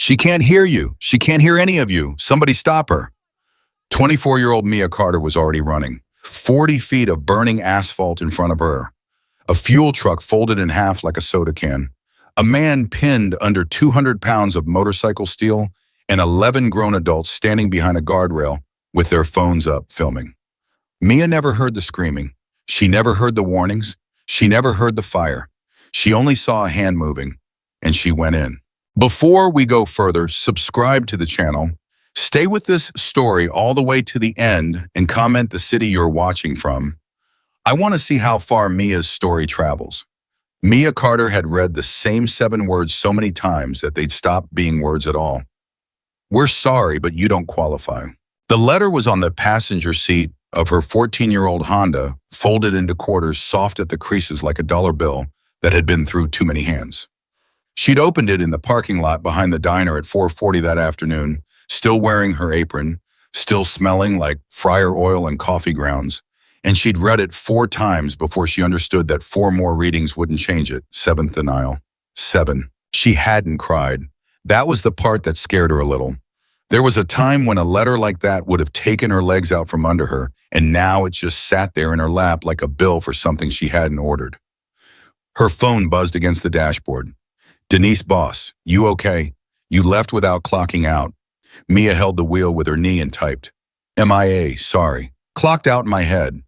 She can't hear you. She can't hear any of you. Somebody stop her. 24-year-old Mia Carter was already running. 40 feet of burning asphalt in front of her. A fuel truck folded in half like a soda can. A man pinned under 200 pounds of motorcycle steel, and 11 grown adults standing behind a guardrail with their phones up filming. Mia never heard the screaming. She never heard the warnings. She never heard the fire. She only saw a hand moving, and she went in. Before we go further, subscribe to the channel. Stay with this story all the way to the end and comment the city you're watching from. I want to see how far Mia's story travels. Mia Carter had read the same 7 words so many times that they'd stopped being words at all. "We're sorry, but you don't qualify." The letter was on the passenger seat of her 14-year-old Honda, folded into quarters, soft at the creases like a dollar bill that had been through too many hands. She'd opened it in the parking lot behind the diner at 4:40 that afternoon, still wearing her apron, still smelling like fryer oil and coffee grounds, and she'd read it 4 times before she understood that 4 more readings wouldn't change it. 7th denial. 7. She hadn't cried. That was the part that scared her a little. There was a time when a letter like that would have taken her legs out from under her, and now it just sat there in her lap like a bill for something she hadn't ordered. Her phone buzzed against the dashboard. "Denise, boss, you okay? You left without clocking out." Mia held the wheel with her knee and typed, "MIA, sorry. Clocked out in my head."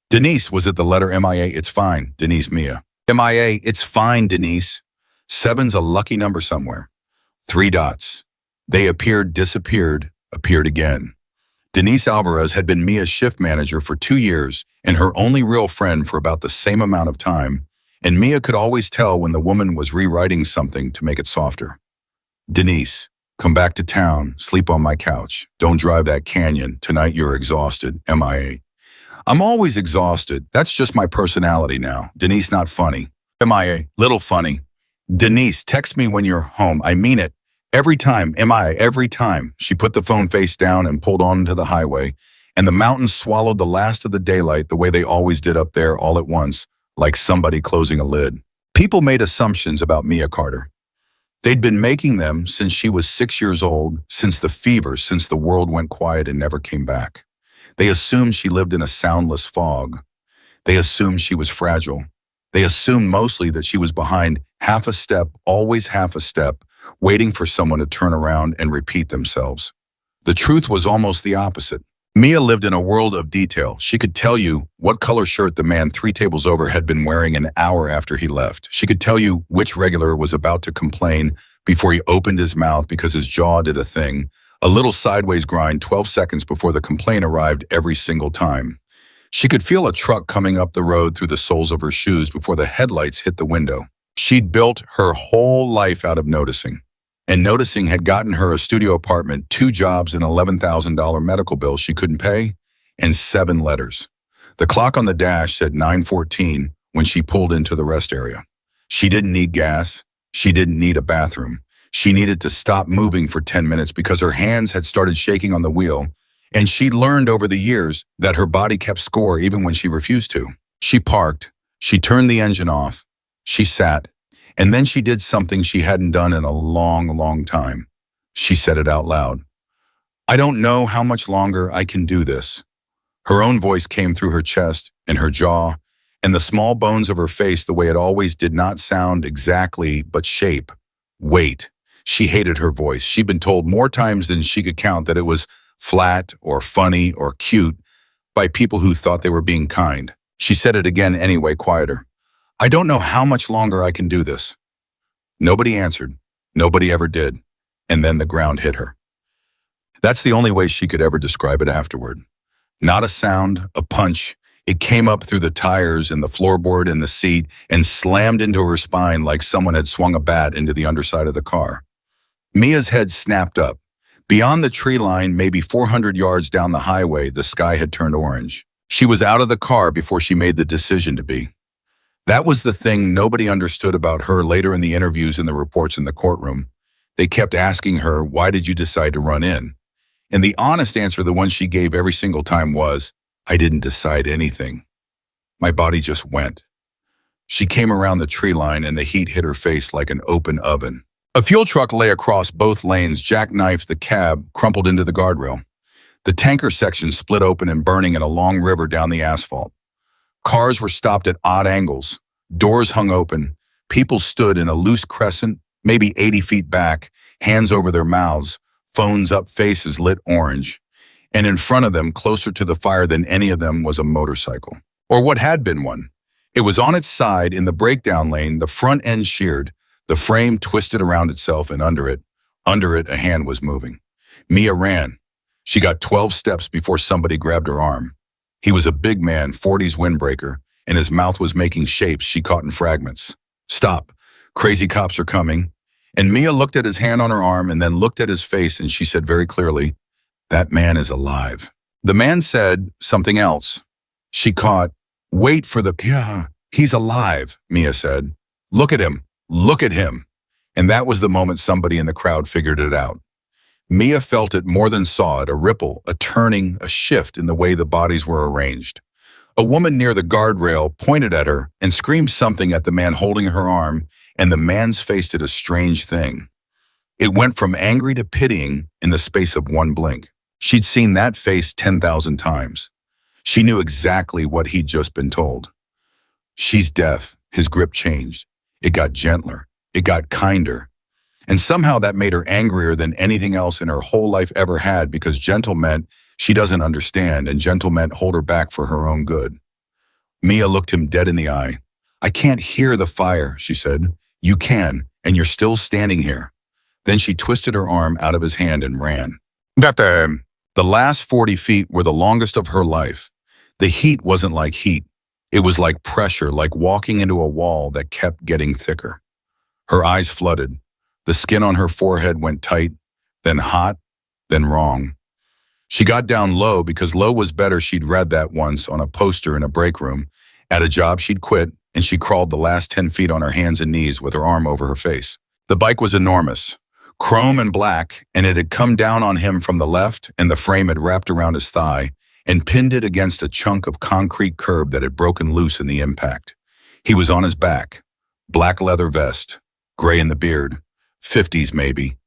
"Denise, was it the letter MIA? It's fine, Denise, Mia." "MIA, it's fine, Denise. 7's a lucky number somewhere." 3 dots. They appeared, disappeared, appeared again. Denise Alvarez had been Mia's shift manager for 2 years and her only real friend for about the same amount of time, and Mia could always tell when the woman was rewriting something to make it softer. "Denise, come back to town, sleep on my couch. Don't drive that canyon. Tonight you're exhausted. MIA. I'm always exhausted. That's just my personality now. Denise, not funny. MIA, little funny. Denise, text me when you're home. I mean it. Every time, MIA, every time." She put the phone face down and pulled onto the highway, and the mountains swallowed the last of the daylight the way they always did up there all at once, like somebody closing a lid. People made assumptions about Mia Carter. They'd been making them since she was 6 years old, since the fever, since the world went quiet and never came back. They assumed she lived in a soundless fog. They assumed she was fragile. They assumed mostly that she was behind half a step, always half a step, waiting for someone to turn around and repeat themselves. The truth was almost the opposite. Mia lived in a world of detail. She could tell you what color shirt the man 3 tables over had been wearing an hour after he left. She could tell you which regular was about to complain before he opened his mouth because his jaw did a thing, a little sideways grind 12 seconds before the complaint arrived every single time. She could feel a truck coming up the road through the soles of her shoes before the headlights hit the window. She'd built her whole life out of noticing. And noticing had gotten her a studio apartment, 2 jobs, an $11,000 medical bill she couldn't pay, and 7 letters. The clock on the dash said 9:14 when she pulled into the rest area. She didn't need gas. She didn't need a bathroom. She needed to stop moving for 10 minutes because her hands had started shaking on the wheel, and she'd learned over the years that her body kept score even when she refused to. She parked. She turned the engine off. She sat. And then she did something she hadn't done in a long, long time. She said it out loud. "I don't know how much longer I can do this." Her own voice came through her chest and her jaw and the small bones of her face the way it always did, not sound exactly, but shape. Wait. She hated her voice. She'd been told more times than she could count that it was flat or funny or cute by people who thought they were being kind. She said it again anyway, quieter. "I don't know how much longer I can do this." Nobody answered. Nobody ever did. And then the ground hit her. That's the only way she could ever describe it afterward. Not a sound, a punch. It came up through the tires and the floorboard and the seat and slammed into her spine like someone had swung a bat into the underside of the car. Mia's head snapped up. Beyond the tree line, maybe 400 yards down the highway, the sky had turned orange. She was out of the car before she made the decision to be. That was the thing nobody understood about her later in the interviews and the reports in the courtroom. They kept asking her, "Why did you decide to run in?" And the honest answer, the one she gave every single time, was, "I didn't decide anything. My body just went." She came around the tree line and the heat hit her face like an open oven. A fuel truck lay across both lanes, jackknifed, the cab crumpled into the guardrail. The tanker section split open and burning in a long river down the asphalt. Cars were stopped at odd angles. Doors hung open. People stood in a loose crescent, maybe 80 feet back, hands over their mouths, phones up, faces lit orange. And in front of them, closer to the fire than any of them, was a motorcycle. Or what had been one. It was on its side in the breakdown lane, the front end sheared, the frame twisted around itself, and under it, a hand was moving. Mia ran. She got 12 steps before somebody grabbed her arm. He was a big man, 40s windbreaker, and his mouth was making shapes she caught in fragments. Stop. Crazy cops are coming. And Mia looked at his hand on her arm and then looked at his face, and she said very clearly, "That man is alive." The man said something else. She caught, "Wait for the, yeah, he's alive," Mia said. "Look at him. Look at him." And that was the moment somebody in the crowd figured it out. Mia felt it more than saw it, a ripple, a turning, a shift in the way the bodies were arranged. A woman near the guardrail pointed at her and screamed something at the man holding her arm, and the man's face did a strange thing. It went from angry to pitying in the space of one blink. She'd seen that face 10,000 times. She knew exactly what he'd just been told. "She's deaf." His grip changed. It got gentler. It got kinder. And somehow that made her angrier than anything else in her whole life ever had, because gentle meant she doesn't understand, and gentle meant hold her back for her own good. Mia looked him dead in the eye. "I can't hear the fire," she said. "You can, and you're still standing here." Then she twisted her arm out of his hand and ran. The last 40 feet were the longest of her life. The heat wasn't like heat. It was like pressure, like walking into a wall that kept getting thicker. Her eyes flooded. The skin on her forehead went tight, then hot, then wrong. She got down low because low was better. She'd read that once on a poster in a break room, at a job she'd quit, and she crawled the last 10 feet on her hands and knees with her arm over her face. The bike was enormous, chrome and black, and it had come down on him from the left, and the frame had wrapped around his thigh and pinned it against a chunk of concrete curb that had broken loose in the impact. He was on his back, black leather vest, gray in the beard, 50s maybe.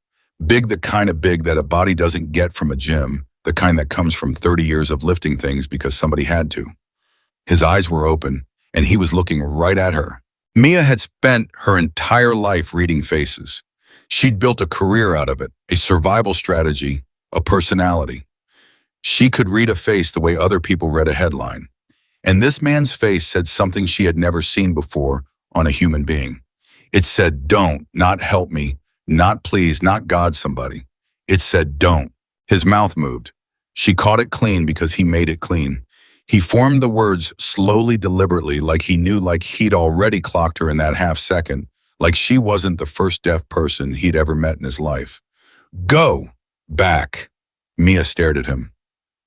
Big, the kind of big that a body doesn't get from a gym, the kind that comes from 30 years of lifting things because somebody had to. His eyes were open, and he was looking right at her. Mia had spent her entire life reading faces. She'd built a career out of it, a survival strategy, a personality. She could read a face the way other people read a headline. And this man's face said something she had never seen before on a human being. It said, "Don't," not "help me," not "please," not "God somebody." It said, "Don't." His mouth moved. She caught it clean because he made it clean. He formed the words slowly, deliberately, like he knew, like he'd already clocked her in that half second, like she wasn't the first deaf person he'd ever met in his life. "Go back." Mia stared at him.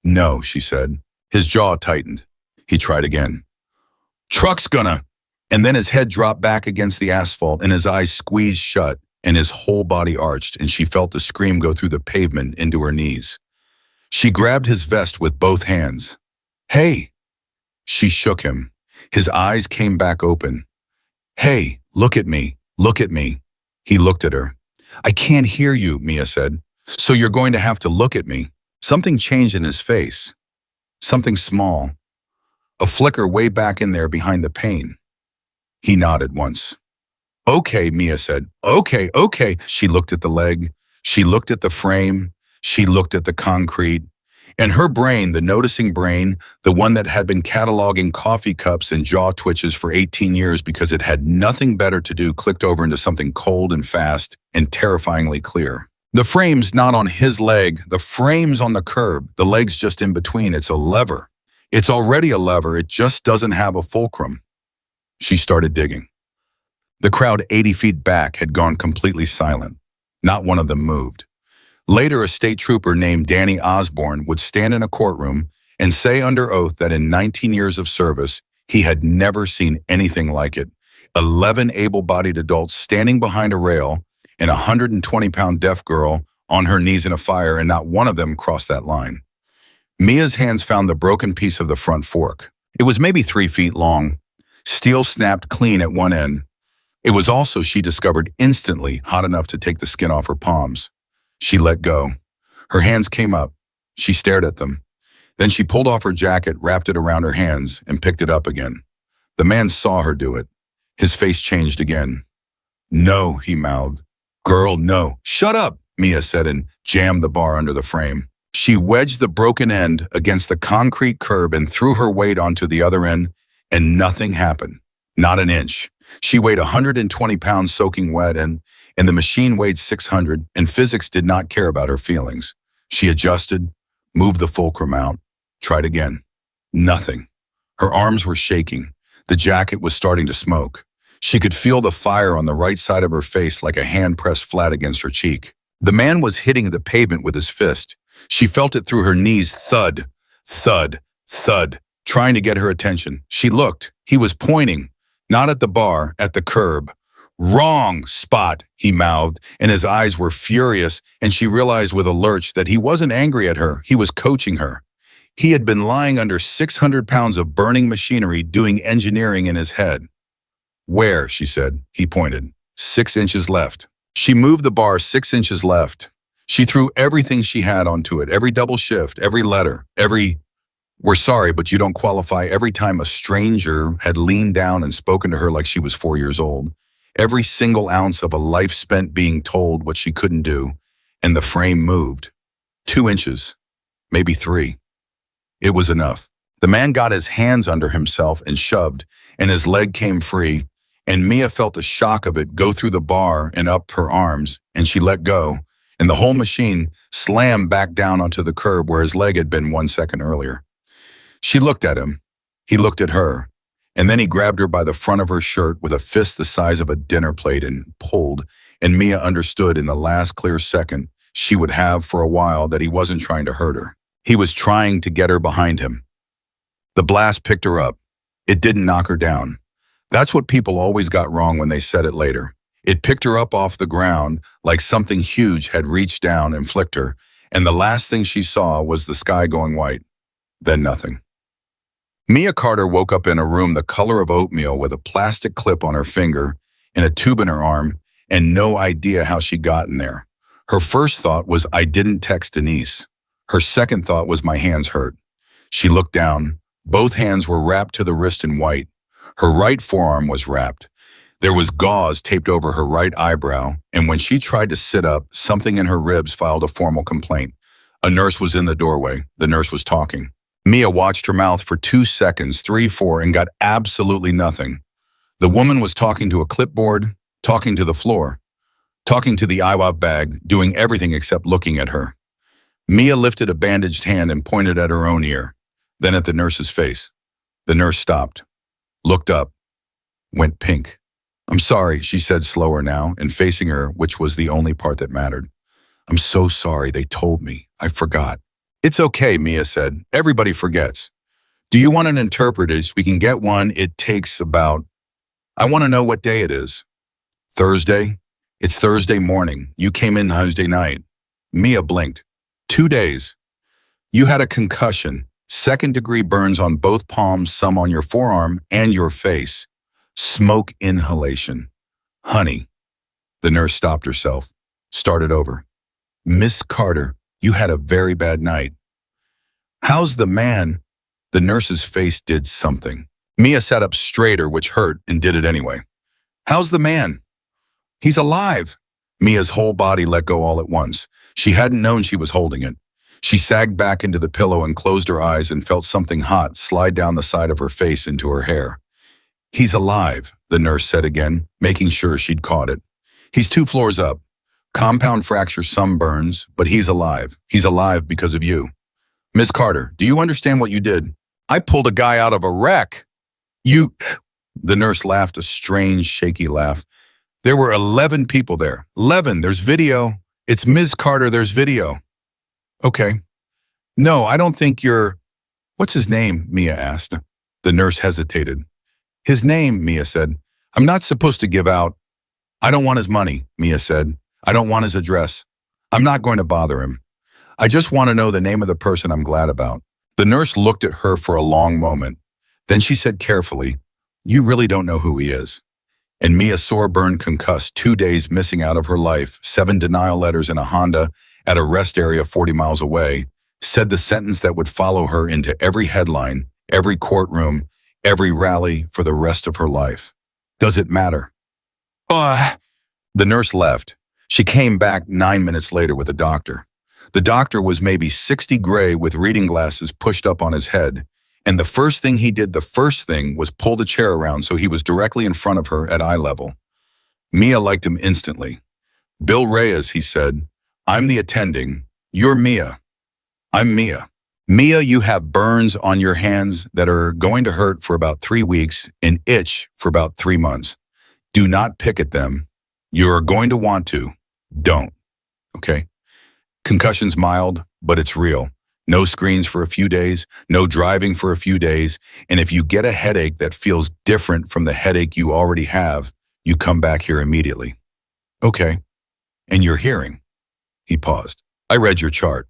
"No," she said. His jaw tightened. He tried again. "Truck's gonna..." And then his head dropped back against the asphalt and his eyes squeezed shut and his whole body arched, and she felt the scream go through the pavement into her knees. She grabbed his vest with both hands. "Hey!" She shook him. His eyes came back open. "Hey, look at me. Look at me." He looked at her. "I can't hear you," Mia said. "So you're going to have to look at me." Something changed in his face. Something small. A flicker way back in there behind the pain. He nodded once. "Okay," Mia said. "Okay, okay." She looked at the leg. She looked at the frame. She looked at the concrete. And her brain, the noticing brain, the one that had been cataloging coffee cups and jaw twitches for 18 years because it had nothing better to do, clicked over into something cold and fast and terrifyingly clear. The frame's not on his leg. The frame's on the curb. The leg's just in between. It's a lever. It's already a lever. It just doesn't have a fulcrum. She started digging. The crowd 80 feet back had gone completely silent. Not one of them moved. Later, a state trooper named Danny Osborne would stand in a courtroom and say under oath that in 19 years of service, he had never seen anything like it. 11 able-bodied adults standing behind a rail and a 120-pound deaf girl on her knees in a fire, and not one of them crossed that line. Mia's hands found the broken piece of the front fork. It was maybe 3 feet long. Steel snapped clean at one end. It was also, she discovered, instantly hot enough to take the skin off her palms. She let go. Her hands came up. She stared at them. Then she pulled off her jacket, wrapped it around her hands, and picked it up again. The man saw her do it. His face changed again. "No," he mouthed. "Girl, no." "Shut up," Mia said and jammed the bar under the frame. She wedged the broken end against the concrete curb and threw her weight onto the other end, and nothing happened. Not an inch. She weighed 120 pounds soaking wet, and the machine weighed 600, and physics did not care about her feelings. She adjusted, moved the fulcrum out, tried again. Nothing. Her arms were shaking. The jacket was starting to smoke. She could feel the fire on the right side of her face like a hand pressed flat against her cheek. The man was hitting the pavement with his fist. She felt it through her knees, thud, thud, thud, trying to get her attention. She looked. He was pointing, not at the bar, at the curb. "Wrong spot," he mouthed, and his eyes were furious, and she realized with a lurch that he wasn't angry at her, he was coaching her. He had been lying under 600 pounds of burning machinery doing engineering in his head. "Where?" she said. He pointed. 6 inches left. She moved the bar 6 inches left. She threw everything she had onto it, every double shift, every letter, every "we're sorry, but you don't qualify," every time a stranger had leaned down and spoken to her like she was 4 years old. Every single ounce of a life spent being told what she couldn't do, and the frame moved. 2 inches, maybe 3. It was enough. The man got his hands under himself and shoved, and his leg came free, and Mia felt the shock of it go through the bar and up her arms, and she let go, and the whole machine slammed back down onto the curb where his leg had been 1 second earlier. She looked at him. He looked at her. And then he grabbed her by the front of her shirt with a fist the size of a dinner plate and pulled, and Mia understood in the last clear second she would have for a while that he wasn't trying to hurt her. He was trying to get her behind him. The blast picked her up. It didn't knock her down. That's what people always got wrong when they said it later. It picked her up off the ground like something huge had reached down and flicked her, and the last thing she saw was the sky going white. Then nothing. Mia Carter woke up in a room the color of oatmeal with a plastic clip on her finger and a tube in her arm, and no idea how she got in there. Her first thought was, "I didn't text Denise." Her second thought was, "My hands hurt." She looked down. Both hands were wrapped to the wrist in white. Her right forearm was wrapped. There was gauze taped over her right eyebrow, and when she tried to sit up, something in her ribs filed a formal complaint. A nurse was in the doorway. The nurse was talking. Mia watched her mouth for 2 seconds, 3, 4, and got absolutely nothing. The woman was talking to a clipboard, talking to the floor, talking to the IWAP bag, doing everything except looking at her. Mia lifted a bandaged hand and pointed at her own ear, then at the nurse's face. The nurse stopped, looked up, went pink. "I'm sorry," she said slower now, and facing her, which was the only part that mattered. "I'm so sorry, they told me. I forgot." "It's okay," Mia said. "Everybody forgets. Do you want an interpreter? We can get one. It takes about... I want to know what day it is." "Thursday? It's Thursday morning. You came in Tuesday night." Mia blinked. 2 days. "You had a concussion. 2nd-degree burns on both palms, some on your forearm and your face. Smoke inhalation. Honey." The nurse stopped herself, started over. "Miss Carter, you had a very bad night." "How's the man?" The nurse's face did something. Mia sat up straighter, which hurt, and did it anyway. "How's the man?" "He's alive." Mia's whole body let go all at once. She hadn't known she was holding it. She sagged back into the pillow and closed her eyes and felt something hot slide down the side of her face into her hair. "He's alive," the nurse said again, making sure she'd caught it. "He's 2 floors up. Compound fracture, some burns, but he's alive. He's alive because of you. Miss Carter, do you understand what you did? I pulled a guy out of a wreck." "You..." The nurse laughed a strange, shaky laugh. "There were 11 people there. 11, there's video. It's Ms. Carter, there's video." "Okay." "No, I don't think you're..." "What's his name?" Mia asked. The nurse hesitated. "His name," Mia said. "I'm not supposed to give out..." "I don't want his money," Mia said. "I don't want his address. I'm not going to bother him. I just want to know the name of the person I'm glad about." The nurse looked at her for a long moment. Then she said carefully, "You really don't know who he is." And Mia, sore, burned, concussed, 2 days missing out of her life, 7 denial letters in a Honda at a rest area 40 miles away, said the sentence that would follow her into every headline, every courtroom, every rally for the rest of her life. Does it matter? Uh, the nurse left. She came back 9 minutes later with a doctor. The doctor was maybe 60 gray with reading glasses pushed up on his head. And the first thing he did, was pull the chair around so he was directly in front of her at eye level. Mia liked him instantly. Bill Reyes, he said, I'm the attending. You're Mia. I'm Mia. Mia, you have burns on your hands that are going to hurt for about 3 weeks and itch for about 3 months. Do not pick at them. You're going to want to. Don't. Okay? Concussion's mild, but it's real. No screens for a few days, no driving for a few days, and if you get a headache that feels different from the headache you already have, you come back here immediately. Okay. And your hearing? He paused. I read your chart.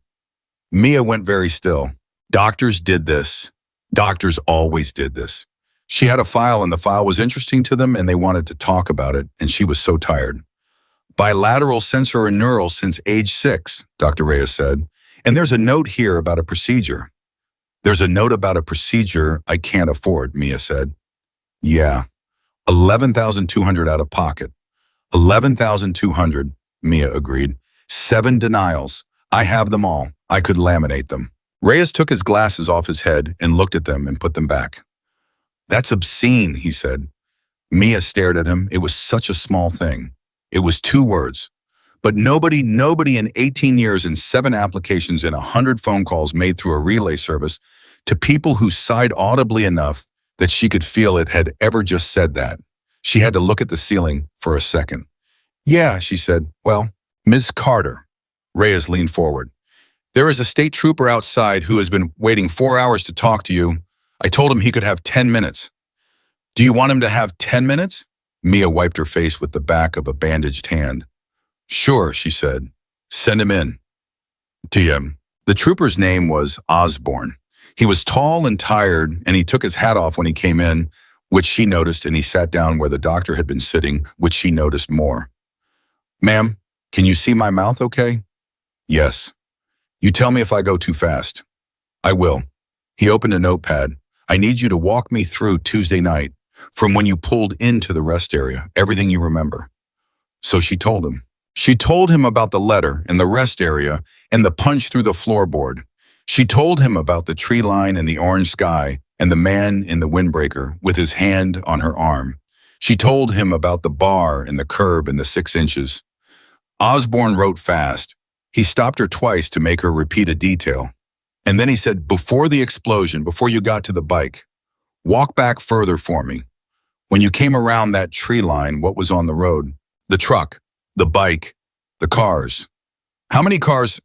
Mia went very still. Doctors did this. Doctors always did this. She had a file and the file was interesting to them and they wanted to talk about it, and she was so tired. Bilateral sensorineural since age 6, Dr. Reyes said. And there's a note here about a procedure. There's a note about a procedure I can't afford, Mia said. Yeah. 11,200 out of pocket. 11,200, Mia agreed. 7 denials. I have them all. I could laminate them. Reyes took his glasses off his head and looked at them and put them back. That's obscene, he said. Mia stared at him. It was such a small thing. It was 2 words. But nobody in 18 years and 7 applications and 100 phone calls made through a relay service to people who sighed audibly enough that she could feel it had ever just said that. She had to look at the ceiling for a second. Yeah, she said. Well, Ms. Carter. Reyes leaned forward. There is a state trooper outside who has been waiting 4 hours to talk to you. I told him he could have 10 minutes. Do you want him to have 10 minutes? Mia wiped her face with the back of a bandaged hand. Sure, she said. Send him in. TM. The trooper's name was Osborne. He was tall and tired, and he took his hat off when he came in, which she noticed, and he sat down where the doctor had been sitting, which she noticed more. Ma'am, can you see my mouth okay? Yes. You tell me if I go too fast. I will. He opened a notepad. I need you to walk me through Tuesday night, from when you pulled into the rest area, everything you remember. So she told him. She told him about the letter and the rest area and the punch through the floorboard. She told him about the tree line and the orange sky and the man in the windbreaker with his hand on her arm. She told him about the bar and the curb and the 6 inches. Osborne wrote fast. He stopped her twice to make her repeat a detail. And then he said, before the explosion, before you got to the bike, walk back further for me. When you came around that tree line, what was on the road? The truck. The bike, the cars. How many cars?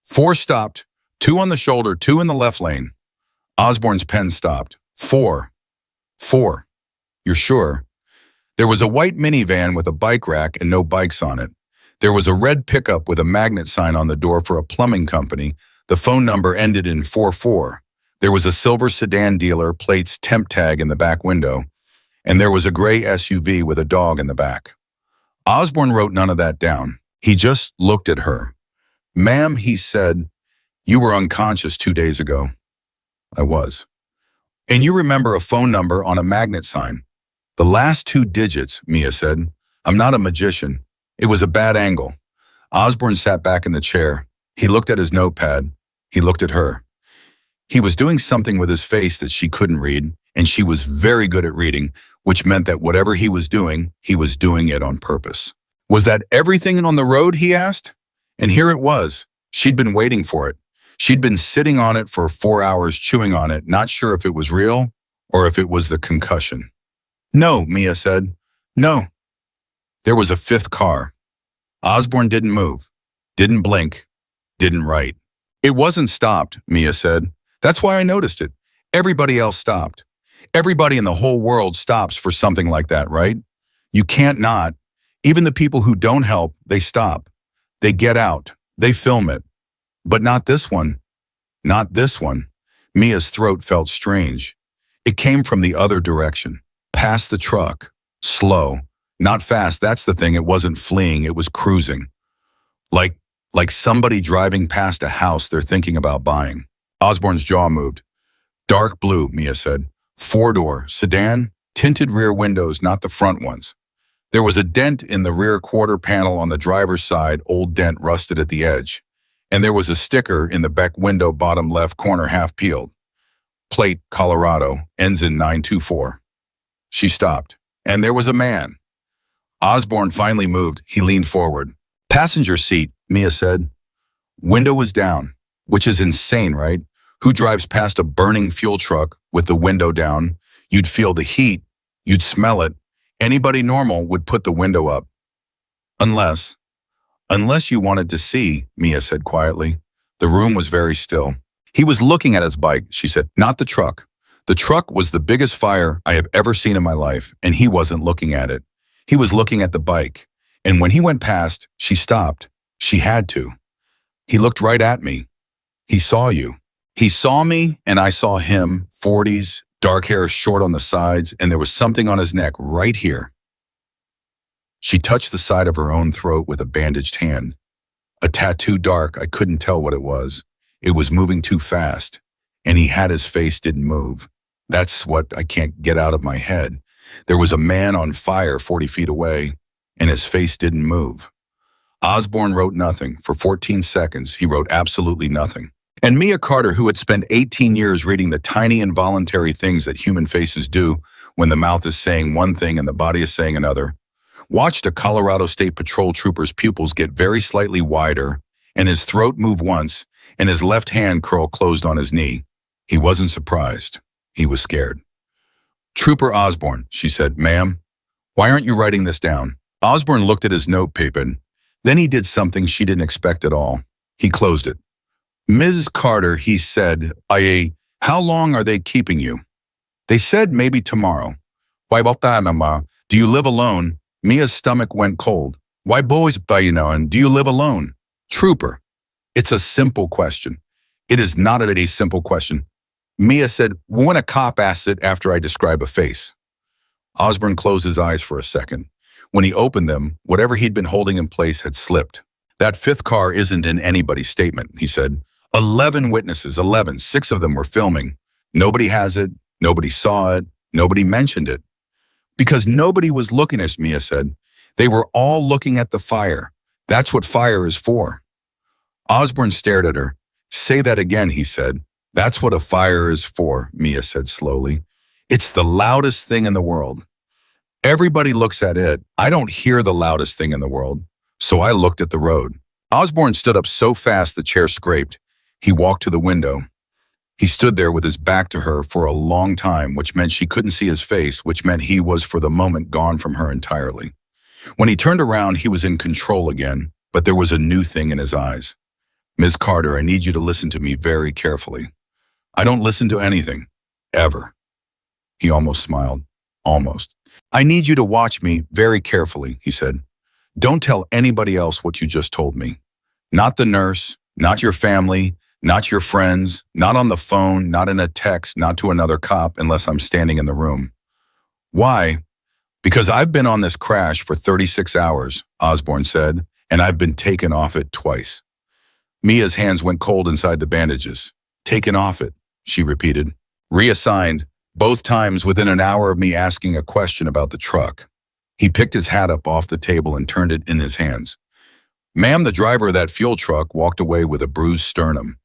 4 stopped, 2 on the shoulder, 2 in the left lane. Osborne's pen stopped. 4. 4. You're sure? There was a white minivan with a bike rack and no bikes on it. There was a red pickup with a magnet sign on the door for a plumbing company. The phone number ended in 44. There was a silver sedan dealer, plates temp tag in the back window. And there was a gray SUV with a dog in the back. Osborne wrote none of that down. He just looked at her. Ma'am, he said, you were unconscious 2 days ago. I was. And you remember a phone number on a magnet sign. The last 2 digits, Mia said. I'm not a magician. It was a bad angle. Osborne sat back in the chair. He looked at his notepad. He looked at her. He was doing something with his face that she couldn't read, and she was very good at reading, which meant that whatever he was doing it on purpose. Was that everything on the road, he asked? And here it was. She'd been waiting for it. She'd been sitting on it for 4 hours, chewing on it, not sure if it was real or if it was the concussion. No, Mia said. No. There was a 5th car. Osborne didn't move, didn't blink, didn't write. It wasn't stopped, Mia said. That's why I noticed it. Everybody else stopped. Everybody in the whole world stops for something like that, right? You can't not. Even the people who don't help, they stop. They get out. They film it. But not this one. Not this one. Mia's throat felt strange. It came from the other direction, past the truck, slow, Not fast, that's the thing. It wasn't fleeing, it was cruising. Like, like somebody driving past a house they're thinking about buying. Osborne's jaw moved. Dark blue, Mia said. Four-door, sedan, tinted rear windows, not the front ones. There was a dent in the rear quarter panel on the driver's side, old dent rusted at the edge. And there was a sticker in the back window bottom left corner half peeled. Plate, Colorado, ends in 924. She stopped. And there was a man. Osborne finally moved. He leaned forward. Passenger seat, Mia said. Window was down, which is insane, right? Who drives past a burning fuel truck with the window down? You'd feel the heat. You'd smell it. Anybody normal would put the window up. Unless you wanted to see, Mia said quietly. The room was very still. He was looking at his bike, she said, not the truck. The truck was the biggest fire I have ever seen in my life, and he wasn't looking at it. He was looking at the bike. And when he went past, she stopped. She had to. He looked right at me. He saw you. He saw me, and I saw him, 40s, dark hair short on the sides, and there was something on his neck right here. She touched the side of her own throat with a bandaged hand. A tattoo dark, I couldn't tell what it was. It was moving too fast, and he had his face didn't move. That's what I can't get out of my head. There was a man on fire 40 feet away, and his face didn't move. Osborne wrote nothing. For 14 seconds, he wrote absolutely nothing. And Mia Carter, who had spent 18 years reading the tiny involuntary things that human faces do when the mouth is saying one thing and the body is saying another, watched a Colorado State Patrol trooper's pupils get very slightly wider and his throat move once and his left hand curl closed on his knee. He wasn't surprised. He was scared. Trooper Osborne, she said, ma'am, why aren't you writing this down? Osborne looked at his note paper. Then he did something she didn't expect at all. He closed it. Mrs. Carter, he said, how long are they keeping you? They said maybe tomorrow. Why about that, Mama? Do you live alone? Mia's stomach went cold. Why boys, and do you live alone? Trooper, it's a simple question. It is not a simple question. Mia said, when a cop asks it after I describe a face. Osborne closed his eyes for a second. When he opened them, whatever he'd been holding in place had slipped. That fifth car isn't in anybody's statement, he said. 11 witnesses, 11. 6 of them were filming. Nobody has it. Nobody saw it. Nobody mentioned it. Because nobody was looking, as Mia said. They were all looking at the fire. That's what fire is for. Osborne stared at her. Say that again, he said. That's what a fire is for, Mia said slowly. It's the loudest thing in the world. Everybody looks at it. I don't hear the loudest thing in the world. So I looked at the road. Osborne stood up so fast the chair scraped. He walked to the window. He stood there with his back to her for a long time, which meant she couldn't see his face, which meant he was for the moment gone from her entirely. When he turned around, he was in control again, but there was a new thing in his eyes. Ms. Carter, I need you to listen to me very carefully. I don't listen to anything, ever. He almost smiled. Almost. I need you to watch me very carefully, he said. Don't tell anybody else what you just told me. Not the nurse, not your family, not your friends, not on the phone, not in a text, not to another cop unless I'm standing in the room. Why? Because I've been on this crash for 36 hours, Osborne said, and I've been taken off it twice. Mia's hands went cold inside the bandages. Taken off it, she repeated. Reassigned, both times within an hour of me asking a question about the truck. He picked his hat up off the table and turned it in his hands. Ma'am, the driver of that fuel truck walked away with a bruised sternum.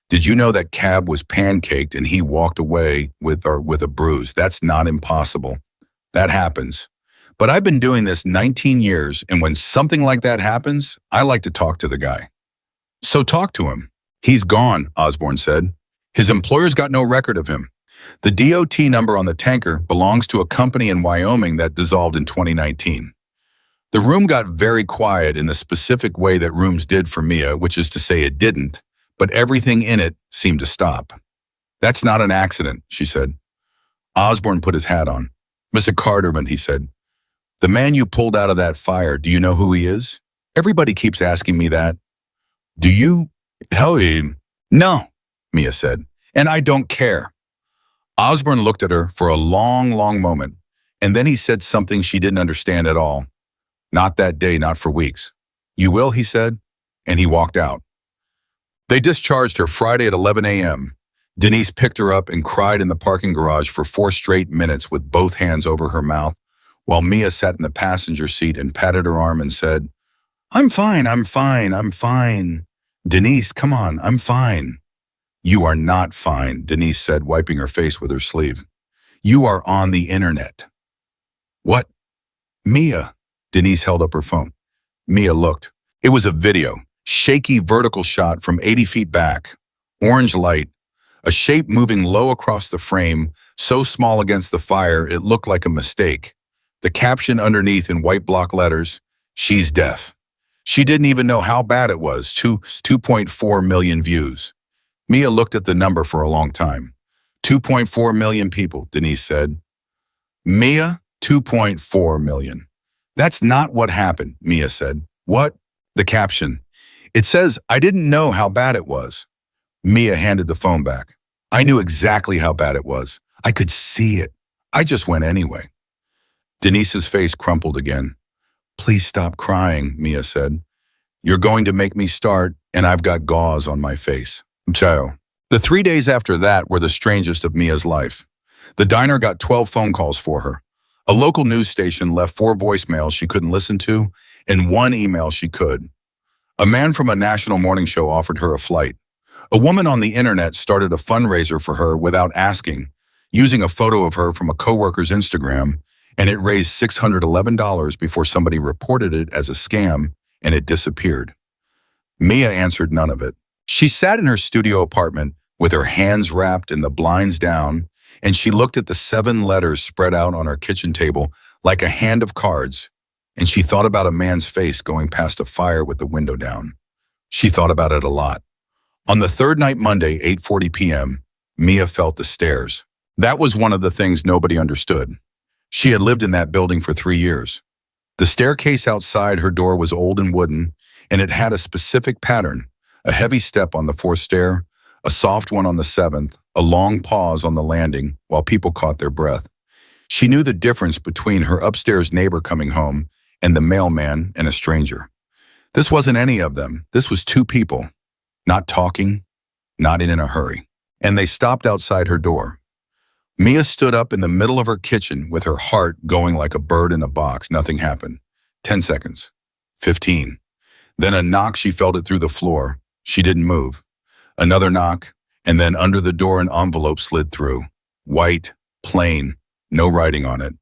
Did you know that cab was pancaked and he walked away with a bruise? That's not impossible. That happens. But I've been doing this 19 years, and when something like that happens, I like to talk to the guy. So talk to him. He's gone, Osborne said. His employer's got no record of him. The DOT number on the tanker belongs to a company in Wyoming that dissolved in 2019. The room got very quiet in the specific way that rooms did for Mia, which is to say it didn't, but everything in it seemed to stop. That's not an accident, she said. Osborne put his hat on. Mr. Carterman, he said. The man you pulled out of that fire, do you know who he is? Everybody keeps asking me that. Do you? No, Mia said, and I don't care. Osborne looked at her for a long, long moment, and then he said something she didn't understand at all. Not that day, not for weeks. You will, he said, and he walked out. They discharged her Friday at 11 a.m. Denise picked her up and cried in the parking garage for 4 straight minutes with both hands over her mouth, while Mia sat in the passenger seat and patted her arm and said, I'm fine, I'm fine, I'm fine. Denise, come on, I'm fine. You are not fine, Denise said, wiping her face with her sleeve. You are on the internet. What? Mia. Denise held up her phone. Mia looked. It was a video, shaky vertical shot from 80 feet back. Orange light, a shape moving low across the frame, so small against the fire it looked like a mistake. The caption underneath in white block letters, she's deaf. She didn't even know how bad it was, 2.4 million views. Mia looked at the number for a long time. 2.4 million people, Denise said. Mia, 2.4 million. That's not what happened, Mia said. What? The caption. It says, I didn't know how bad it was. Mia handed the phone back. I knew exactly how bad it was. I could see it. I just went anyway. Denise's face crumpled again. Please stop crying, Mia said. You're going to make me start, and I've got gauze on my face. Ciao. The 3 days after that were the strangest of Mia's life. The diner got 12 phone calls for her. A local news station left 4 voicemails she couldn't listen to, and 1 email she could. A man from a national morning show offered her a flight. A woman on the internet started a fundraiser for her without asking, using a photo of her from a coworker's Instagram, and it raised $611 before somebody reported it as a scam, and it disappeared. Mia answered none of it. She sat in her studio apartment with her hands wrapped and the blinds down, and she looked at the 7 letters spread out on her kitchen table like a hand of cards, and she thought about a man's face going past a fire with the window down. She thought about it a lot. On the third night, Monday, 8:40 p.m., Mia felt the stairs. That was one of the things nobody understood. She had lived in that building for 3 years. The staircase outside her door was old and wooden, and it had a specific pattern, a heavy step on the 4th stair, a soft one on the 7th, a long pause on the landing while people caught their breath. She knew the difference between her upstairs neighbor coming home and the mailman and a stranger. This wasn't any of them. This was 2 people, not talking, not in a hurry. And they stopped outside her door. Mia stood up in the middle of her kitchen with her heart going like a bird in a box. Nothing happened. 10 seconds. 15. Then a knock, she felt it through the floor. She didn't move. Another knock, and then under the door an envelope slid through. White, plain, no writing on it.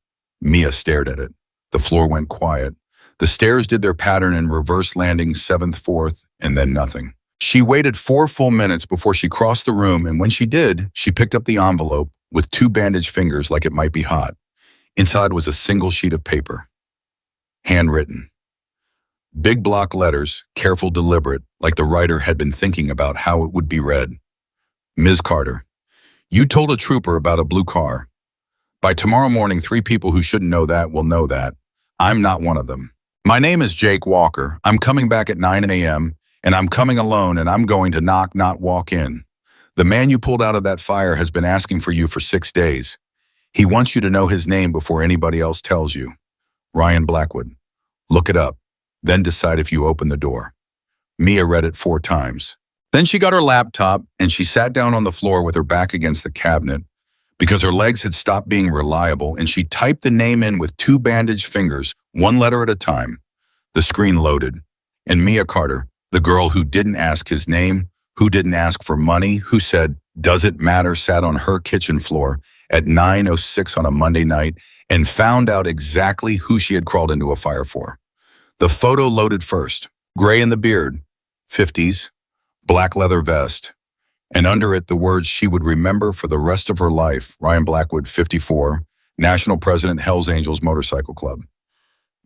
Mia stared at it. The floor went quiet. The stairs did their pattern in reverse landing, 7th, 4th, and then nothing. She waited 4 full minutes before she crossed the room, and when she did, she picked up the envelope with 2 bandaged fingers like it might be hot. Inside was a single sheet of paper. Handwritten. Big block letters, careful, deliberate, like the writer had been thinking about how it would be read. Ms. Carter, you told a trooper about a blue car. By tomorrow morning, 3 people who shouldn't know that will know that. I'm not one of them. My name is Jake Walker. I'm coming back at 9 a.m., and I'm coming alone, and I'm going to knock, not walk in. The man you pulled out of that fire has been asking for you for 6 days. He wants you to know his name before anybody else tells you. Ryan Blackwood. Look it up. Then decide if you open the door. Mia read it 4 times. Then she got her laptop and she sat down on the floor with her back against the cabinet because her legs had stopped being reliable, and she typed the name in with 2 bandaged fingers, 1 letter at a time. The screen loaded. And Mia Carter, the girl who didn't ask his name, who didn't ask for money, who said, does it matter, sat on her kitchen floor at 9:06 on a Monday night and found out exactly who she had crawled into a fire for. The photo loaded first. Gray in the beard, 50s, black leather vest, and under it the words she would remember for the rest of her life. Ryan Blackwood, 54, National President, Hells Angels Motorcycle Club.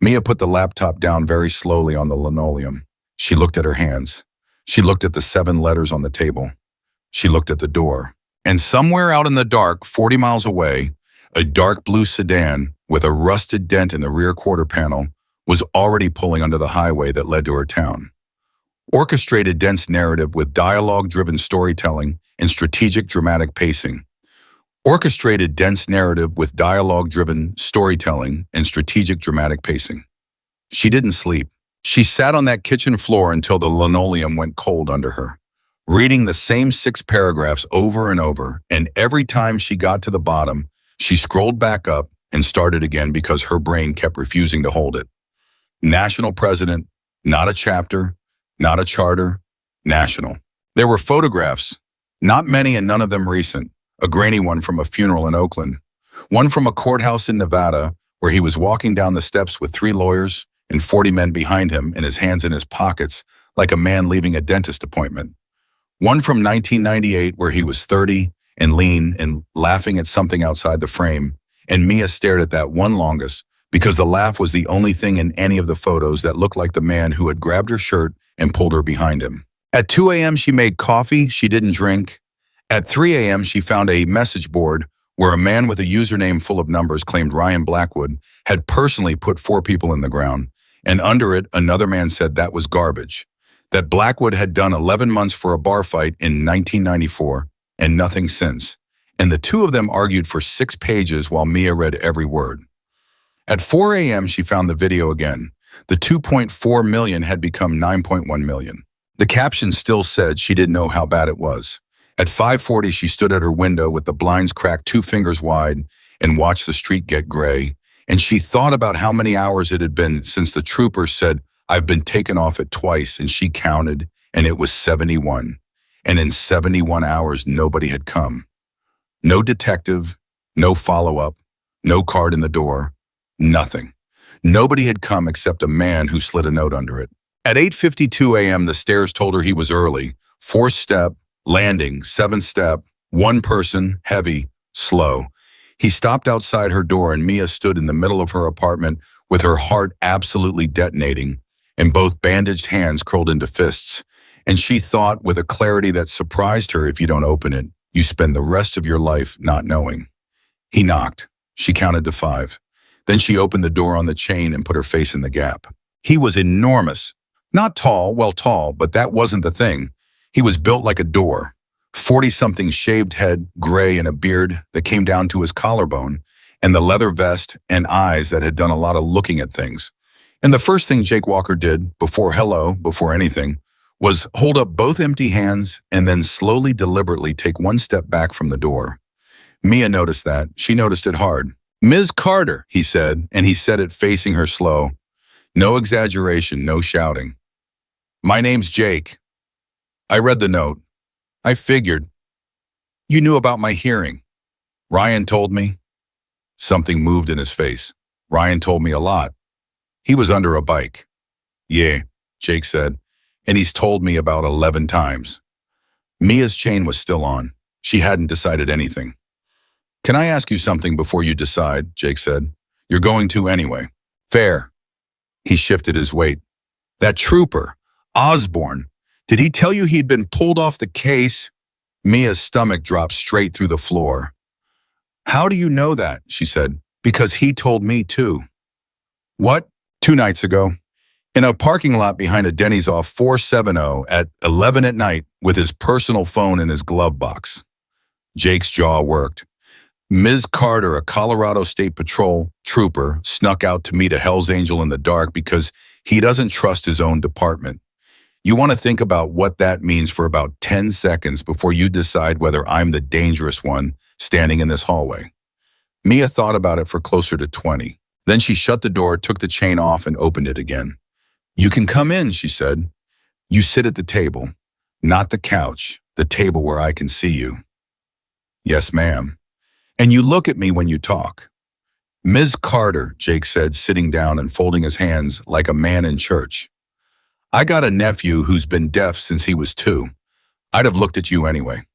Mia put the laptop down very slowly on the linoleum. She looked at her hands. She looked at the 7 letters on the table. She looked at the door. And somewhere out in the dark, 40 miles away, a dark blue sedan with a rusted dent in the rear quarter panel was already pulling onto the highway that led to her town. Orchestrated dense narrative with dialogue-driven storytelling and strategic dramatic pacing. Orchestrated dense narrative with dialogue-driven storytelling and strategic dramatic pacing. She didn't sleep. She sat on that kitchen floor until the linoleum went cold under her, reading the same 6 paragraphs over and over, and every time she got to the bottom, she scrolled back up and started again because her brain kept refusing to hold it. National president, not a chapter, not a charter, national. There were photographs, not many and none of them recent. A grainy one from a funeral in Oakland, one from a courthouse in Nevada where he was walking down the steps with 3 lawyers and 40 men behind him and his hands in his pockets like a man leaving a dentist appointment. One from 1998 where he was 30 and lean and laughing at something outside the frame, and Mia stared at that one longest because the laugh was the only thing in any of the photos that looked like the man who had grabbed her shirt and pulled her behind him. At 2 a.m. she made coffee she didn't drink. At 3 a.m. she found a message board where a man with a username full of numbers claimed Ryan Blackwood had personally put 4 people in the ground, and under it another man said that was garbage, that Blackwood had done 11 months for a bar fight in 1994 and nothing since, and the two of them argued for 6 pages while Mia read every word. At 4 a.m. she found the video again. The 2.4 million had become 9.1 million. The caption still said she didn't know how bad it was. At 5:40 she stood at her window with the blinds cracked 2 fingers wide and watched the street get gray, and she thought about how many hours it had been since the trooper said, "I've been taken off it twice," and she counted, and it was 71. And in 71 hours nobody had come. No detective, no follow-up, no card in the door, nothing. Nobody had come except a man who slid a note under it. At 8:52 a.m. the stairs told her he was early. 4th step, landing, 7th step, 1 person, heavy, slow. He stopped outside her door and Mia stood in the middle of her apartment with her heart absolutely detonating and both bandaged hands curled into fists. And she thought with a clarity that surprised her, if you don't open it, you spend the rest of your life not knowing. He knocked. She counted to 5. Then she opened the door on the chain and put her face in the gap. He was enormous. Not tall, well tall, but that wasn't the thing. He was built like a door. 40-something shaved head, gray, and a beard that came down to his collarbone, and the leather vest and eyes that had done a lot of looking at things. And the first thing Jake Walker did, before anything, was hold up both empty hands and then slowly, deliberately take 1 step back from the door. Mia noticed that. She noticed it hard. "Ms. Carter," he said, and he said it facing her slow. No exaggeration, no shouting. "My name's Jake. I read the note. I figured. You knew about my hearing. Ryan told me." Something moved in his face. "Ryan told me a lot. He was under a bike." "Yeah," Jake said, "and he's told me about 11 times." Mia's chain was still on. She hadn't decided anything. "Can I ask you something before you decide?" Jake said. "You're going to anyway." "Fair." He shifted his weight. "That trooper, Osborne, did he tell you he'd been pulled off the case?" Mia's stomach dropped straight through the floor. "How do you know that?" she said. "Because he told me too." "What?" 2 nights ago. In a parking lot behind a Denny's off 470 at 11 at night with his personal phone in his glove box. Jake's jaw worked. Ms. Carter, a Colorado State Patrol trooper, snuck out to meet a Hell's Angel in the dark because he doesn't trust his own department. You want to think about what that means for about 10 seconds before you decide whether I'm the dangerous one standing in this hallway. Mia thought about it for closer to 20. Then she shut the door, took the chain off, and opened it again. "You can come in," she said. "You sit at the table, not the couch, the table where I can see you." "Yes, ma'am. And you look at me when you talk." "Ms. Carter," Jake said, sitting down and folding his hands like a man in church. "I got a nephew who's been deaf since he was 2. I'd have looked at you anyway."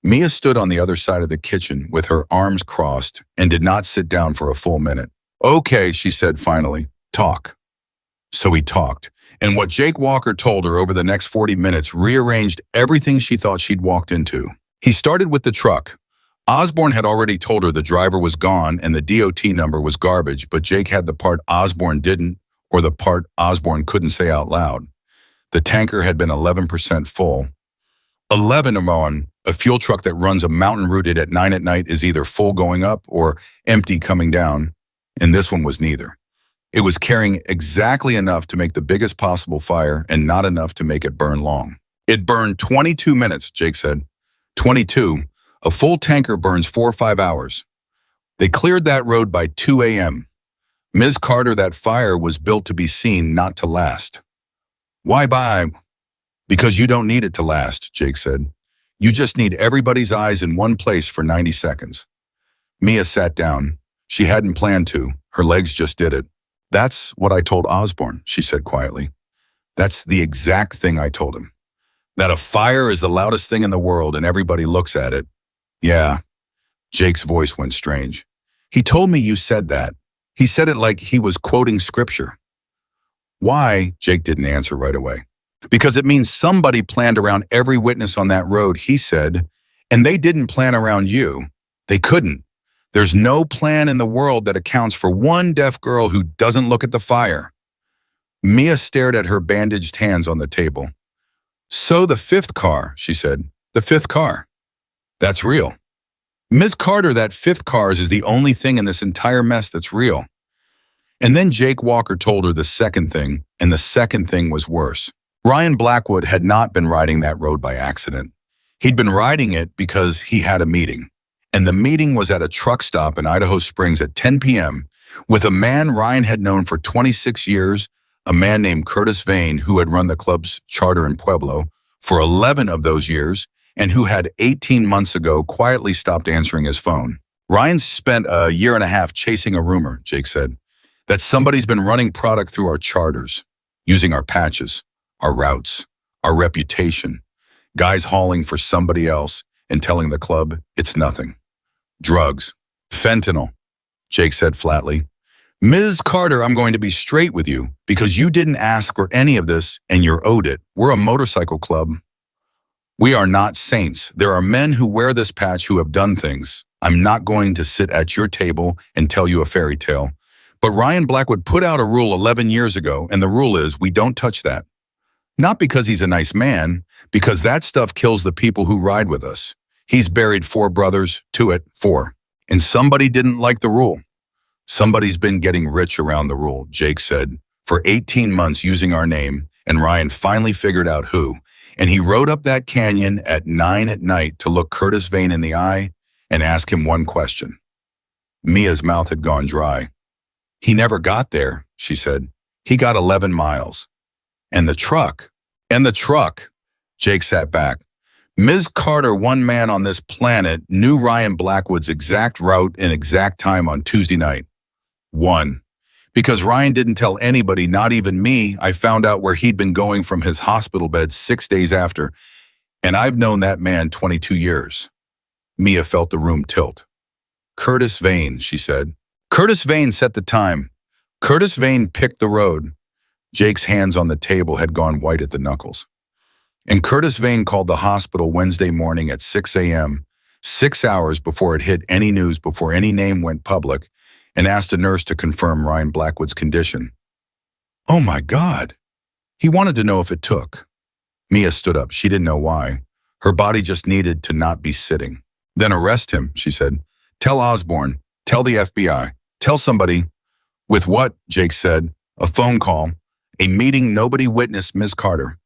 Mia stood on the other side of the kitchen with her arms crossed and did not sit down for a full minute. "Okay," she said finally, "talk." So he talked, and what Jake Walker told her over the next 40 minutes rearranged everything she thought she'd walked into. He started with the truck. Osborne had already told her the driver was gone and the DOT number was garbage, but Jake had the part Osborne didn't, or the part Osborne couldn't say out loud. The tanker had been 11% full. 11 on a fuel truck that runs a mountain route at 9 at night is either full going up or empty coming down, and this one was neither. It was carrying exactly enough to make the biggest possible fire and not enough to make it burn long. It burned 22 minutes, Jake said. 22. A full tanker burns 4 or 5 hours. They cleared that road by 2 a.m. Ms. Carter, that fire was built to be seen, not to last. Why buy? Because you don't need it to last, Jake said. You just need everybody's eyes in one place for 90 seconds. Mia sat down. She hadn't planned to. Her legs just did it. That's what I told Osborne, she said quietly. That's the exact thing I told him. That a fire is the loudest thing in the world and everybody looks at it. Yeah. Jake's voice went strange. He told me you said that. He said it like he was quoting scripture. Why? Jake didn't answer right away. Because it means somebody planned around every witness on that road, he said, and they didn't plan around you. They couldn't. There's no plan in the world that accounts for one deaf girl who doesn't look at the fire. Mia stared at her bandaged hands on the table. So the fifth car, she said. The fifth car. That's real. Ms. Carter, that fifth car is the only thing in this entire mess that's real. And then Jake Walker told her the second thing, and the second thing was worse. Ryan Blackwood had not been riding that road by accident. He'd been riding it because he had a meeting. And the meeting was at a truck stop in Idaho Springs at 10 p.m. with a man Ryan had known for 26 years, a man named Curtis Vane, who had run the club's charter in Pueblo for 11 of those years, and who had 18 months ago quietly stopped answering his phone. Ryan spent a year and a half chasing a rumor, Jake said, that somebody's been running product through our charters, using our patches, our routes, our reputation, guys hauling for somebody else and telling the club it's nothing. Drugs. Fentanyl, Jake said flatly. Ms. Carter, I'm going to be straight with you because you didn't ask for any of this and you're owed it. We're a motorcycle club. We are not saints. There are men who wear this patch who have done things. I'm not going to sit at your table and tell you a fairy tale. But Ryan Blackwood put out a rule 11 years ago, and the rule is we don't touch that. Not because he's a nice man, because that stuff kills the people who ride with us. He's buried 4 brothers, 4. And somebody didn't like the rule. Somebody's been getting rich around the rule, Jake said, for 18 months using our name, and Ryan finally figured out who. And he rode up that canyon at 9 at night to look Curtis Vane in the eye and ask him one question. Mia's mouth had gone dry. He never got there, she said. He got 11 miles. And the truck, Jake sat back. Ms. Carter, one man on this planet, knew Ryan Blackwood's exact route and exact time on Tuesday night. 1. Because Ryan didn't tell anybody, not even me, I found out where he'd been going from his hospital bed 6 days after. And I've known that man 22 years. Mia felt the room tilt. Curtis Vane, she said. Curtis Vane set the time. Curtis Vane picked the road. Jake's hands on the table had gone white at the knuckles. And Curtis Vane called the hospital Wednesday morning at 6 a.m., 6 hours before it hit any news, before any name went public, and asked a nurse to confirm Ryan Blackwood's condition. Oh my God. He wanted to know if it took. Mia stood up. She didn't know why. Her body just needed to not be sitting. Then arrest him, she said. Tell Osborne. Tell the FBI. Tell somebody. With what? Jake said. A phone call. A meeting nobody witnessed, Ms. Carter.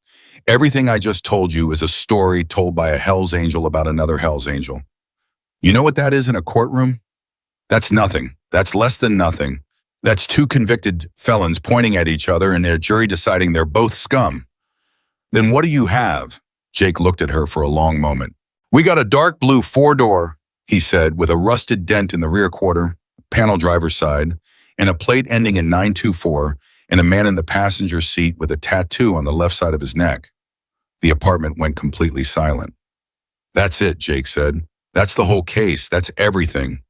Everything I just told you is a story told by a Hell's Angel about another Hell's Angel. You know what that is in a courtroom? That's nothing. That's less than nothing. That's 2 convicted felons pointing at each other and their jury deciding they're both scum. Then what do you have? Jake looked at her for a long moment. We got a dark blue 4-door, he said, with a rusted dent in the rear quarter, panel driver's side, and a plate ending in 924, and a man in the passenger seat with a tattoo on the left side of his neck. The apartment went completely silent. That's it, Jake said. That's the whole case. That's everything.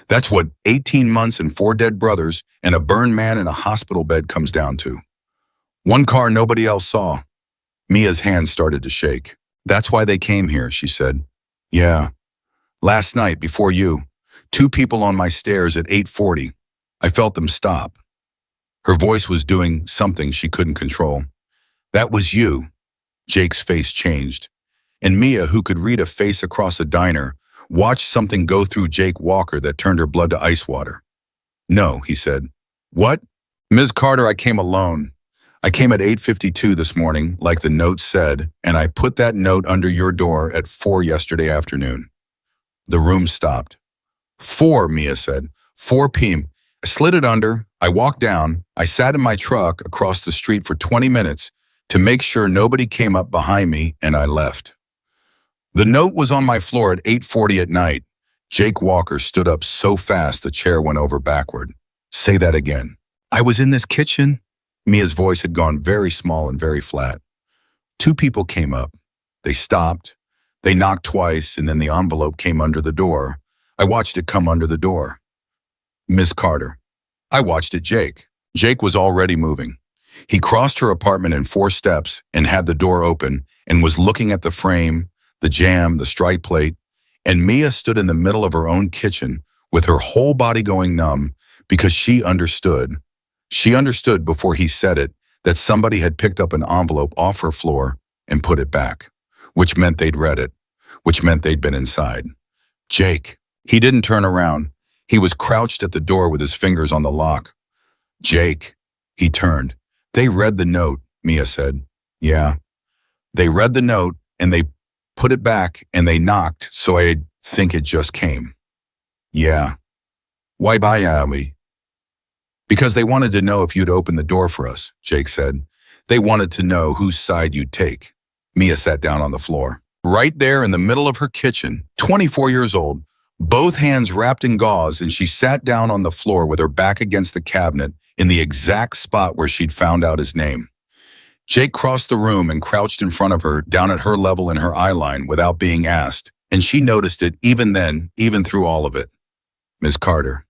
That's what 18 months and 4 dead brothers and a burned man in a hospital bed comes down to. 1 car nobody else saw. Mia's hands started to shake. That's why they came here, she said. Yeah. Last night, before you, 2 people on my stairs at 8:40. I felt them stop. Her voice was doing something she couldn't control. That was you. Jake's face changed. And Mia, who could read a face across a diner, watched something go through Jake Walker that turned her blood to ice water. No, he said. What? Ms. Carter, I came alone. I came at 8:52 this morning, like the note said, and I put that note under your door at 4 yesterday afternoon. The room stopped. 4, Mia said. 4 p.m. I slid it under. I walked down. I sat in my truck across the street for 20 minutes to make sure nobody came up behind me, and I left. The note was on my floor at 8:40 at night. Jake Walker stood up so fast the chair went over backward. Say that again. I was in this kitchen. Mia's voice had gone very small and very flat. 2 people came up. They stopped. They knocked twice, and then the envelope came under the door. I watched it come under the door. Miss Carter. I watched it, Jake. Jake was already moving. He crossed her apartment in 4 steps and had the door open and was looking at the frame, the jamb, the strike plate, and Mia stood in the middle of her own kitchen with her whole body going numb because she understood. She understood before he said it that somebody had picked up an envelope off her floor and put it back, which meant they'd read it, which meant they'd been inside. Jake. He didn't turn around. He was crouched at the door with his fingers on the lock. Jake. He turned. They read the note, Mia said. Yeah. They read the note and they put it back and they knocked, so I think it just came. Yeah. Why by we? Because they wanted to know if you'd open the door for us, Jake said. They wanted to know whose side you'd take. Mia sat down on the floor. Right there in the middle of her kitchen, 24 years old, both hands wrapped in gauze, and she sat down on the floor with her back against the cabinet in the exact spot where she'd found out his name. Jake crossed the room and crouched in front of her, down at her level in her eye line without being asked, and she noticed it even then, even through all of it. Ms. Carter.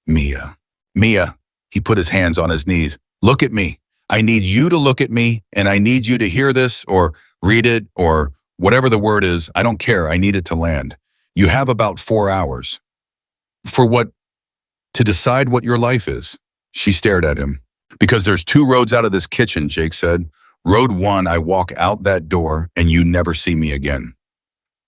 Mia. Mia. He put his hands on his knees. Look at me. I need you to look at me, and I need you to hear this or read it or whatever the word is. I don't care. I need it to land. You have about 4 hours. For what? To decide what your life is. She stared at him. Because there's 2 roads out of this kitchen, Jake said. Road 1, I walk out that door and you never see me again.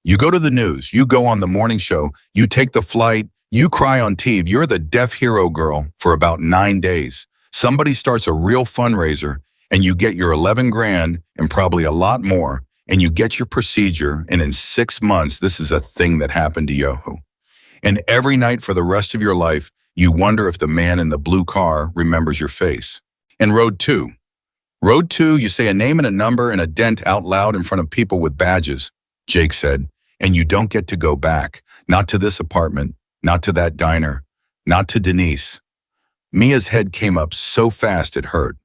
You go to the news, you go on the morning show, you take the flight, you cry on TV, you're the deaf hero girl for about 9 days. Somebody starts a real fundraiser and you get your 11 grand and probably a lot more, and you get your procedure, and in 6 months, this is a thing that happened to you. And every night for the rest of your life, you wonder if the man in the blue car remembers your face. And road 2. Road 2, you say a name and a number and a dent out loud in front of people with badges, Jake said, and you don't get to go back. Not to this apartment, not to that diner, not to Denise. Mia's head came up so fast it hurt.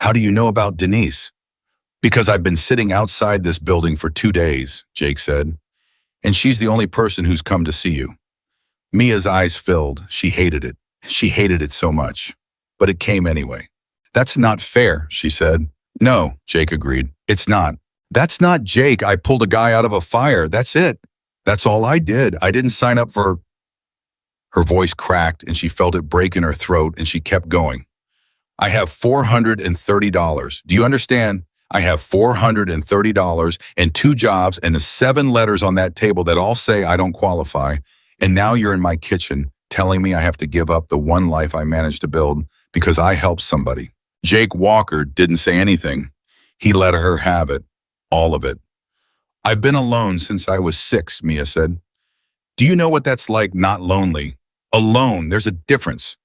How do you know about Denise? Because I've been sitting outside this building for 2 days, Jake said, and she's the only person who's come to see you. Mia's eyes filled. She hated it. She hated it so much. But it came anyway. That's not fair, she said. No, Jake agreed. It's not. That's not Jake. I pulled a guy out of a fire. That's it. That's all I did. I didn't sign up for... Her voice cracked and she felt it break in her throat and she kept going. I have $430. Do you understand? I have $430 and 2 jobs and 7 letters on that table that all say I don't qualify. And now you're in my kitchen telling me I have to give up the one life I managed to build because I helped somebody. Jake Walker didn't say anything. He let her have it, all of it. I've been alone since I was 6, Mia said. Do you know what that's like, not lonely? Alone, there's a difference.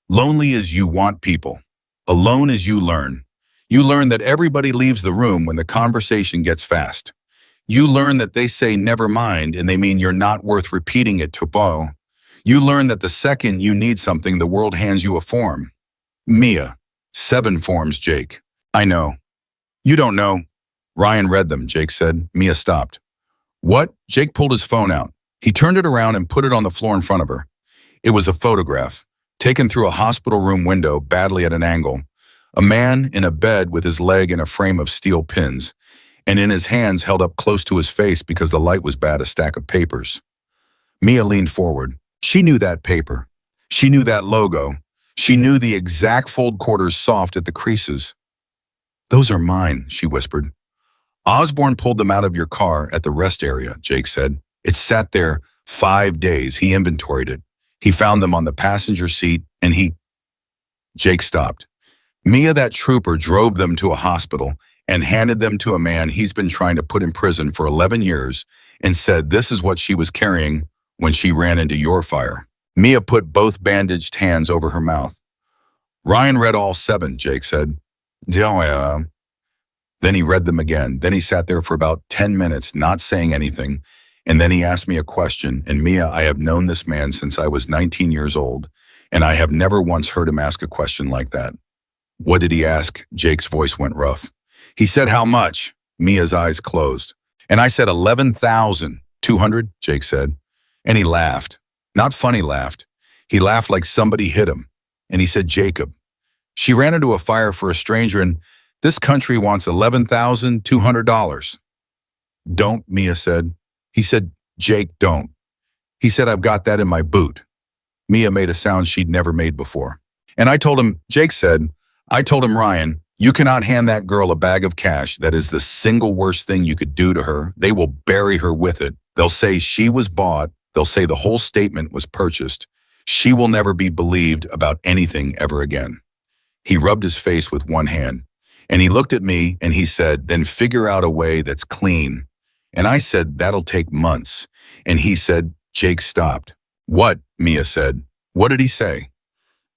Lonely is you want people. Alone is you learn. You learn that everybody leaves the room when the conversation gets fast. You learn that they say never mind and they mean you're not worth repeating it to Bo. You learn that the second you need something, the world hands you a form. Mia. 7 forms, Jake. I know. You don't know. Ryan read them, Jake said. Mia stopped. What? Jake pulled his phone out. He turned it around and put it on the floor in front of her. It was a photograph, taken through a hospital room window badly at an angle. A man in a bed with his leg in a frame of steel pins, and in his hands held up close to his face because the light was bad, a stack of papers. Mia leaned forward. She knew that paper. She knew that logo. She knew the exact fold quarters soft at the creases. Those are mine, she whispered. Osborne pulled them out of your car at the rest area, Jake said. It sat there 5 days. He inventoried it. He found them on the passenger seat and Jake stopped. Mia, that trooper, drove them to a hospital and handed them to a man he's been trying to put in prison for 11 years and said this is what she was carrying when she ran into your fire. Mia put both bandaged hands over her mouth. Ryan read all 7, Jake said. Yeah. Then he read them again. Then he sat there for about 10 minutes, not saying anything. And then he asked me a question. And Mia, I have known this man since I was 19 years old, and I have never once heard him ask a question like that. What did he ask? Jake's voice went rough. He said, how much? Mia's eyes closed. And I said, 11,200, Jake said. And he laughed. Not funny laughed. He laughed like somebody hit him. And he said, Jacob, she ran into a fire for a stranger and this country wants $11,200. Don't, Mia said. He said, Jake, don't. He said, I've got that in my boot. Mia made a sound she'd never made before. And I told him, Jake said, I told him, Ryan, you cannot hand that girl a bag of cash. That is the single worst thing you could do to her. They will bury her with it. They'll say she was bought. They'll say the whole statement was purchased. She will never be believed about anything ever again. He rubbed his face with one hand. And he looked at me and he said, then figure out a way that's clean. And I said, that'll take months. And he said, Jake stopped. What? Mia said. What did he say?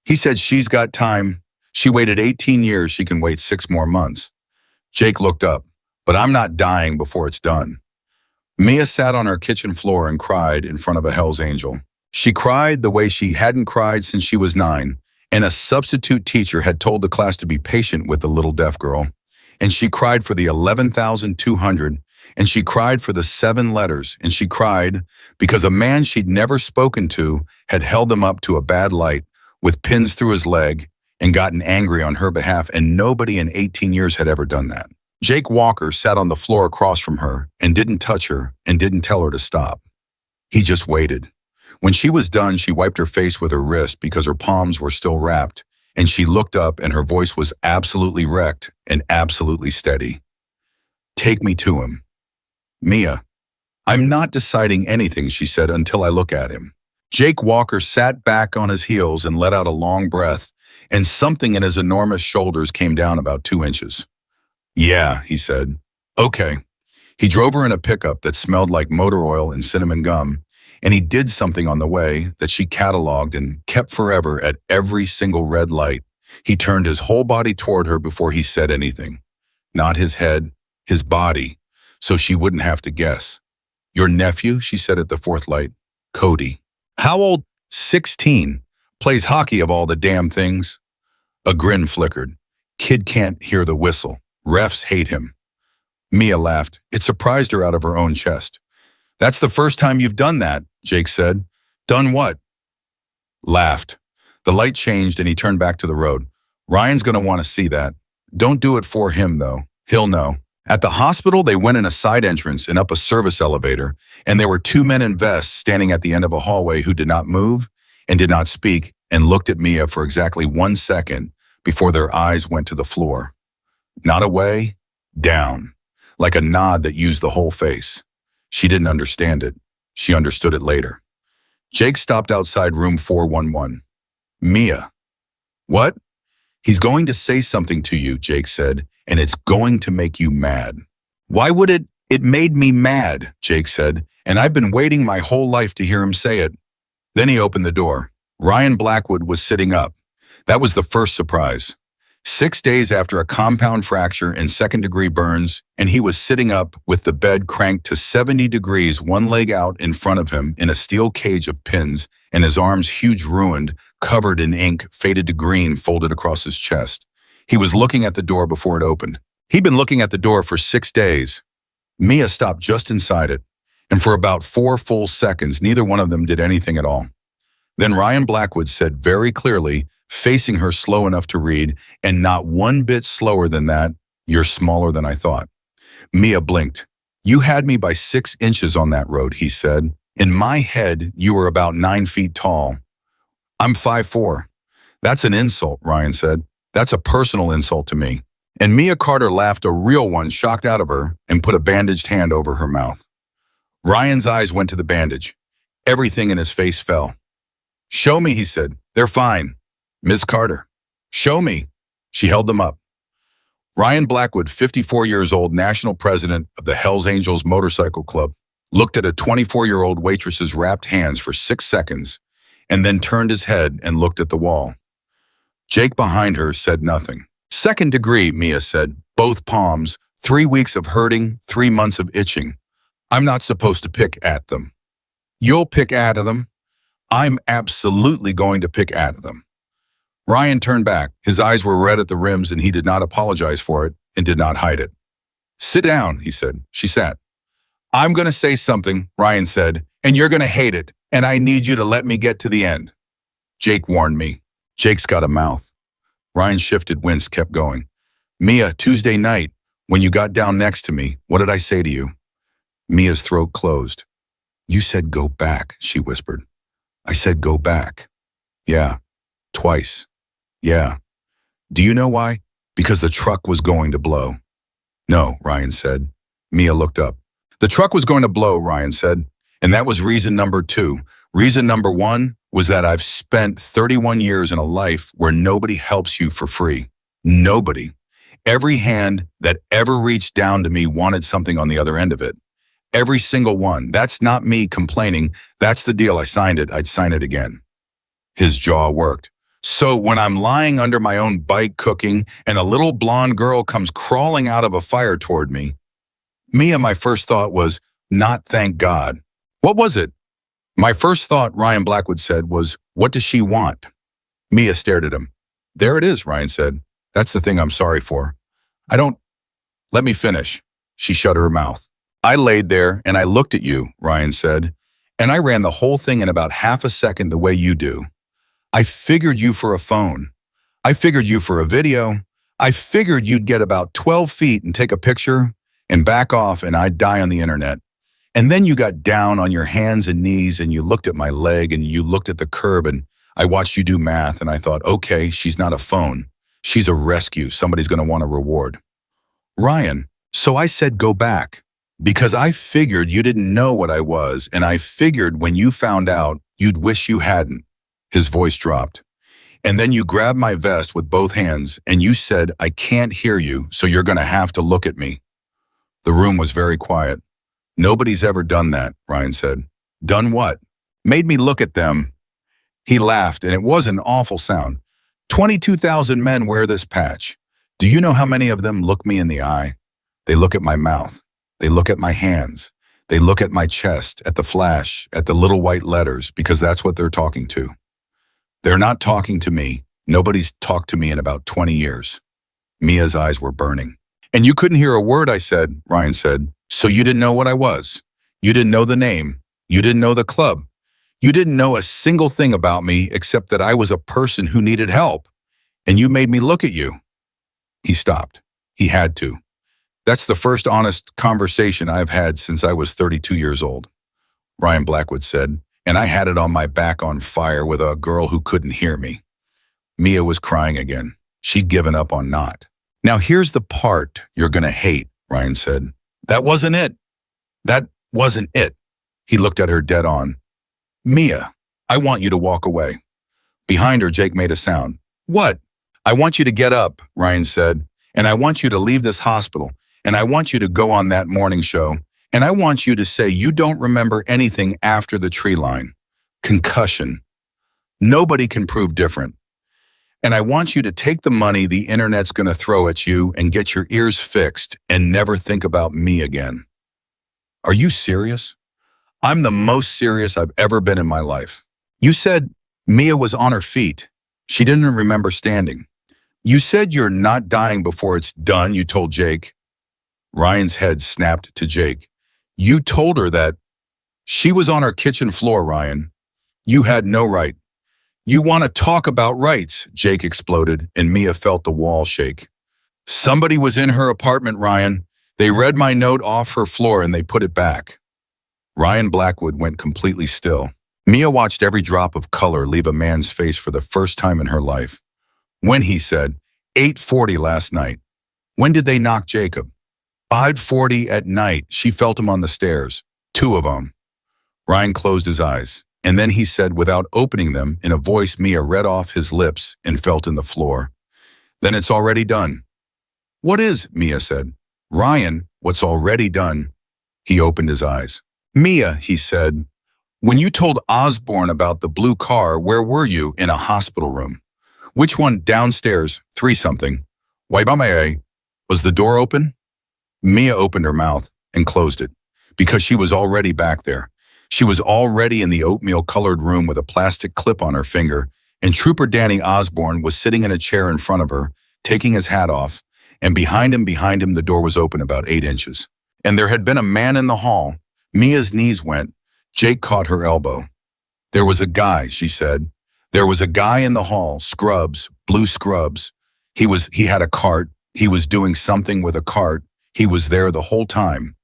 He said, she's got time. She waited 18 years. She can wait 6 more months. Jake looked up, but I'm not dying before it's done. Mia sat on her kitchen floor and cried in front of a Hell's Angel. She cried the way she hadn't cried since she was 9. And a substitute teacher had told the class to be patient with the little deaf girl. And she cried for the 11,200, and she cried for the 7 letters, and she cried because a man she'd never spoken to had held them up to a bad light with pins through his leg and gotten angry on her behalf, and nobody in 18 years had ever done that. Jake Walker sat on the floor across from her and didn't touch her and didn't tell her to stop. He just waited. When she was done, she wiped her face with her wrist because her palms were still wrapped, and she looked up and her voice was absolutely wrecked and absolutely steady. Take me to him. Mia, I'm not deciding anything, she said, until I look at him. Jake Walker sat back on his heels and let out a long breath, and something in his enormous shoulders came down about 2 inches. Yeah, he said. Okay. He drove her in a pickup that smelled like motor oil and cinnamon gum, and he did something on the way that she cataloged and kept forever at every single red light. He turned his whole body toward her before he said anything. Not his head, his body, so she wouldn't have to guess. Your nephew, she said at the 4th light. Cody. How old? 16. Plays hockey of all the damn things. A grin flickered. Kid can't hear the whistle. Refs hate him. Mia laughed. It surprised her out of her own chest. That's the first time you've done that, Jake said. Done what? Laughed. The light changed and he turned back to the road. Ryan's going to want to see that. Don't do it for him, though. He'll know. At the hospital, they went in a side entrance and up a service elevator, and there were 2 men in vests standing at the end of a hallway who did not move and did not speak and looked at Mia for exactly 1 second before their eyes went to the floor. Not away, down, like a nod that used the whole face. She didn't understand it. She understood it later. Jake stopped outside room 411. Mia. What? He's going to say something to you, Jake said, and it's going to make you mad. Why would it? It made me mad, Jake said, and I've been waiting my whole life to hear him say it. Then he opened the door. Ryan Blackwood was sitting up. That was the first surprise. 6 days after a compound fracture and 2nd-degree burns, and he was sitting up with the bed cranked to 70 degrees, one leg out in front of him in a steel cage of pins, and his arms huge ruined, covered in ink, faded to green, folded across his chest. He was looking at the door before it opened. He'd been looking at the door for 6 days. Mia stopped just inside it, and for about 4 full seconds, neither one of them did anything at all. Then Ryan Blackwood said very clearly, facing her slow enough to read, and not one bit slower than that, you're smaller than I thought. Mia blinked. You had me by 6 inches on that road, he said. In my head, you were about 9 feet tall. I'm 5'4". That's an insult, Ryan said. That's a personal insult to me. And Mia Carter laughed, a real one, shocked out of her, and put a bandaged hand over her mouth. Ryan's eyes went to the bandage. Everything in his face fell. Show me, he said. They're fine. Miss Carter. Show me. She held them up. Ryan Blackwood, 54 years old, national president of the Hells Angels Motorcycle Club, looked at a 24-year-old waitress's wrapped hands for 6 seconds and then turned his head and looked at the wall. Jake behind her said nothing. Second degree, Mia said, both palms, 3 weeks of hurting, 3 months of itching. I'm not supposed to pick at them. You'll pick at them. I'm absolutely going to pick at them. Ryan turned back. His eyes were red at the rims and he did not apologize for it and did not hide it. Sit down, he said. She sat. I'm going to say something, Ryan said, and you're going to hate it, and I need you to let me get to the end. Jake warned me. Jake's got a mouth. Ryan shifted, winced, kept going. Mia, Tuesday night, when you got down next to me, what did I say to you? Mia's throat closed. You said go back, she whispered. I said go back. Yeah. Twice. Yeah. Do you know why? Because the truck was going to blow. No, Ryan said. Mia looked up. The truck was going to blow, Ryan said. And that was reason number 2. Reason number 1 was that I've spent 31 years in a life where nobody helps you for free. Nobody. Every hand that ever reached down to me wanted something on the other end of it. Every single one. That's not me complaining. That's the deal. I signed it. I'd sign it again. His jaw worked. So when I'm lying under my own bike cooking and a little blonde girl comes crawling out of a fire toward me, Mia, my first thought was, not thank God. What was it? My first thought, Ryan Blackwood said, was, what does she want? Mia stared at him. There it is, Ryan said. That's the thing I'm sorry for. Let me finish. She shut her mouth. I laid there and I looked at you, Ryan said, and I ran the whole thing in about half a second the way you do. I figured you for a phone. I figured you for a video. I figured you'd get about 12 feet and take a picture and back off and I'd die on the internet. And then you got down on your hands and knees and you looked at my leg and you looked at the curb and I watched you do math and I thought, okay, she's not a phone. She's a rescue. Somebody's going to want a reward. Ryan, so I said go back because I figured you didn't know what I was and I figured when you found out, you'd wish you hadn't. His voice dropped. And then you grabbed my vest with both hands and you said, I can't hear you, so you're going to have to look at me. The room was very quiet. Nobody's ever done that, Ryan said. Done what? Made me look at them. He laughed, and it was an awful sound. 22,000 men wear this patch. Do you know how many of them look me in the eye? They look at my mouth. They look at my hands. They look at my chest, at the flash, at the little white letters, because that's what they're talking to. They're not talking to me. Nobody's talked to me in about 20 years. Mia's eyes were burning. And you couldn't hear a word I said, Ryan said. So you didn't know what I was. You didn't know the name. You didn't know the club. You didn't know a single thing about me except that I was a person who needed help. And you made me look at you. He stopped. He had to. That's the first honest conversation I've had since I was 32 years old, Ryan Blackwood said. And I had it on my back on fire with a girl who couldn't hear me. Mia was crying again. She'd given up on not. Now here's the part you're going to hate, Ryan said. That wasn't it. That wasn't it. He looked at her dead on. Mia, I want you to walk away. Behind her, Jake made a sound. What? I want you to get up, Ryan said, and I want you to leave this hospital, and I want you to go on that morning show, and I want you to say you don't remember anything after the tree line. Concussion. Nobody can prove different. And I want you to take the money the internet's going to throw at you and get your ears fixed and never think about me again. Are you serious? I'm the most serious I've ever been in my life. You said Mia was on her feet. She didn't remember standing. You said you're not dying before it's done, you told Jake. Ryan's head snapped to Jake. You told her that. She was on her kitchen floor, Ryan. You had no right. You want to talk about rights, Jake exploded, and Mia felt the wall shake. Somebody was in her apartment, Ryan. They read my note off her floor and they put it back. Ryan Blackwood went completely still. Mia watched every drop of color leave a man's face for the first time in her life. When he said, 8:40 last night. When did they knock Jacob? 5:40 at night. She felt him on the stairs. 2 of them. Ryan closed his eyes, and then he said without opening them in a voice Mia read off his lips and felt in the floor. Then it's already done. What is? Mia said. Ryan, what's already done? He opened his eyes. Mia, he said, when you told Osborne about the blue car, where were you? In a hospital room. Which one? Downstairs, 3-something. Why, was the door open? Mia opened her mouth and closed it, because she was already back there. She was already in the oatmeal-colored room with a plastic clip on her finger, and Trooper Danny Osborne was sitting in a chair in front of her, taking his hat off, and behind him, the door was open about 8 inches. And there had been a man in the hall. Mia's knees went. Jake caught her elbow. There was a guy, she said. There was a guy in the hall, scrubs, blue scrubs. He had a cart. He was doing something with a cart. He was there the whole time.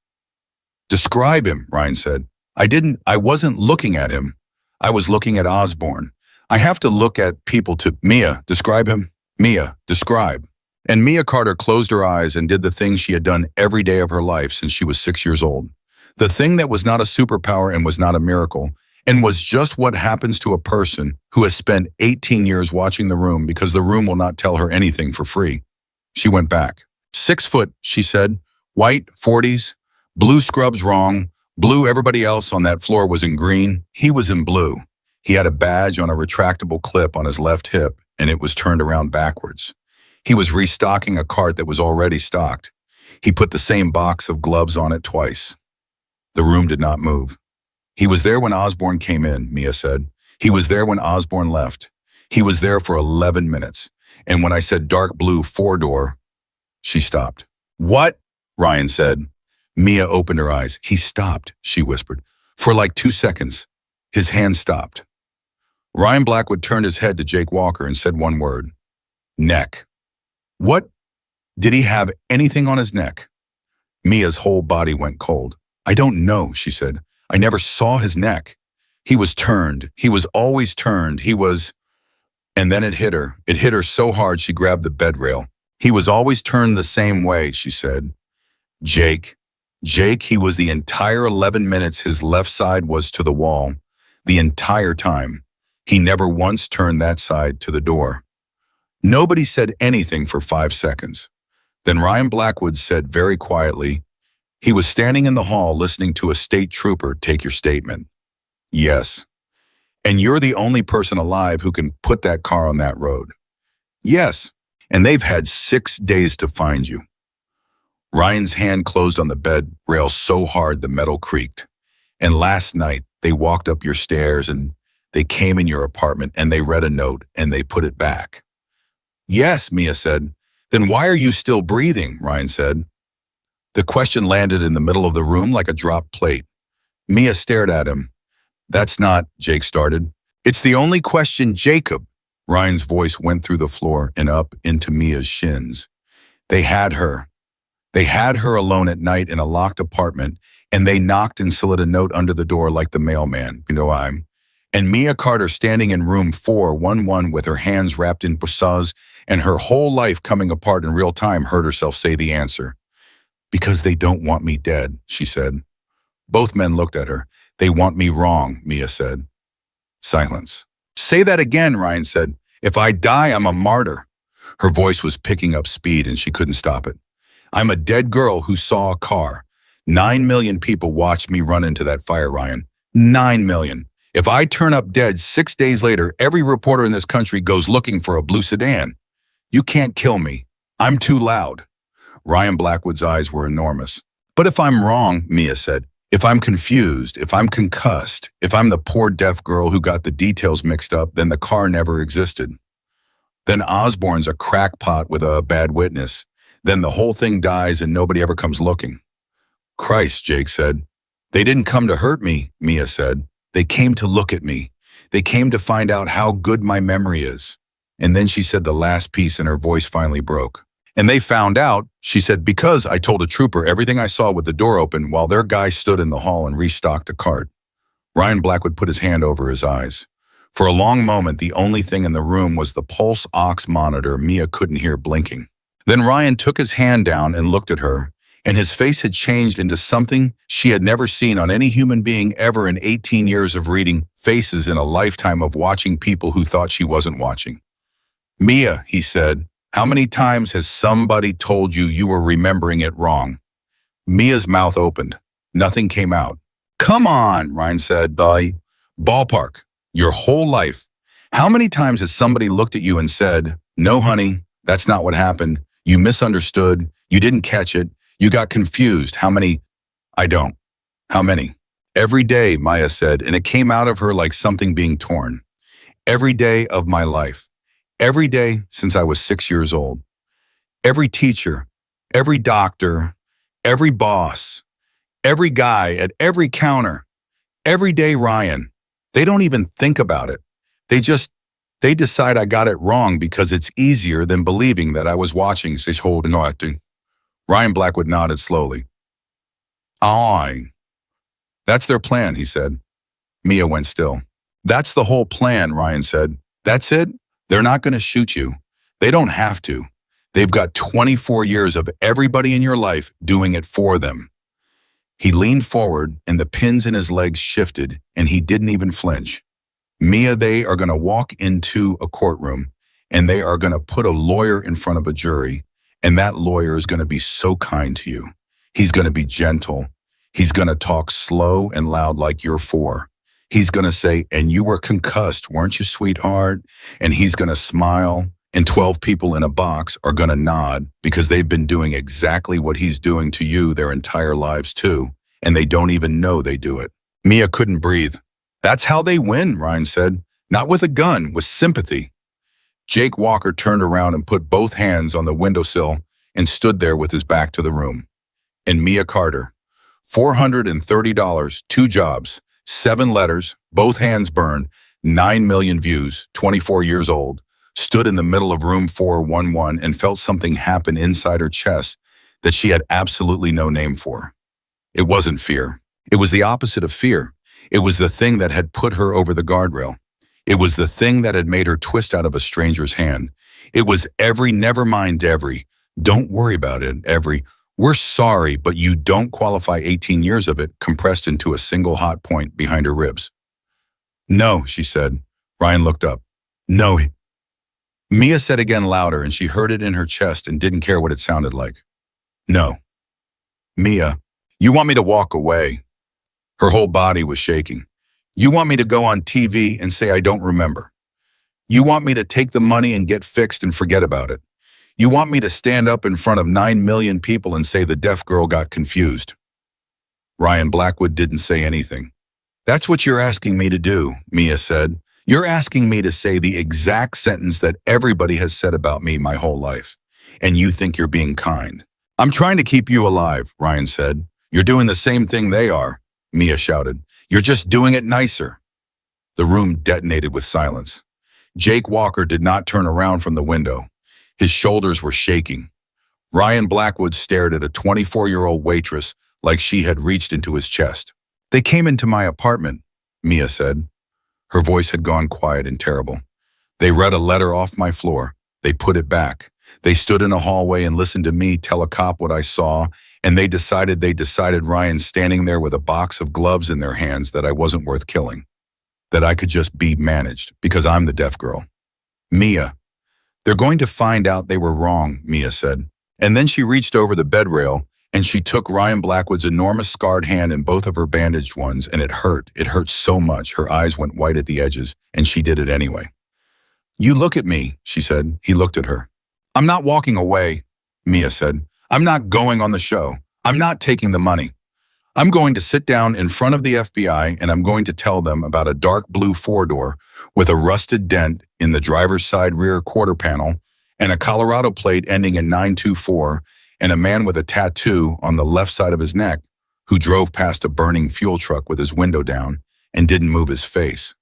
Describe him, Ryan said. I wasn't looking at him. I was looking at Osborne. I have to look at people to, Mia, describe him. Mia, describe. And Mia Carter closed her eyes and did the thing she had done every day of her life since she was 6 years old. The thing that was not a superpower and was not a miracle, and was just what happens to a person who has spent 18 years watching the room because the room will not tell her anything for free. She went back. 6 foot, she said. White, 40s. Blue scrubs wrong. Blue, everybody else on that floor was in green. He was in blue. He had a badge on a retractable clip on his left hip, and it was turned around backwards. He was restocking a cart that was already stocked. He put the same box of gloves on it twice. The room did not move. He was there when Osborne came in, Mia said. He was there when Osborne left. He was there for 11 minutes. And when I said dark blue 4-door, she stopped. What? Ryan said. Mia opened her eyes. He stopped, she whispered. For like 2 seconds. His hand stopped. Ryan Blackwood turned his head to Jake Walker and said one word. Neck. What? Did he have anything on his neck? Mia's whole body went cold. I don't know, she said. I never saw his neck. He was turned. He was always turned. He was... And then it hit her. It hit her so hard she grabbed the bed rail. He was always turned the same way, she said. Jake, he was the entire 11 minutes his left side was to the wall. The entire time. He never once turned that side to the door. Nobody said anything for 5 seconds. Then Ryan Blackwood said very quietly, he was standing in the hall listening to a state trooper take your statement. Yes. And you're the only person alive who can put that car on that road. Yes. And they've had 6 days to find you. Ryan's hand closed on the bed rail so hard the metal creaked. And last night, they walked up your stairs and they came in your apartment and they read a note and they put it back. Yes, Mia said. Then why are you still breathing? Ryan said. The question landed in the middle of the room like a dropped plate. Mia stared at him. That's not, Jake started. It's the only question, Jacob. Ryan's voice went through the floor and up into Mia's shins. They had her. They had her alone at night in a locked apartment, and they knocked and slid a note under the door like the mailman, and Mia Carter standing in room 411 with her hands wrapped in pussas and her whole life coming apart in real time heard herself say the answer. Because they don't want me dead, she said. Both men looked at her. They want me wrong, Mia said. Silence. Say that again, Ryan said. If I die, I'm a martyr. Her voice was picking up speed and she couldn't stop it. I'm a dead girl who saw a car. 9 million people watched me run into that fire, Ryan. 9 million. If I turn up dead 6 days later, every reporter in this country goes looking for a blue sedan. You can't kill me. I'm too loud. Ryan Blackwood's eyes were enormous. But if I'm wrong, Mia said, if I'm confused, if I'm concussed, if I'm the poor deaf girl who got the details mixed up, then the car never existed. Then Osborne's a crackpot with a bad witness. Then the whole thing dies and nobody ever comes looking. Christ, Jake said. They didn't come to hurt me, Mia said. They came to look at me. They came to find out how good my memory is. And then she said the last piece and her voice finally broke. And they found out, she said, because I told a trooper everything I saw with the door open while their guy stood in the hall and restocked a cart. Ryan Blackwood put his hand over his eyes. For a long moment, the only thing in the room was the pulse ox monitor Mia couldn't hear blinking. Then Ryan took his hand down and looked at her, and his face had changed into something she had never seen on any human being ever in 18 years of reading faces in a lifetime of watching people who thought she wasn't watching. Mia, he said, How many times has somebody told you you were remembering it wrong? Mia's mouth opened. Nothing came out. Come on, Ryan said. Ballpark. Your whole life. How many times has somebody looked at you and said, no, honey, that's not what happened. You misunderstood. You didn't catch it. You got confused. How many? I don't. How many? Every day, Maya said, and it came out of her like something being torn. Every day of my life. Every day since I was 6 years old. Every teacher, every doctor, every boss, every guy at every counter, every day, Ryan. They don't even think about it. They decide I got it wrong because it's easier than believing that I was watching sich whole acting. Ryan Blackwood nodded slowly. Aye. That's their plan, he said. Mia went still. That's the whole plan, Ryan said. That's it? They're not going to shoot you. They don't have to. They've got 24 years of everybody in your life doing it for them. He leaned forward and the pins in his legs shifted and he didn't even flinch. Mia, they are going to walk into a courtroom and they are going to put a lawyer in front of a jury, and that lawyer is going to be so kind to you. He's going to be gentle. He's going to talk slow and loud like you're four. He's going to say, and you were concussed, weren't you, sweetheart? And he's going to smile, and 12 people in a box are going to nod because they've been doing exactly what he's doing to you their entire lives too, and they don't even know they do it. Mia couldn't breathe. That's how they win, Ryan said. Not with a gun, with sympathy. Jake Walker turned around and put both hands on the windowsill and stood there with his back to the room. And Mia Carter, $430, 2 jobs, 7 letters, both hands burned, 9 million views, 24 years old, stood in the middle of room 411 and felt something happen inside her chest that she had absolutely no name for. It wasn't fear. It was the opposite of fear. It was the thing that had put her over the guardrail. It was the thing that had made her twist out of a stranger's hand. It was every never mind every, don't worry about it, every, we're sorry, but you don't qualify 18 years of it compressed into a single hot point behind her ribs. No, she said. Ryan looked up. No. Mia said again louder, and she heard it in her chest and didn't care what it sounded like. No. Mia, you want me to walk away? Her whole body was shaking. You want me to go on TV and say I don't remember? You want me to take the money and get fixed and forget about it? You want me to stand up in front of 9 million people and say the deaf girl got confused? Ryan Blackwood didn't say anything. That's what you're asking me to do, Mia said. You're asking me to say the exact sentence that everybody has said about me my whole life. And you think you're being kind. I'm trying to keep you alive, Ryan said. You're doing the same thing they are, Mia shouted. You're just doing it nicer. The room detonated with silence. Jake Walker did not turn around from the window. His shoulders were shaking. Ryan Blackwood stared at a 24-year-old waitress like she had reached into his chest. They came into my apartment, Mia said. Her voice had gone quiet and terrible. They read a letter off my floor. They put it back. They stood in a hallway and listened to me tell a cop what I saw, and they decided Ryan standing there with a box of gloves in their hands that I wasn't worth killing, that I could just be managed because I'm the deaf girl. Mia, they're going to find out they were wrong, Mia said. And then she reached over the bed rail and she took Ryan Blackwood's enormous scarred hand in both of her bandaged ones, and it hurt. It hurt so much. Her eyes went white at the edges, and she did it anyway. You look at me, she said. He looked at her. I'm not walking away, Mia said. I'm not going on the show. I'm not taking the money. I'm going to sit down in front of the FBI and I'm going to tell them about a dark blue 4-door with a rusted dent in the driver's side rear quarter panel and a Colorado plate ending in 924 and a man with a tattoo on the left side of his neck who drove past a burning fuel truck with his window down and didn't move his face.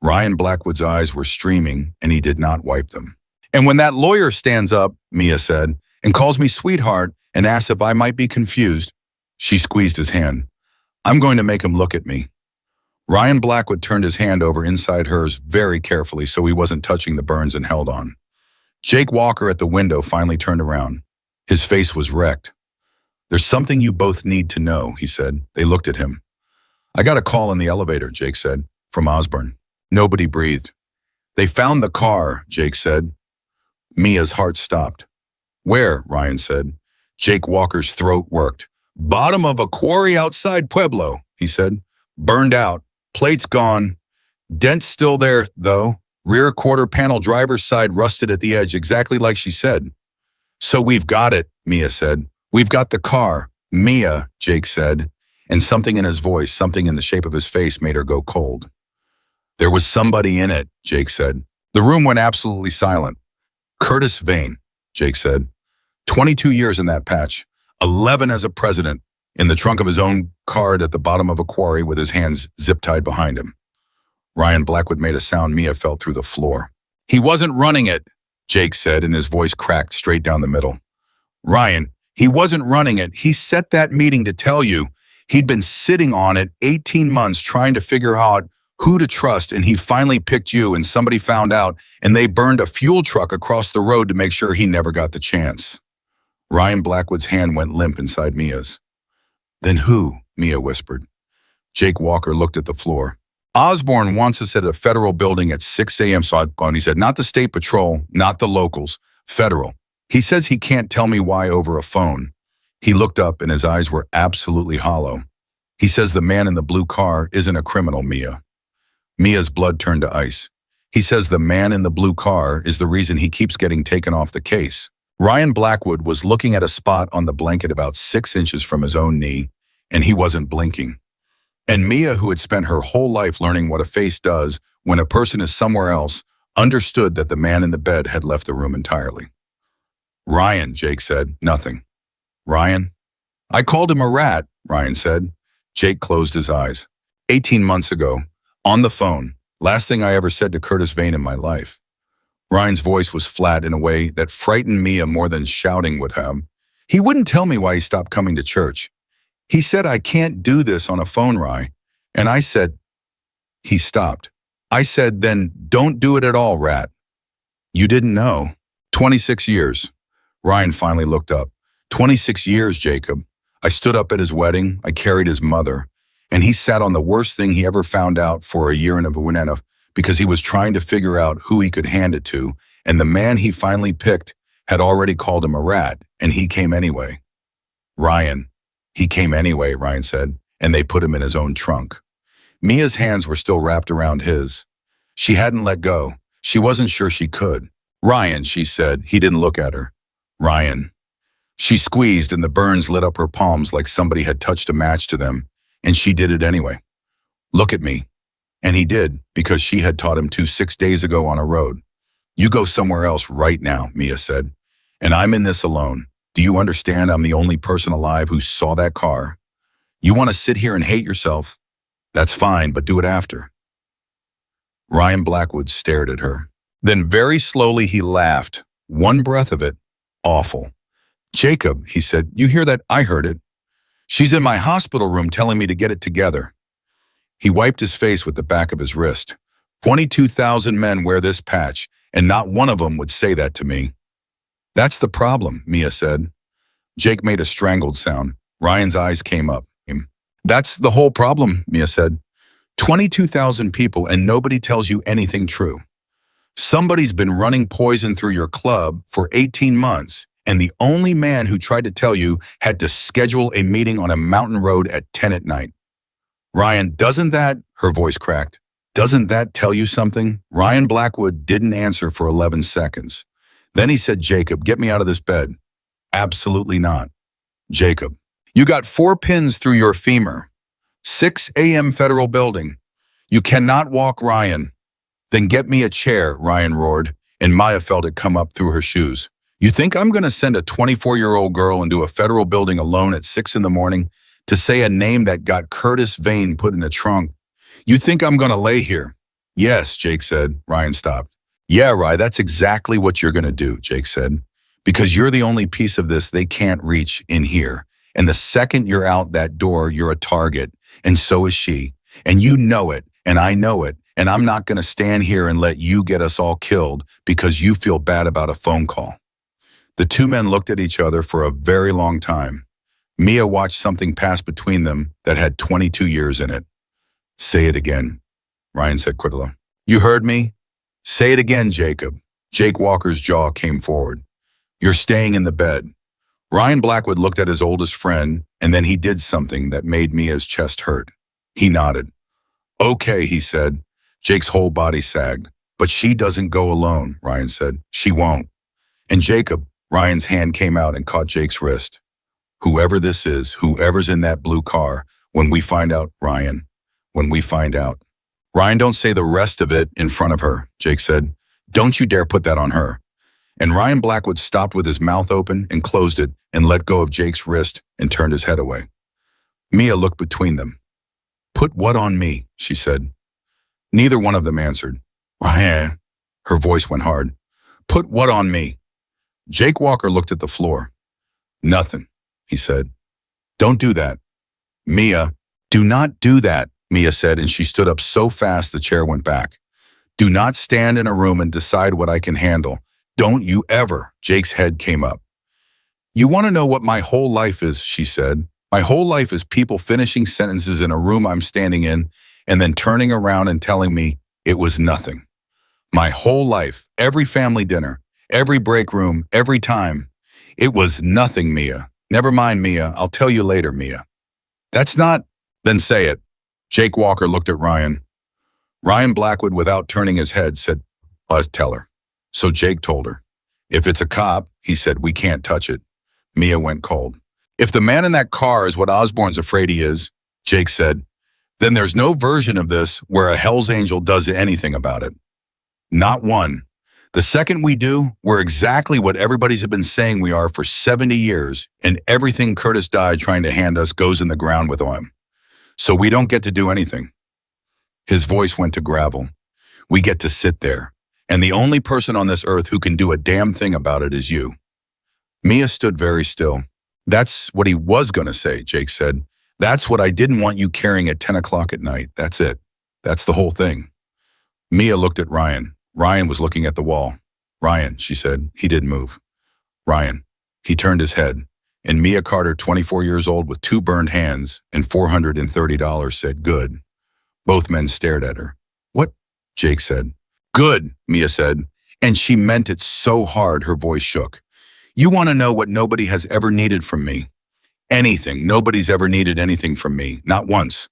Ryan Blackwood's eyes were streaming and he did not wipe them. And when that lawyer stands up, Mia said, and calls me sweetheart and asks if I might be confused, she squeezed his hand. I'm going to make him look at me. Ryan Blackwood turned his hand over inside hers very carefully so he wasn't touching the burns and held on. Jake Walker at the window finally turned around. His face was wrecked. There's something you both need to know, he said. They looked at him. I got a call in the elevator, Jake said, from Osborne. Nobody breathed. They found the car, Jake said. Mia's heart stopped. Where? Ryan said. Jake Walker's throat worked. Bottom of a quarry outside Pueblo, he said. Burned out. Plates gone. Dent's still there, though. Rear quarter panel driver's side rusted at the edge, exactly like she said. So we've got it, Mia said. We've got the car. Mia, Jake said, and something in his voice, something in the shape of his face made her go cold. There was somebody in it, Jake said. The room went absolutely silent. Curtis Vane, Jake said. 22 years in that patch, 11 as a president, in the trunk of his own car at the bottom of a quarry with his hands zip-tied behind him. Ryan Blackwood made a sound Mia felt through the floor. He wasn't running it, Jake said, and his voice cracked straight down the middle. Ryan, he wasn't running it. He set that meeting to tell you. He'd been sitting on it 18 months trying to figure out who to trust, and he finally picked you, and somebody found out, and they burned a fuel truck across the road to make sure he never got the chance. Ryan Blackwood's hand went limp inside Mia's. Then who? Mia whispered. Jake Walker looked at the floor. Osborne wants us at a federal building at 6 a.m. And he said, not the state patrol, not the locals, federal. He says he can't tell me why over a phone. He looked up and his eyes were absolutely hollow. He says the man in the blue car isn't a criminal, Mia. Mia's blood turned to ice. He says the man in the blue car is the reason he keeps getting taken off the case. Ryan Blackwood was looking at a spot on the blanket about 6 inches from his own knee, and he wasn't blinking. And Mia, who had spent her whole life learning what a face does when a person is somewhere else, understood that the man in the bed had left the room entirely. Ryan, Jake said, nothing. Ryan? I called him a rat, Ryan said. Jake closed his eyes. 18 months ago, on the phone, last thing I ever said to Curtis Vane in my life. Ryan's voice was flat in a way that frightened Mia more than shouting would have. He wouldn't tell me why he stopped coming to church. He said, I can't do this on a phone, Rye. And I said, he stopped. I said, then don't do it at all, rat. You didn't know. 26 years. Ryan finally looked up. 26 years, Jacob. I stood up at his wedding. I carried his mother. And he sat on the worst thing he ever found out for a year and a half because he was trying to figure out who he could hand it to. And the man he finally picked had already called him a rat, and he came anyway. Ryan. He came anyway, Ryan said, and they put him in his own trunk. Mia's hands were still wrapped around his. She hadn't let go. She wasn't sure she could. Ryan, she said. He didn't look at her. Ryan. She squeezed and the burns lit up her palms like somebody had touched a match to them, and she did it anyway. Look at me. And he did, because she had taught him to 6 days ago on a road. You go somewhere else right now, Mia said. And I'm in this alone. Do you understand I'm the only person alive who saw that car? You want to sit here and hate yourself? That's fine, but do it after. Ryan Blackwood stared at her. Then very slowly he laughed. One breath of it. Awful. Jacob, he said, you hear that? I heard it. She's in my hospital room telling me to get it together. He wiped his face with the back of his wrist. 22,000 men wear this patch, and not one of them would say that to me. That's the problem, Mia said. Jake made a strangled sound. Ryan's eyes came up. That's the whole problem, Mia said. 22,000 people and nobody tells you anything true. Somebody's been running poison through your club for 18 months, and the only man who tried to tell you had to schedule a meeting on a mountain road at 10 at night. Ryan, doesn't that, her voice cracked, doesn't that tell you something? Ryan Blackwood didn't answer for 11 seconds. Then he said, Jacob, get me out of this bed. Absolutely not. Jacob, you got 4 pins through your femur. 6 a.m. federal building. You cannot walk, Ryan. Then get me a chair, Ryan roared, and Maya felt it come up through her shoes. You think I'm going to send a 24-year-old girl into a federal building alone at 6 in the morning to say a name that got Curtis Vane put in a trunk? You think I'm going to lay here? Yes, Jake said. Ryan stopped. Yeah, Rye, that's exactly what you're going to do, Jake said, because you're the only piece of this they can't reach in here. And the second you're out that door, you're a target, and so is she. And you know it, and I know it, and I'm not going to stand here and let you get us all killed because you feel bad about a phone call. The two men looked at each other for a very long time. Mia watched something pass between them that had 22 years in it. Say it again, Ryan said critically. You heard me? Say it again, Jacob. Jake Walker's jaw came forward. You're staying in the bed. Ryan Blackwood looked at his oldest friend, and then he did something that made Mia's chest hurt. He nodded. Okay, he said. Jake's whole body sagged. But she doesn't go alone, Ryan said. She won't. And Jacob, Ryan's hand came out and caught Jake's wrist. Whoever this is, whoever's in that blue car, when we find out, Ryan, when we find out. Ryan, don't say the rest of it in front of her, Jake said. Don't you dare put that on her. And Ryan Blackwood stopped with his mouth open and closed it and let go of Jake's wrist and turned his head away. Mia looked between them. Put what on me, she said. Neither one of them answered. Ryan, her voice went hard. Put what on me? Jake Walker looked at the floor. Nothing, he said. Don't do that. Mia, do not do that, Mia said, and she stood up so fast the chair went back. Do not stand in a room and decide what I can handle. Don't you ever. Jake's head came up. You want to know what my whole life is, she said. My whole life is people finishing sentences in a room I'm standing in and then turning around and telling me it was nothing. My whole life, every family dinner, every break room, every time. It was nothing, Mia. Never mind, Mia. I'll tell you later, Mia. That's not... Then say it. Jake Walker looked at Ryan. Ryan Blackwood, without turning his head, said, tell her. So Jake told her. If it's a cop, he said, we can't touch it. Mia went cold. If the man in that car is what Osborne's afraid he is, Jake said, then there's no version of this where a Hell's Angel does anything about it. Not one. The second we do, we're exactly what everybody's been saying we are for 70 years, and everything Curtis died trying to hand us goes in the ground with him. So we don't get to do anything. His voice went to gravel. We get to sit there, and the only person on this earth who can do a damn thing about it is you. Mia stood very still. That's what he was going to say, Jake said. That's what I didn't want you carrying at 10 o'clock at night. That's it. That's the whole thing. Mia looked at Ryan. Ryan was looking at the wall. Ryan, she said. He didn't move. Ryan. He turned his head, and Mia Carter, 24 years old with 2 burned hands and $430, said, good. Both men stared at her. What? Jake said. Good, Mia said, and she meant it so hard her voice shook. You want to know what nobody has ever needed from me? Anything. Nobody's ever needed anything from me. Not once.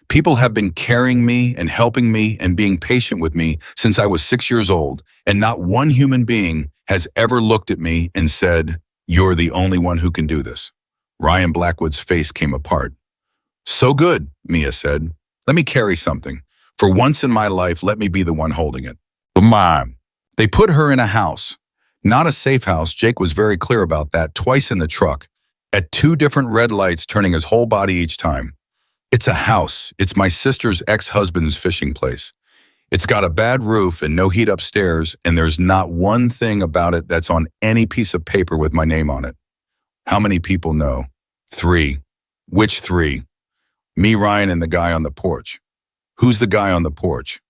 People have been carrying me and helping me and being patient with me since I was 6 years old, and not one human being has ever looked at me and said, you're the only one who can do this. Ryan Blackwood's face came apart. So good, Mia said. Let me carry something. For once in my life, let me be the one holding it. But Mom, they put her in a house. Not a safe house, Jake was very clear about that, twice in the truck, at 2 different red lights turning his whole body each time. It's a house. It's my sister's ex-husband's fishing place. It's got a bad roof and no heat upstairs, and there's not one thing about it that's on any piece of paper with my name on it. How many people know? 3. Which 3? Me, Ryan, and the guy on the porch. Who's the guy on the porch?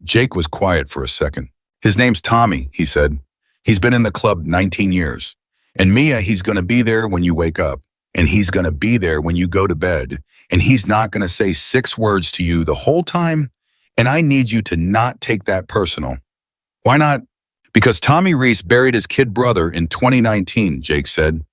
Jake was quiet for a second. His name's Tommy, he said. He's been in the club 19 years. And Mia, he's going to be there when you wake up. And he's going to be there when you go to bed. And he's not going to say 6 words to you the whole time. And I need you to not take that personal. Why not? Because Tommy Reese buried his kid brother in 2019, Jake said.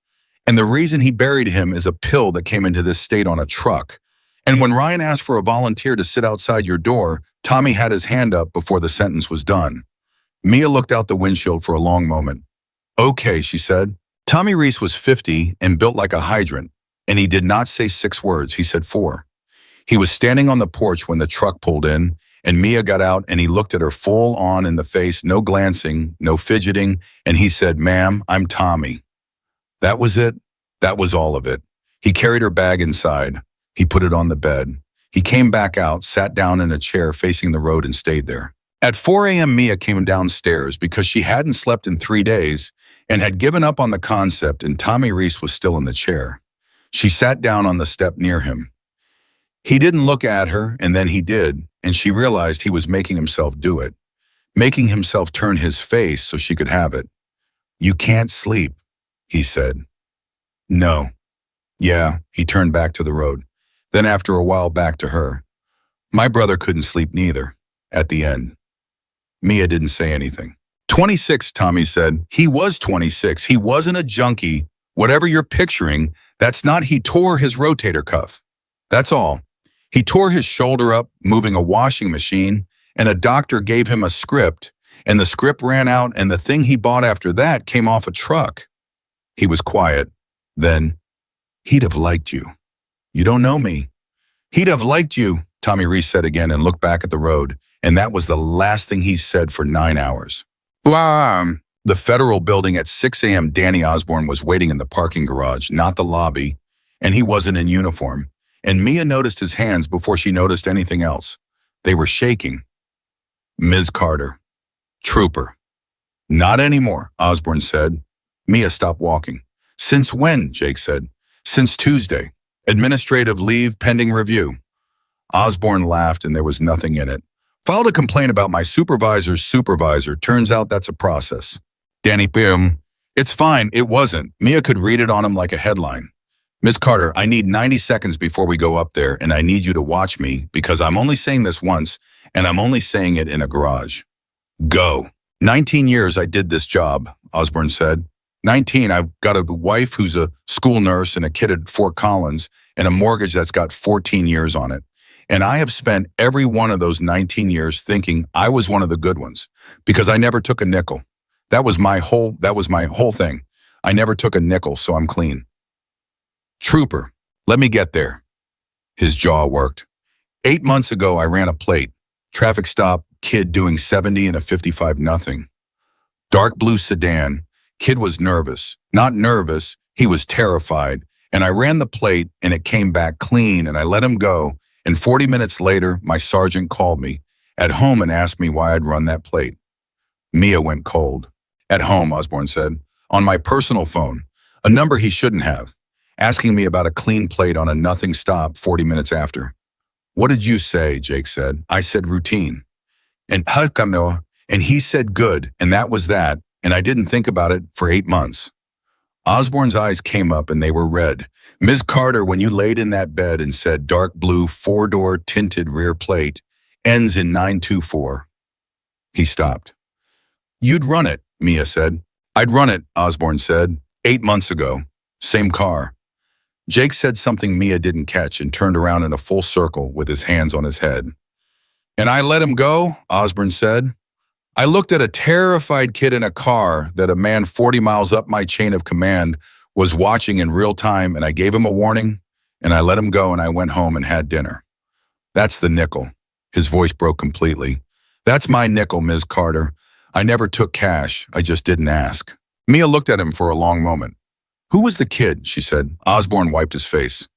And the reason he buried him is a pill that came into this state on a truck. And when Ryan asked for a volunteer to sit outside your door, Tommy had his hand up before the sentence was done. Mia looked out the windshield for a long moment. Okay, she said. Tommy Reese was 50 and built like a hydrant, and he did not say 6 words, he said 4. He was standing on the porch when the truck pulled in, and Mia got out and he looked at her full on in the face, no glancing, no fidgeting, and he said, ma'am, I'm Tommy. That was it. That was all of it. He carried her bag inside. He put it on the bed. He came back out, sat down in a chair facing the road and stayed there. At 4 a.m., Mia came downstairs because she hadn't slept in 3 days and had given up on the concept, and Tommy Reese was still in the chair. She sat down on the step near him. He didn't look at her, and then he did, and she realized he was making himself do it, making himself turn his face so she could have it. You can't sleep, he said. No. Yeah, he turned back to the road. Then after a while back to her. My brother couldn't sleep neither, at the end. Mia didn't say anything. 26, Tommy said. He was 26. He wasn't a junkie. Whatever you're picturing, that's not. He tore his rotator cuff. That's all. He tore his shoulder up moving a washing machine, and a doctor gave him a script, and the script ran out, and the thing he bought after that came off a truck. He was quiet. Then, he'd have liked you. You don't know me. He'd have liked you, Tommy Reese said again and looked back at the road, and that was the last thing he said for 9 hours. Blah. The federal building at 6 a.m. Danny Osborne was waiting in the parking garage, not the lobby, and he wasn't in uniform. And Mia noticed his hands before she noticed anything else. They were shaking. Ms. Carter. Trooper. Not anymore, Osborne said. Mia stopped walking. Since when? Jake said. Since Tuesday. Administrative leave pending review. Osborne laughed and there was nothing in it. Filed a complaint about my supervisor's supervisor. Turns out that's a process. Danny Pim. It's fine, it wasn't. Mia could read it on him like a headline. Ms. Carter, I need 90 seconds before we go up there, and I need you to watch me because I'm only saying this once, and I'm only saying it in a garage. Go. 19 years I did this job, Osborne said. 19, I've got a wife who's a school nurse and a kid at Fort Collins and a mortgage that's got 14 years on it. And I have spent every one of those 19 years thinking I was one of the good ones because I never took a nickel. That was my whole thing. I never took a nickel, so I'm clean. Trooper, let me get there. His jaw worked. 8 months ago, I ran a plate. Traffic stop, kid doing 70 in a 55 nothing. Dark blue sedan. Kid was nervous. Not nervous, he was terrified. And I ran the plate and it came back clean and I let him go. And 40 minutes later, my sergeant called me at home and asked me why I'd run that plate. Mia went cold. At home, Osborne said, on my personal phone, a number he shouldn't have, asking me about a clean plate on a nothing stop 40 minutes after. What did you say? Jake said. I said routine. And he said good, and that was that, and I didn't think about it for 8 months. Osborne's eyes came up and they were red. Ms. Carter, when you laid in that bed and said dark blue 4-door tinted rear plate ends in 924. He stopped. You'd run it, Mia said. I'd run it, Osborne said. 8 months ago. Same car. Jake said something Mia didn't catch and turned around in a full circle with his hands on his head. And I let him go, Osborne said. I looked at a terrified kid in a car that a man 40 miles up my chain of command was watching in real time, and I gave him a warning, and I let him go, and I went home and had dinner. That's the nickel. His voice broke completely. That's my nickel, Ms. Carter. I never took cash. I just didn't ask. Mia looked at him for a long moment. Who was the kid? She said. Osborne wiped his face.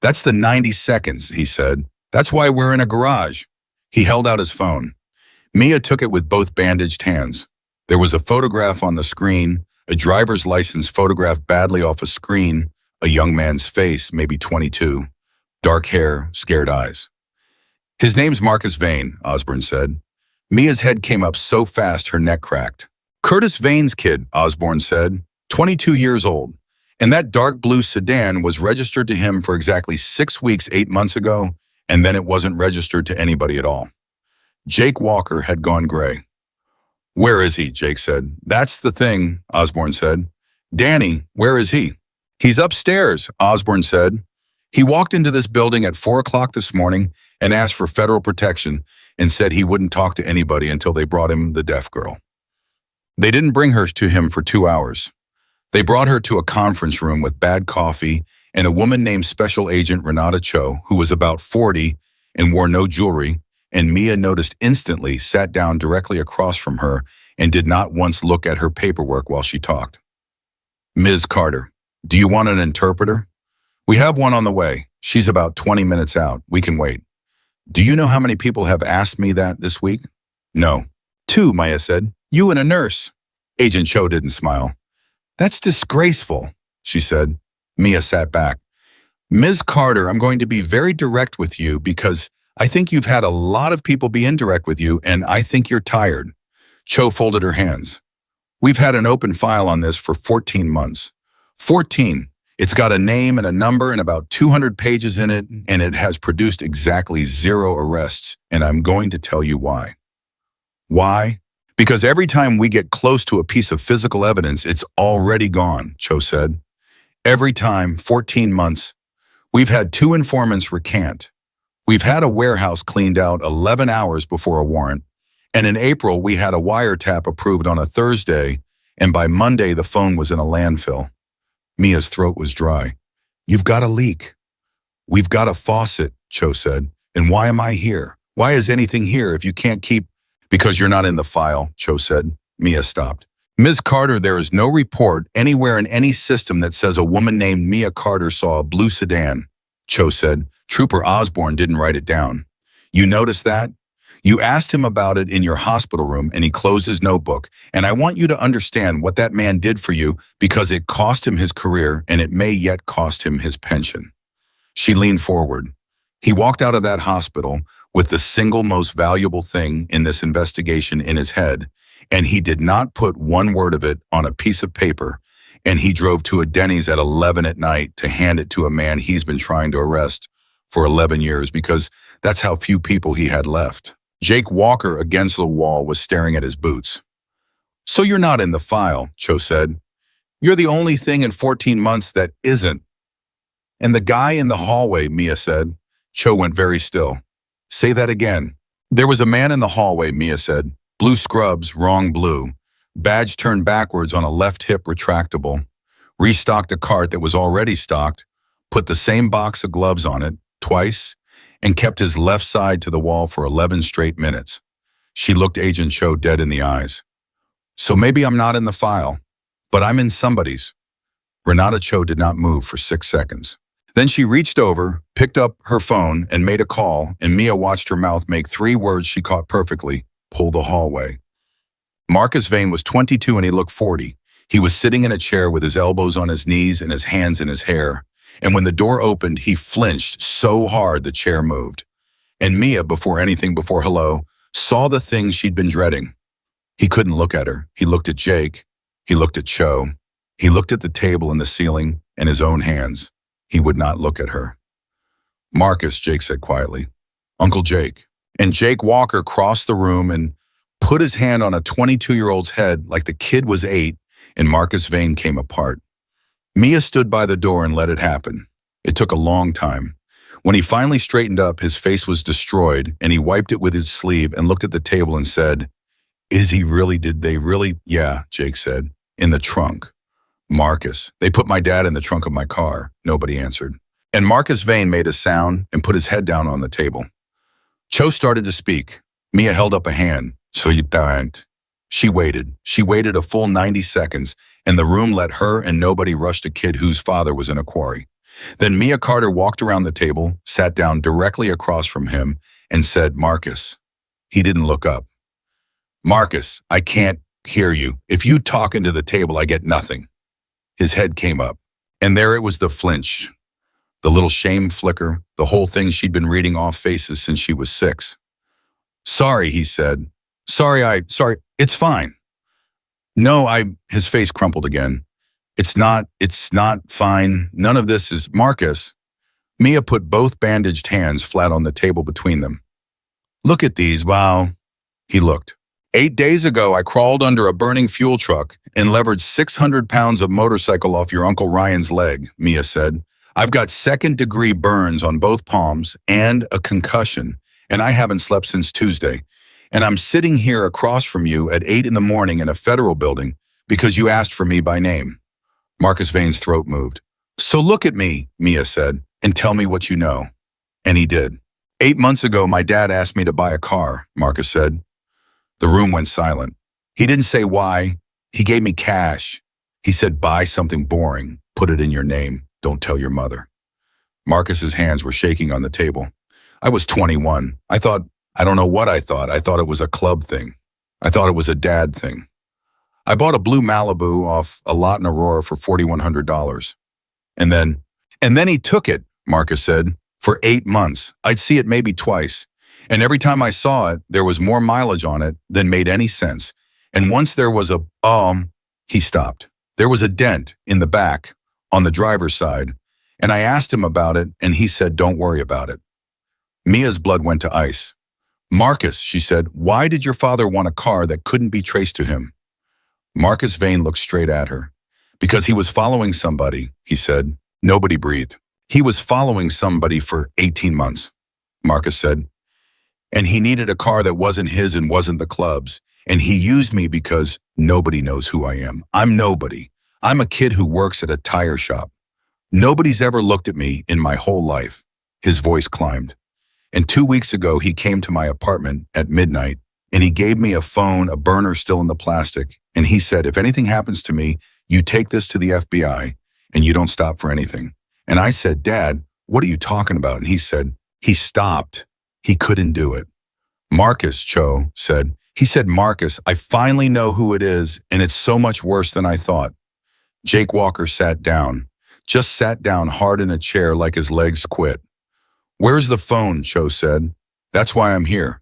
That's the 90 seconds, he said. That's why we're in a garage. He held out his phone. Mia took it with both bandaged hands. There was a photograph on the screen, a driver's license photographed badly off a screen, a young man's face, maybe 22, dark hair, scared eyes. His name's Marcus Vane, Osborne said. Mia's head came up so fast her neck cracked. Curtis Vane's kid, Osborne said, 22 years old. And that dark blue sedan was registered to him for exactly 6 weeks 8 months ago, and then it wasn't registered to anybody at all. Jake Walker had gone gray. Where is he? Jake said. That's the thing, Osborne said. Danny, where is he? He's upstairs, Osborne said. He walked into this building at 4 o'clock this morning and asked for federal protection and said he wouldn't talk to anybody until they brought him the deaf girl. They didn't bring her to him for 2 hours. They brought her to a conference room with bad coffee and a woman named Special Agent Renata Cho, who was about 40 and wore no jewelry, and Mia noticed instantly, sat down directly across from her and did not once look at her paperwork while she talked. Ms. Carter, do you want an interpreter? We have one on the way. She's about 20 minutes out. We can wait. Do you know how many people have asked me that this week? No. 2, Maya said. You and a nurse. Agent Cho didn't smile. That's disgraceful, she said. Mia sat back. Ms. Carter, I'm going to be very direct with you because I think you've had a lot of people be indirect with you, and I think you're tired. Cho folded her hands. We've had an open file on this for 14 months. 14. It's got a name and a number and about 200 pages in it, and it has produced exactly 0 arrests, and I'm going to tell you why. Why? Because every time we get close to a piece of physical evidence, it's already gone, Cho said. Every time, 14 months, we've had 2 informants recant. We've had a warehouse cleaned out 11 hours before a warrant, and in April we had a wiretap approved on a Thursday, and by Monday the phone was in a landfill. Mia's throat was dry. You've got a leak. We've got a faucet, Cho said. And why am I here? Why is anything here if you can't keep... Because you're not in the file, Cho said. Mia stopped. Ms. Carter, there is no report anywhere in any system that says a woman named Mia Carter saw a blue sedan, Cho said. Trooper Osborne didn't write it down. You noticed that? You asked him about it in your hospital room and he closed his notebook. And I want you to understand what that man did for you because it cost him his career and it may yet cost him his pension. She leaned forward. He walked out of that hospital with the single most valuable thing in this investigation in his head, and he did not put one word of it on a piece of paper, and he drove to a Denny's at 11 at night to hand it to a man he's been trying to arrest for 11 years because that's how few people he had left. Jake Walker, against the wall, was staring at his boots. So you're not in the file, Cho said. You're the only thing in 14 months that isn't. And the guy in the hallway, Mia said. Cho went very still. Say that again. There was a man in the hallway, Mia said. Blue scrubs, wrong blue. Badge turned backwards on a left hip retractable. Restocked a cart that was already stocked. Put the same box of gloves on it, twice, and kept his left side to the wall for 11 straight minutes. She looked Agent Cho dead in the eyes. So maybe I'm not in the file, but I'm in somebody's. Renata Cho did not move for 6 seconds. Then she reached over, picked up her phone, and made a call, and Mia watched her mouth make 3 words she caught perfectly, pull the hallway. Marcus Vane was 22 and he looked 40. He was sitting in a chair with his elbows on his knees and his hands in his hair. And when the door opened, he flinched so hard the chair moved. And Mia, before hello, saw the thing she'd been dreading. He couldn't look at her. He looked at Jake. He looked at Cho. He looked at the table and the ceiling and his own hands. He would not look at her. Marcus, Jake said quietly. Uncle Jake. And Jake Walker crossed the room and put his hand on a 22-year-old's head like the kid was 8, and Marcus Vane came apart. Mia stood by the door and let it happen. It took a long time. When he finally straightened up, his face was destroyed, and he wiped it with his sleeve and looked at the table and said, did they really? Yeah, Jake said. In the trunk. Marcus. They put my dad in the trunk of my car. Nobody answered. And Marcus Vane made a sound and put his head down on the table. Cho started to speak. Mia held up a hand. So you don't. She waited. She waited a full 90 seconds, and the room let her and nobody rush a kid whose father was in a quarry. Then Mia Carter walked around the table, sat down directly across from him, and said, Marcus. He didn't look up. Marcus, I can't hear you. If you talk into the table, I get nothing. His head came up, and there it was, the flinch, the little shame flicker, the whole thing she'd been reading off faces since she was 6. Sorry, he said. Sorry, it's fine. No, his face crumpled again. It's not fine. None of this is, Marcus. Mia put both bandaged hands flat on the table between them. Look at these, wow. He looked. 8 days ago, I crawled under a burning fuel truck and levered 600 pounds of motorcycle off your Uncle Ryan's leg, Mia said. I've got 2nd-degree burns on both palms and a concussion, and I haven't slept since Tuesday. And I'm sitting here across from you at 8 in the morning in a federal building because you asked for me by name. Marcus Vane's throat moved. So look at me, Mia said, and tell me what you know. And he did. 8 months ago, my dad asked me to buy a car, Marcus said. The room went silent. He didn't say why. He gave me cash. He said, buy something boring. Put it in your name. Don't tell your mother. Marcus's hands were shaking on the table. I was 21. I don't know what I thought. I thought it was a club thing. I thought it was a dad thing. I bought a blue Malibu off a lot in Aurora for $4,100. And then he took it, Marcus said, for 8 months. I'd see it maybe twice. And every time I saw it, there was more mileage on it than made any sense. And once there was he stopped. There was a dent in the back on the driver's side. And I asked him about it, and he said, don't worry about it. Mia's blood went to ice. Marcus, she said, why did your father want a car that couldn't be traced to him? Marcus Vane looked straight at her. Because he was following somebody, he said. Nobody breathed. He was following somebody for 18 months, Marcus said. And he needed a car that wasn't his and wasn't the club's. And he used me because nobody knows who I am. I'm nobody. I'm a kid who works at a tire shop. Nobody's ever looked at me in my whole life. His voice climbed. And 2 weeks ago, he came to my apartment at midnight, and he gave me a phone, a burner still in the plastic. And he said, if anything happens to me, you take this to the FBI, and you don't stop for anything. And I said, Dad, what are you talking about? And he said, he stopped. He couldn't do it. Marcus, Cho said. He said, Marcus, I finally know who it is, and it's so much worse than I thought. Jake Walker sat down, just sat down hard in a chair like his legs quit. Where's the phone? Cho said. That's why I'm here.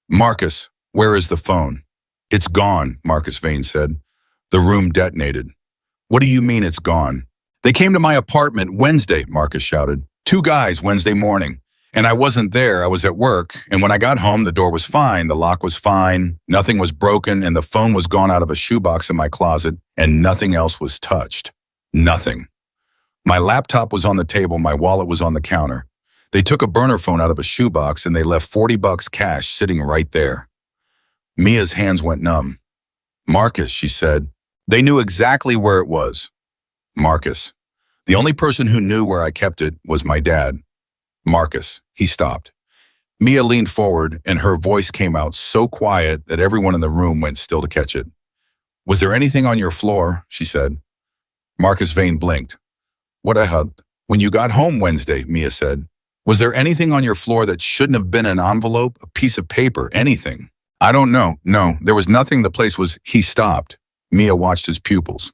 Marcus, where is the phone? It's gone, Marcus Vane said. The room detonated. What do you mean it's gone? They came to my apartment Wednesday, Marcus shouted. 2 guys Wednesday morning. And I wasn't there, I was at work, and when I got home, the door was fine, the lock was fine, nothing was broken, and the phone was gone out of a shoebox in my closet, and nothing else was touched. Nothing. My laptop was on the table, my wallet was on the counter. They took a burner phone out of a shoebox, and they left $40 cash sitting right there. Mia's hands went numb. Marcus, she said. They knew exactly where it was. Marcus. The only person who knew where I kept it was my dad. Marcus, he stopped. Mia leaned forward, and her voice came out so quiet that everyone in the room went still to catch it. Was there anything on your floor? She said. Marcus Vane blinked. What I had. When you got home Wednesday, Mia said. Was there anything on your floor that shouldn't have been an envelope, a piece of paper, anything? I don't know. No, there was nothing. The place was. He stopped. Mia watched his pupils.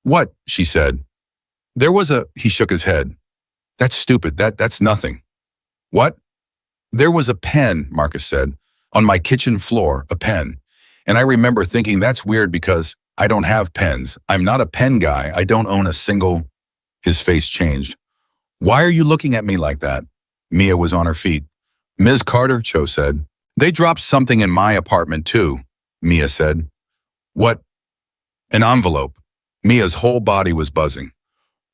What? She said. There was a. He shook his head. That's stupid. That's nothing. What? There was a pen, Marcus said, on my kitchen floor, a pen. And I remember thinking that's weird because I don't have pens. I'm not a pen guy. I don't own a single. His face changed. Why are you looking at me like that? Mia was on her feet. Ms. Carter, Cho said. They dropped something in my apartment too, Mia said. What? An envelope. Mia's whole body was buzzing.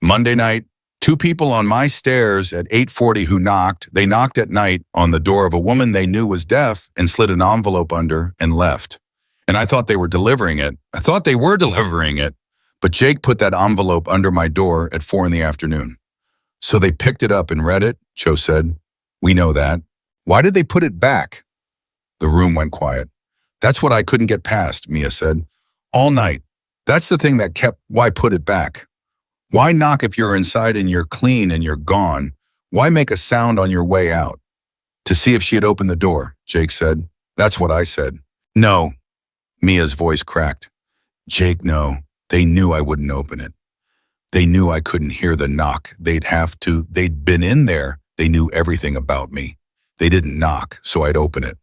Monday night, 2 people on my stairs at 8:40 who knocked. They knocked at night on the door of a woman they knew was deaf and slid an envelope under and left. And I thought they were delivering it. But Jake put that envelope under my door at 4 in the afternoon. So they picked it up and read it, Cho said. We know that. Why did they put it back? The room went quiet. That's what I couldn't get past, Mia said. All night. That's the thing that kept, why put it back? Why knock if you're inside and you're clean and you're gone? Why make a sound on your way out? To see if she had opened the door, Jake said. That's what I said. No. Mia's voice cracked. Jake, no. They knew I wouldn't open it. They knew I couldn't hear the knock. They'd have to. They'd been in there. They knew everything about me. They didn't knock, so I'd open it.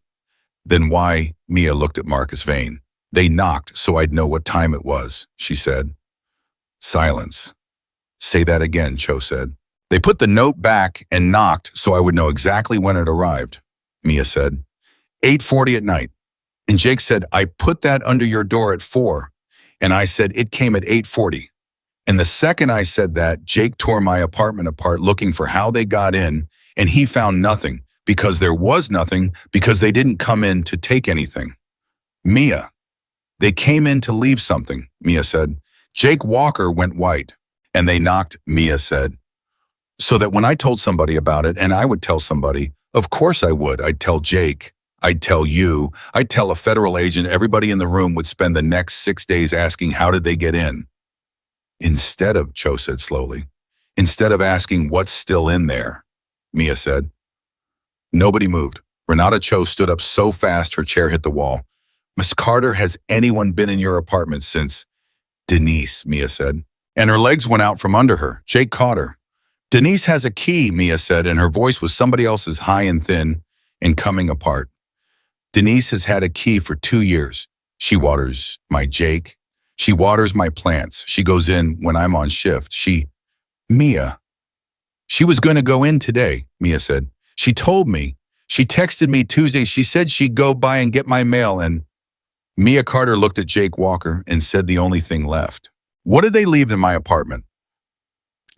Then why? Mia looked at Marcus Vane. They knocked so I'd know what time it was, she said. Silence. Say that again, Cho said. They put the note back and knocked so I would know exactly when it arrived, Mia said. 8:40 at night. And Jake said, I put that under your door at 4. And I said, it came at 8:40. And the second I said that, Jake tore my apartment apart looking for how they got in, and he found nothing because there was nothing because they didn't come in to take anything. Mia. They came in to leave something, Mia said. Jake Walker went white. And they knocked, Mia said. So that when I told somebody about it, and I would tell somebody, of course I would. I'd tell Jake. I'd tell you. I'd tell a federal agent. Everybody in the room would spend the next 6 days asking, how did they get in? Instead of, Cho said slowly, instead of asking what's still in there, Mia said. Nobody moved. Renata Cho stood up so fast her chair hit the wall. Miss Carter, has anyone been in your apartment since? Denise, Mia said. And her legs went out from under her. Jake caught her. Denise has a key, Mia said, and her voice was somebody else's, high and thin and coming apart. Denise has had a key for 2 years. She waters my Jake. She waters my plants. She goes in when I'm on shift. Mia. She was going to go in today, Mia said. She told me. She texted me Tuesday. She said she'd go by and get my mail, and Mia Carter looked at Jake Walker and said the only thing left. What did they leave in my apartment?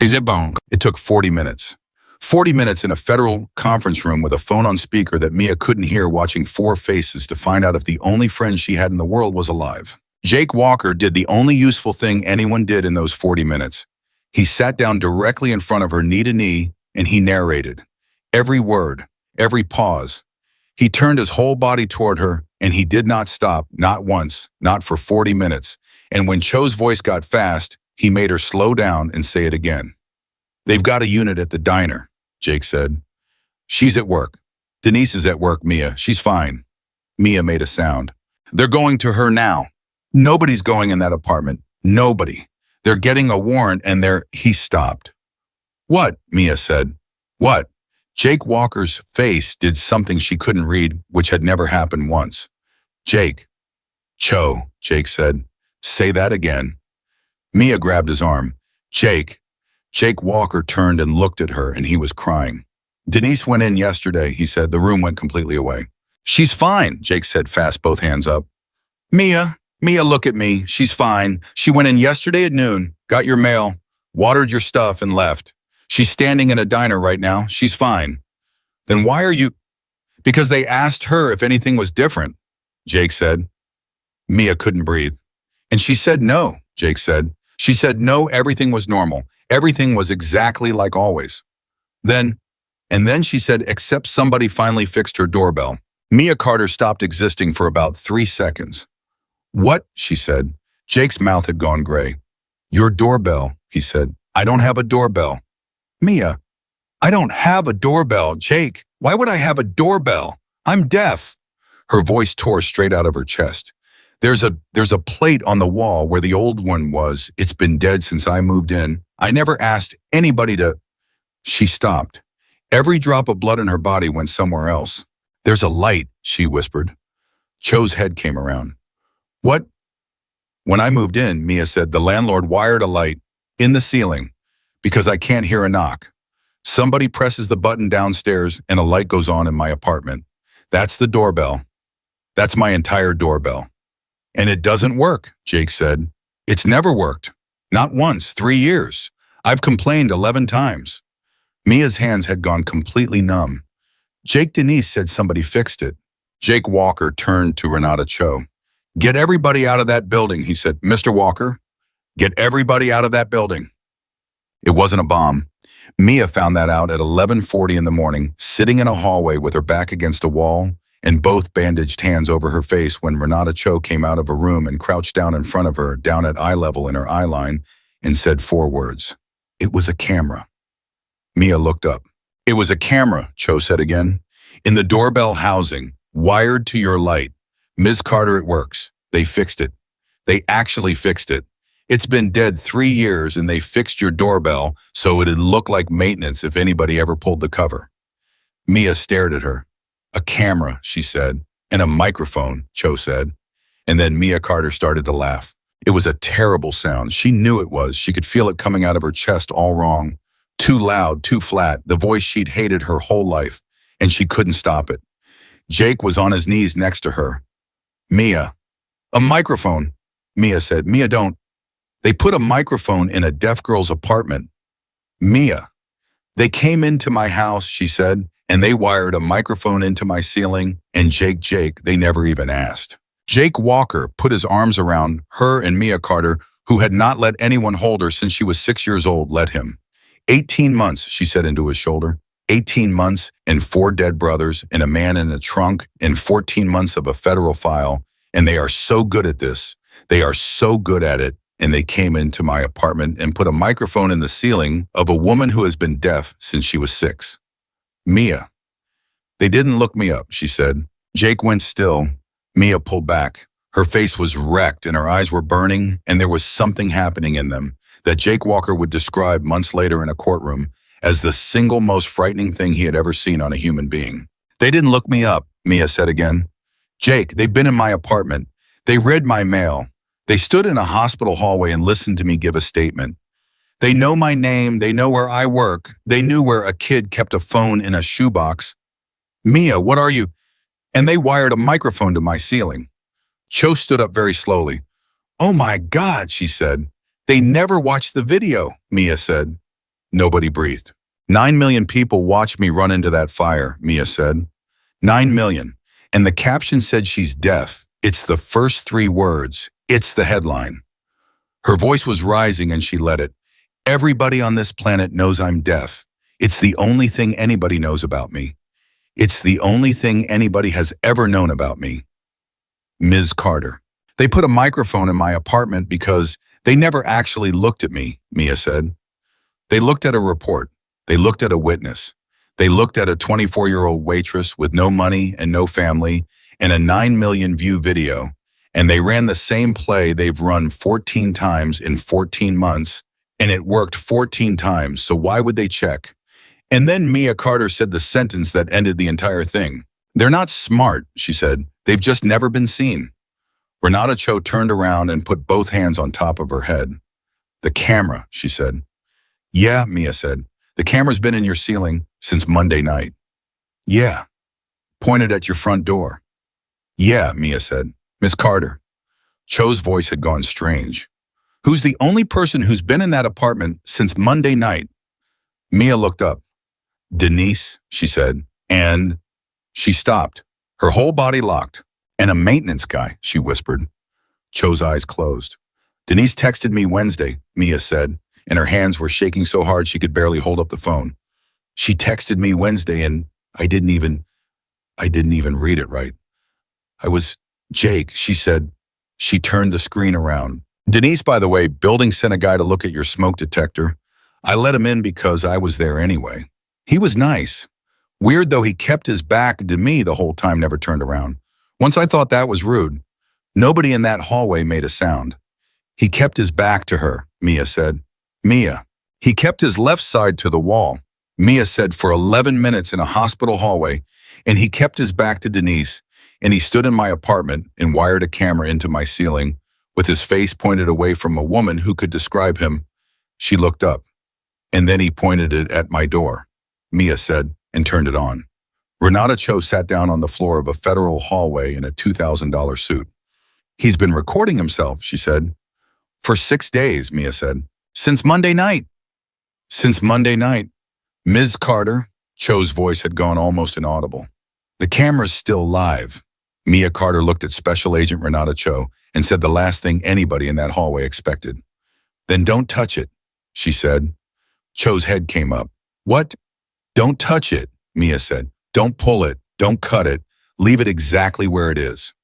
Is it bone? It took 40 minutes. 40 minutes in a federal conference room with a phone on speaker that Mia couldn't hear, watching four faces to find out if the only friend she had in the world was alive. Jake Walker did the only useful thing anyone did in those 40 minutes. He sat down directly in front of her, knee to knee, and he narrated. Every word, every pause. He turned his whole body toward her, and he did not stop, not once, not for 40 minutes. And when Cho's voice got fast, he made her slow down and say it again. They've got a unit at the diner, Jake said. She's at work. Denise is at work, Mia. She's fine. Mia made a sound. They're going to her now. Nobody's going in that apartment. Nobody. They're getting a warrant and He stopped. What? Mia said. What? Jake Walker's face did something she couldn't read, which had never happened once. Jake. Cho, Jake said. Say that again. Mia grabbed his arm. Jake. Jake Walker turned and looked at her, and he was crying. Denise went in yesterday, he said. The room went completely away. She's fine, Jake said fast, both hands up. Mia, look at me. She's fine. She went in yesterday at noon, got your mail, watered your stuff, and left. She's standing in a diner right now. She's fine. Then why are you? Because they asked her if anything was different, Jake said. Mia couldn't breathe. And she said no, Jake said. She said no, everything was normal. Everything was exactly like always. Then she said, except somebody finally fixed her doorbell. Mia Carter stopped existing for about 3 seconds. What? She said. Jake's mouth had gone gray. Your doorbell, he said. I don't have a doorbell. Mia, I don't have a doorbell. Jake, why would I have a doorbell? I'm deaf. Her voice tore straight out of her chest. There's a plate on the wall where the old one was. It's been dead since I moved in. I never asked anybody to. She stopped. Every drop of blood in her body went somewhere else. There's a light, she whispered. Cho's head came around. What? When I moved in, Mia said, the landlord wired a light in the ceiling because I can't hear a knock. Somebody presses the button downstairs and a light goes on in my apartment. That's the doorbell. That's my entire doorbell. And it doesn't work, Jake said. It's never worked. Not once, 3 years. I've complained 11 times. Mia's hands had gone completely numb. Jake Denise said somebody fixed it. Jake Walker turned to Renata Cho. Get everybody out of that building, he said. Mr. Walker, get everybody out of that building. It wasn't a bomb. Mia found that out at 11:40 in the morning, sitting in a hallway with her back against a wall and both bandaged hands over her face when Renata Cho came out of a room and crouched down in front of her, down at eye level in her eye line, and said 4 words. It was a camera. Mia looked up. It was a camera, Cho said again. In the doorbell housing, wired to your light. Ms. Carter, it works. They fixed it. They actually fixed it. It's been dead 3 years and they fixed your doorbell so it'd look like maintenance if anybody ever pulled the cover. Mia stared at her. A camera, she said, and a microphone, Cho said. And then Mia Carter started to laugh. It was a terrible sound. She knew it was. She could feel it coming out of her chest all wrong. Too loud, too flat, the voice she'd hated her whole life, and she couldn't stop it. Jake was on his knees next to her. Mia. A microphone, Mia said. Mia, don't. They put a microphone in a deaf girl's apartment. Mia. They came into my house, she said, and they wired a microphone into my ceiling, and Jake, they never even asked. Jake Walker put his arms around her, and Mia Carter, who had not let anyone hold her since she was 6 years old, let him. 18 months, she said into his shoulder. 18 months and 4 dead brothers and a man in a trunk and 14 months of a federal file. And they are so good at this. They are so good at it. And they came into my apartment and put a microphone in the ceiling of a woman who has been deaf since she was 6. Mia. They didn't look me up, she said. Jake went still. Mia pulled back. Her face was wrecked and her eyes were burning, and there was something happening in them that Jake Walker would describe months later in a courtroom as the single most frightening thing he had ever seen on a human being. They didn't look me up, Mia said again. Jake, they've been in my apartment. They read my mail. They stood in a hospital hallway and listened to me give a statement. They know my name. They know where I work. They knew where a kid kept a phone in a shoebox. Mia, what are you? And they wired a microphone to my ceiling. Cho stood up very slowly. Oh my God, she said. They never watched the video, Mia said. Nobody breathed. 9 million people watched me run into that fire, Mia said. 9 million. And the caption said she's deaf. It's the first three words. It's the headline. Her voice was rising and she let it. Everybody on this planet knows I'm deaf. It's the only thing anybody knows about me. It's the only thing anybody has ever known about me. Ms. Carter. They put a microphone in my apartment because they never actually looked at me, Mia said. They looked at a report. They looked at a witness. They looked at a 24-year-old waitress with no money and no family and a 9 million view video, and they ran the same play they've run 14 times in 14 months, and it worked 14 times, so why would they check? And then Mia Carter said the sentence that ended the entire thing. They're not smart, she said. They've just never been seen. Renata Cho turned around and put both hands on top of her head. The camera, she said. Yeah, Mia said. The camera's been in your ceiling since Monday night. Yeah. Pointed at your front door. Yeah, Mia said. Miss Carter. Cho's voice had gone strange. Who's the only person who's been in that apartment since Monday night? Mia looked up. Denise, she said, and she stopped. Her whole body locked. And a maintenance guy, she whispered. Cho's eyes closed. Denise texted me Wednesday, Mia said, and her hands were shaking so hard she could barely hold up the phone. She texted me Wednesday and I didn't even read it right. Jake, she said. She turned the screen around. Denise, by the way, building sent a guy to look at your smoke detector. I let him in because I was there anyway. He was nice. Weird though, he kept his back to me the whole time, never turned around. Once I thought that was rude. Nobody in that hallway made a sound. He kept his back to her, Mia said. Mia. He kept his left side to the wall, Mia said, for 11 minutes in a hospital hallway, and he kept his back to Denise, and he stood in my apartment and wired a camera into my ceiling with his face pointed away from a woman who could describe him. She looked up, and then he pointed it at my door, Mia said, and turned it on. Renata Cho sat down on the floor of a federal hallway in a $2,000 suit. He's been recording himself, she said. For 6 days, Mia said. Since Monday night. Since Monday night. Ms. Carter, Cho's voice had gone almost inaudible. The camera's still live. Mia Carter looked at Special Agent Renata Cho and said the last thing anybody in that hallway expected. Then don't touch it, she said. Cho's head came up. What? Don't touch it, Mia said. Don't pull it. Don't cut it. Leave it exactly where it is.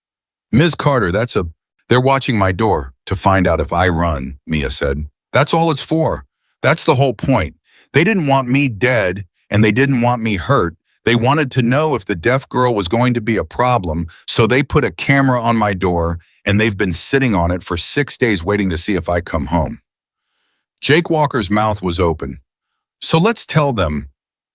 Ms. Carter, they're watching my door to find out if I run, Mia said. That's all it's for. That's the whole point. They didn't want me dead and they didn't want me hurt. They wanted to know if the deaf girl was going to be a problem, so they put a camera on my door and they've been sitting on it for 6 days waiting to see if I come home. Jake Walker's mouth was open. So let's tell them,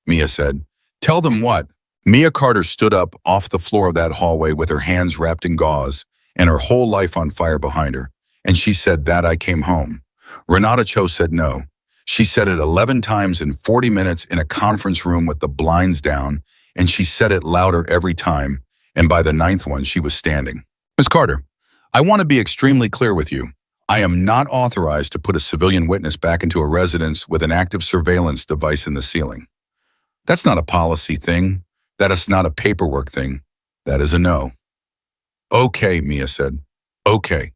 Mia said. Tell them what? Mia Carter stood up off the floor of that hallway with her hands wrapped in gauze and her whole life on fire behind her, and she said that I came home. Renata Cho said no. She said it 11 times in 40 minutes in a conference room with the blinds down, and she said it louder every time, and by the 9th one, she was standing. Ms. Carter, I want to be extremely clear with you. I am not authorized to put a civilian witness back into a residence with an active surveillance device in the ceiling. That's not a policy thing. That is not a paperwork thing. That is a no. Okay, Mia said. Okay.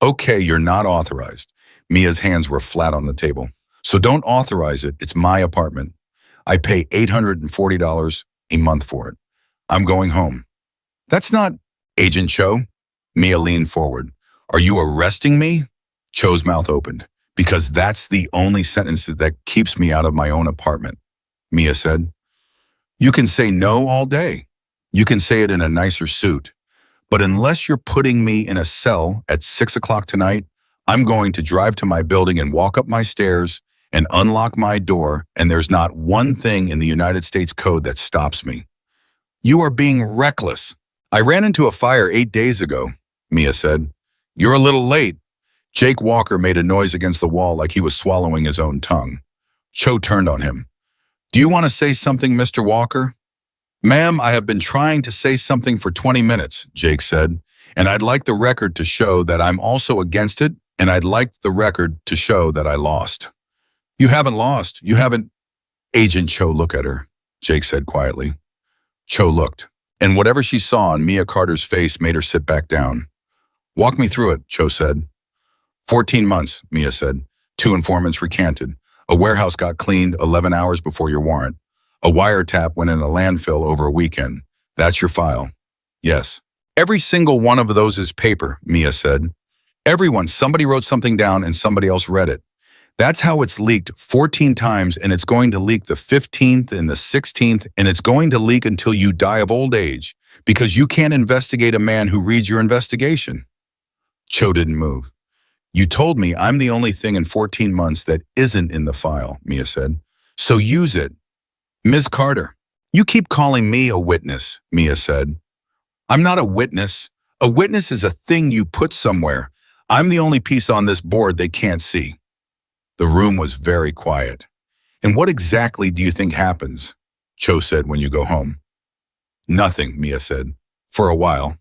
Okay, you're not authorized. Mia's hands were flat on the table. So don't authorize it. It's my apartment. I pay $840 a month for it. I'm going home. That's not Agent Cho. Mia leaned forward. Are you arresting me? Cho's mouth opened. Because that's the only sentence that keeps me out of my own apartment, Mia said. You can say no all day. You can say it in a nicer suit. But unless you're putting me in a cell at 6 o'clock tonight, I'm going to drive to my building and walk up my stairs and unlock my door, and there's not one thing in the United States Code that stops me. You are being reckless. I ran into a fire 8 days ago, Mia said. You're a little late. Jake Walker made a noise against the wall like he was swallowing his own tongue. Cho turned on him. Do you want to say something, Mr. Walker? Ma'am, I have been trying to say something for 20 minutes, Jake said, and I'd like the record to show that I'm also against it, and I'd like the record to show that I lost. You haven't lost. You haven't. Agent Cho, look at her, Jake said quietly. Cho looked, and whatever she saw on Mia Carter's face made her sit back down. Walk me through it, Cho said. 14 months, Mia said. 2 informants recanted. A warehouse got cleaned 11 hours before your warrant. A wiretap went in a landfill over a weekend. That's your file. Yes. Every single one of those is paper, Mia said. Everyone, somebody wrote something down and somebody else read it. That's how it's leaked 14 times, and it's going to leak the 15th and the 16th, and it's going to leak until you die of old age, because you can't investigate a man who reads your investigation. Cho didn't move. You told me I'm the only thing in 14 months that isn't in the file, Mia said. So use it. Ms. Carter, you keep calling me a witness, Mia said. I'm not a witness. A witness is a thing you put somewhere. I'm the only piece on this board they can't see. The room was very quiet. And what exactly do you think happens? Cho said, when you go home. Nothing, Mia said. For a while.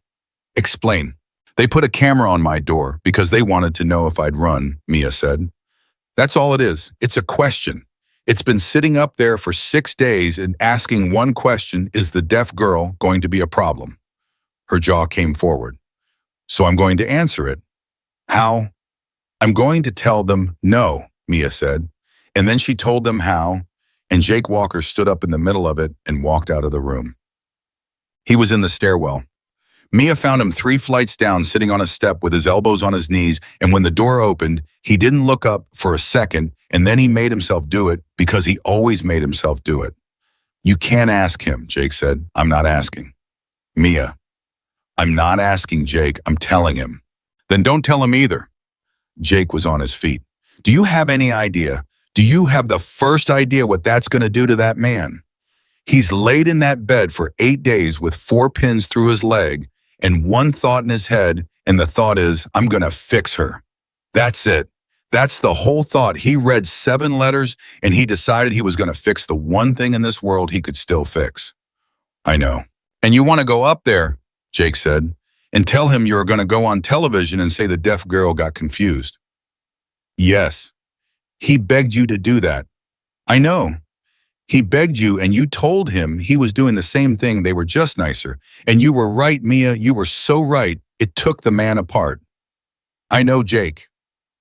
Explain. They put a camera on my door because they wanted to know if I'd run, Mia said. That's all it is. It's a question. It's been sitting up there for 6 days and asking one question, is the deaf girl going to be a problem? Her jaw came forward. So I'm going to answer it. How? I'm going to tell them no, Mia said. And then she told them how, and Jake Walker stood up in the middle of it and walked out of the room. He was in the stairwell. Mia found him 3 flights down, sitting on a step with his elbows on his knees, and when the door opened, he didn't look up for a second, and then he made himself do it because he always made himself do it. You can't ask him, Jake said. I'm not asking. Mia, I'm not asking Jake, I'm telling him. Then don't tell him either. Jake was on his feet. Do you have any idea? Do you have the first idea what that's going to do to that man? He's laid in that bed for 8 days with 4 pins through his leg and one thought in his head, and the thought is, I'm going to fix her. That's it. That's the whole thought. He read 7 letters, and he decided he was going to fix the one thing in this world he could still fix. I know. And you want to go up there, Jake said, and tell him you're going to go on television and say the deaf girl got confused. Yes. He begged you to do that. I know. He begged you, and you told him he was doing the same thing. They were just nicer. And you were right, Mia. You were so right. It took the man apart. I know, Jake.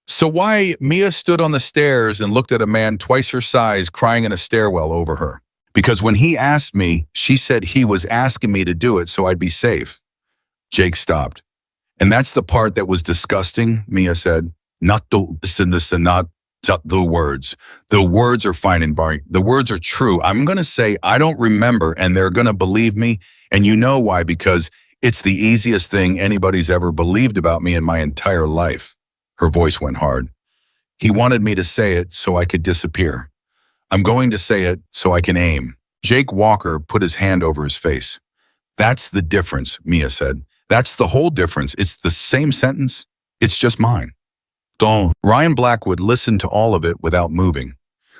So why? Mia stood on the stairs and looked at a man twice her size crying in a stairwell over her. Because when he asked me, she said he was asking me to do it so I'd be safe. Jake stopped. And that's the part that was disgusting, Mia said. Not the words. The words are fine and Barney. The words are true. I'm going to say I don't remember, and they're going to believe me. And you know why? Because it's the easiest thing anybody's ever believed about me in my entire life. Her voice went hard. He wanted me to say it so I could disappear. I'm going to say it so I can aim. Jake Walker put his hand over his face. That's the difference, Mia said. That's the whole difference. It's the same sentence. It's just mine. Don't. Ryan Blackwood listened to all of it without moving.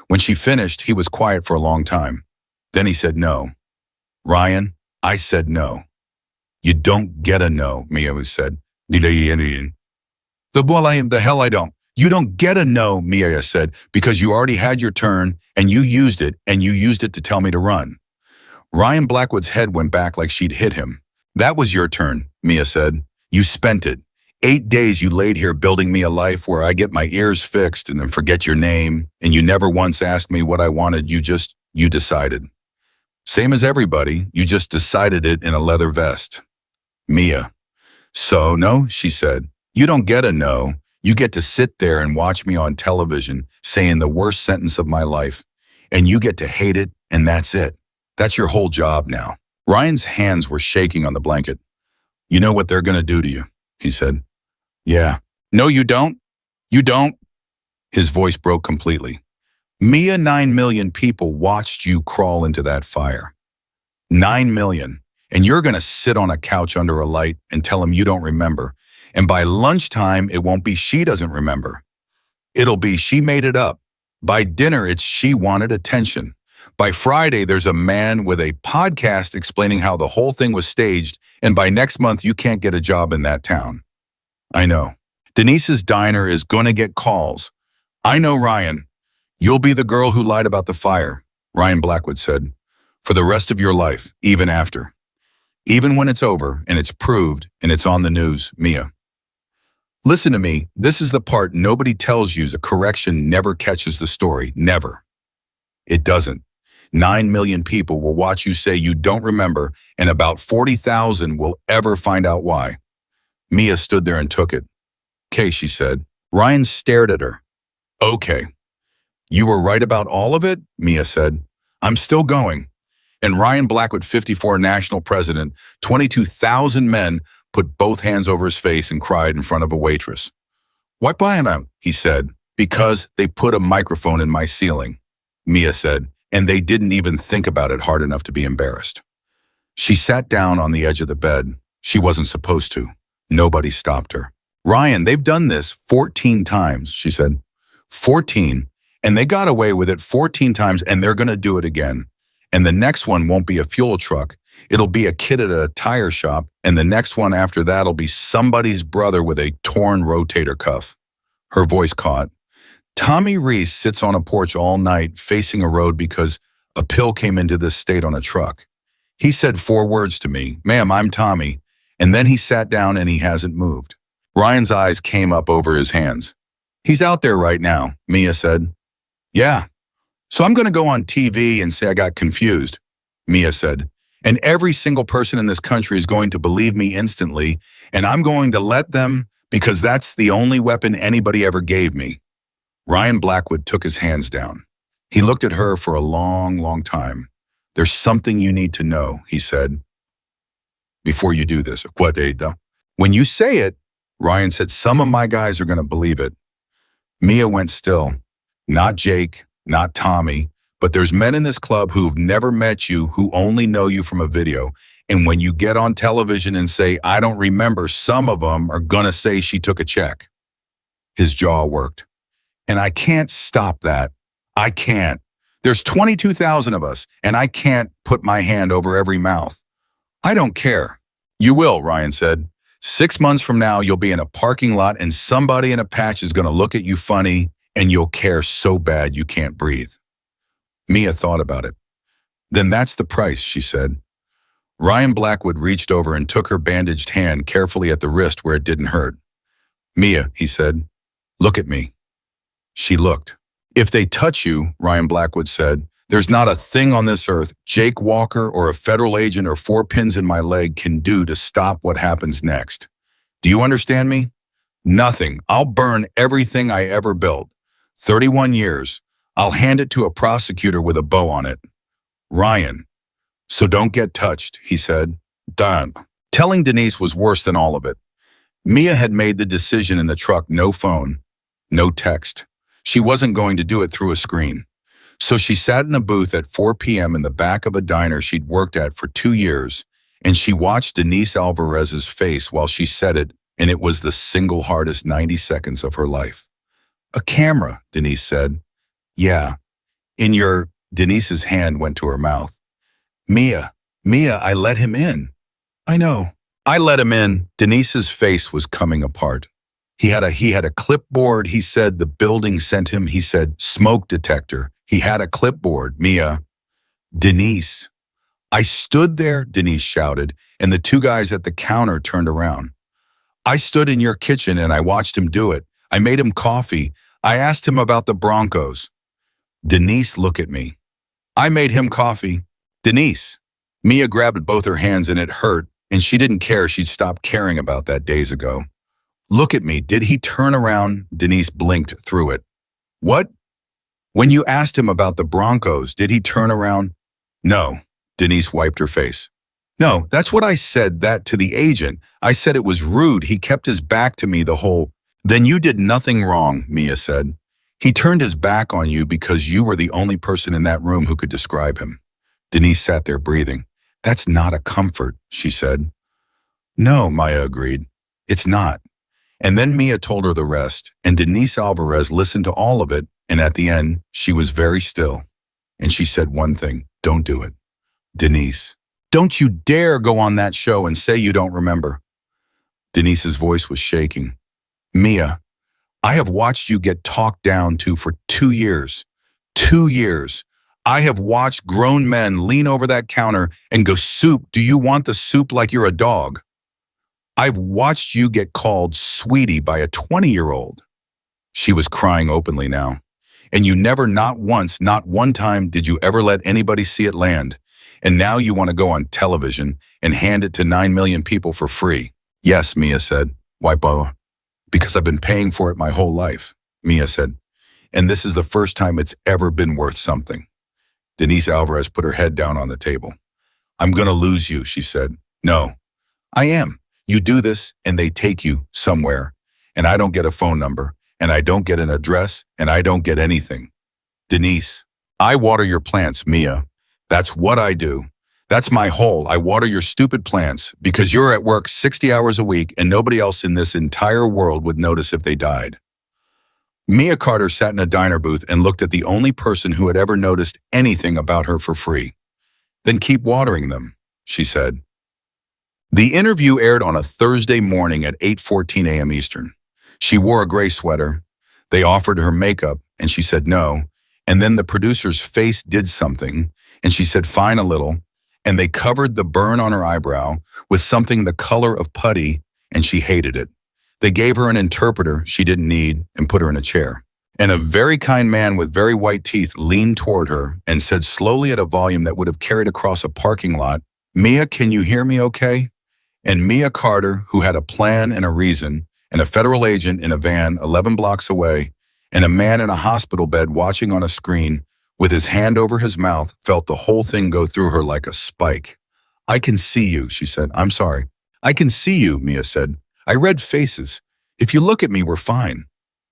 When she finished, he was quiet for a long time. Then he said no. Ryan, I said no. You don't get a no, Mia said. The hell I don't. You don't get a no, Mia said, because you already had your turn and you used it to tell me to run. Ryan Blackwood's head went back like she'd hit him. That was your turn, Mia said. You spent it. 8 days you laid here building me a life where I get my ears fixed and then forget your name, and you never once asked me what I wanted. You decided. Same as everybody, you just decided it in a leather vest. Mia. So no, she said. You don't get a no. You get to sit there and watch me on television saying the worst sentence of my life, and you get to hate it, and that's it. That's your whole job now. Ryan's hands were shaking on the blanket. You know what they're going to do to you, he said. Yeah. No, you don't. You don't. His voice broke completely. Mia, 9 million people watched you crawl into that fire. 9 million. And you're going to sit on a couch under a light and tell him you don't remember. And by lunchtime, it won't be she doesn't remember. It'll be she made it up. By dinner, it's she wanted attention. By Friday, there's a man with a podcast explaining how the whole thing was staged, and by next month, you can't get a job in that town. I know. Denise's diner is gonna get calls. I know, Ryan. You'll be the girl who lied about the fire, Ryan Blackwood said, for the rest of your life, even after. Even when it's over and it's proved and it's on the news, Mia. Listen to me, this is the part nobody tells you. The correction never catches the story, never. It doesn't. 9 million people will watch you say you don't remember, and about 40,000 will ever find out why. Mia stood there and took it. Okay, she said. Ryan stared at her. Okay. You were right about all of it? Mia said. I'm still going. And Ryan Blackwood, 54, national president, 22,000 men, put both hands over his face and cried in front of a waitress. Why buying them? He said. Because they put a microphone in my ceiling, Mia said, and they didn't even think about it hard enough to be embarrassed. She sat down on the edge of the bed. She wasn't supposed to. Nobody stopped her. Ryan, they've done this 14 times, she said. 14. And they got away with it 14 times, and they're going to do it again. And the next one won't be a fuel truck. It'll be a kid at a tire shop, and the next one after that'll be somebody's brother with a torn rotator cuff. Her voice caught. Tommy Reese sits on a porch all night facing a road because a pill came into this state on a truck. He said 4 words to me, ma'am, I'm Tommy, and then he sat down and he hasn't moved. Ryan's eyes came up over his hands. He's out there right now, Mia said. Yeah. So I'm going to go on TV and say I got confused, Mia said. And every single person in this country is going to believe me instantly, and I'm going to let them because that's the only weapon anybody ever gave me. Ryan Blackwood took his hands down. He looked at her for a long, long time. There's something you need to know, he said, before you do this. What, Ada? When you say it, Ryan said, some of my guys are going to believe it. Mia went still. Not Jake, not Tommy, but there's men in this club who've never met you, who only know you from a video. And when you get on television and say, I don't remember, some of them are going to say she took a check. His jaw worked. And I can't stop that. I can't. There's 22,000 of us, and I can't put my hand over every mouth. I don't care. You will, Ryan said. 6 months from now, you'll be in a parking lot and somebody in a patch is going to look at you funny and you'll care so bad you can't breathe. Mia thought about it. Then that's the price, she said. Ryan Blackwood reached over and took her bandaged hand carefully at the wrist where it didn't hurt. Mia, he said, look at me. She looked. If they touch you, Ryan Blackwood said, there's not a thing on this earth Jake Walker or a federal agent or 4 pins in my leg can do to stop what happens next. Do you understand me? Nothing. I'll burn everything I ever built. 31 years. I'll hand it to a prosecutor with a bow on it. Ryan. So don't get touched, he said. Done. Telling Denise was worse than all of it. Mia had made the decision in the truck, no phone, no text. She wasn't going to do it through a screen. So she sat in a booth at 4 p.m. in the back of a diner she'd worked at for 2 years, and she watched Denise Alvarez's face while she said it, and it was the single hardest 90 seconds of her life. A camera, Denise said. Yeah. Denise's hand went to her mouth. Mia, I let him in. I know. I let him in. Denise's face was coming apart. He had a clipboard. He said the building sent him. He said smoke detector. He had a clipboard. Mia. Denise. I stood there, Denise shouted, and the 2 guys at the counter turned around. I stood in your kitchen and I watched him do it. I made him coffee. I asked him about the Broncos. Denise, look at me. I made him coffee. Denise. Mia grabbed both her hands and it hurt, and she didn't care. She'd stopped caring about that days ago. Look at me. Did he turn around? Denise blinked through it. What? When you asked him about the Broncos, did he turn around? No. Denise wiped her face. No, that's what I said that to the agent. I said it was rude. He kept his back to me the whole. Then you did nothing wrong, Mia said. He turned his back on you because you were the only person in that room who could describe him. Denise sat there breathing. That's not a comfort, she said. No, Maya agreed. It's not. And then Mia told her the rest, and Denise Alvarez listened to all of it, and at the end, she was very still. and she said one thing, don't do it. Denise, don't you dare go on that show and say you don't remember. Denise's voice was shaking. Mia, I have watched you get talked down to for 2 years. 2 years. I have watched grown men lean over that counter and go, soup, do you want the soup like you're a dog? I've watched you get called sweetie by a 20-year-old. She was crying openly now. And you never, not once, not one time did you ever let anybody see it land. And now you want to go on television and hand it to 9 million people for free. Yes, Mia said. Why, Bo? Because I've been paying for it my whole life, Mia said. And this is the first time it's ever been worth something. Denise Alvarez put her head down on the table. I'm going to lose you, she said. No, I am. You do this and they take you somewhere. And I don't get a phone number, and I don't get an address, and I don't get anything. Denise, I water your plants, Mia. That's what I do. That's my whole. I water your stupid plants because you're at work 60 hours a week and nobody else in this entire world would notice if they died. Mia Carter sat in a diner booth and looked at the only person who had ever noticed anything about her for free. Then keep watering them, she said. The interview aired on a Thursday morning at 8:14 a.m. Eastern. She wore a gray sweater. They offered her makeup, and she said no. And then the producer's face did something, and she said fine a little, and they covered the burn on her eyebrow with something the color of putty, and she hated it. They gave her an interpreter she didn't need and put her in a chair. And a very kind man with very white teeth leaned toward her and said slowly at a volume that would have carried across a parking lot, Mia, can you hear me okay? And Mia Carter, who had a plan and a reason, and a federal agent in a van 11 blocks away, and a man in a hospital bed watching on a screen with his hand over his mouth, felt the whole thing go through her like a spike. I can see you, she said. I'm sorry. I can see you, Mia said. I read faces. If you look at me, we're fine.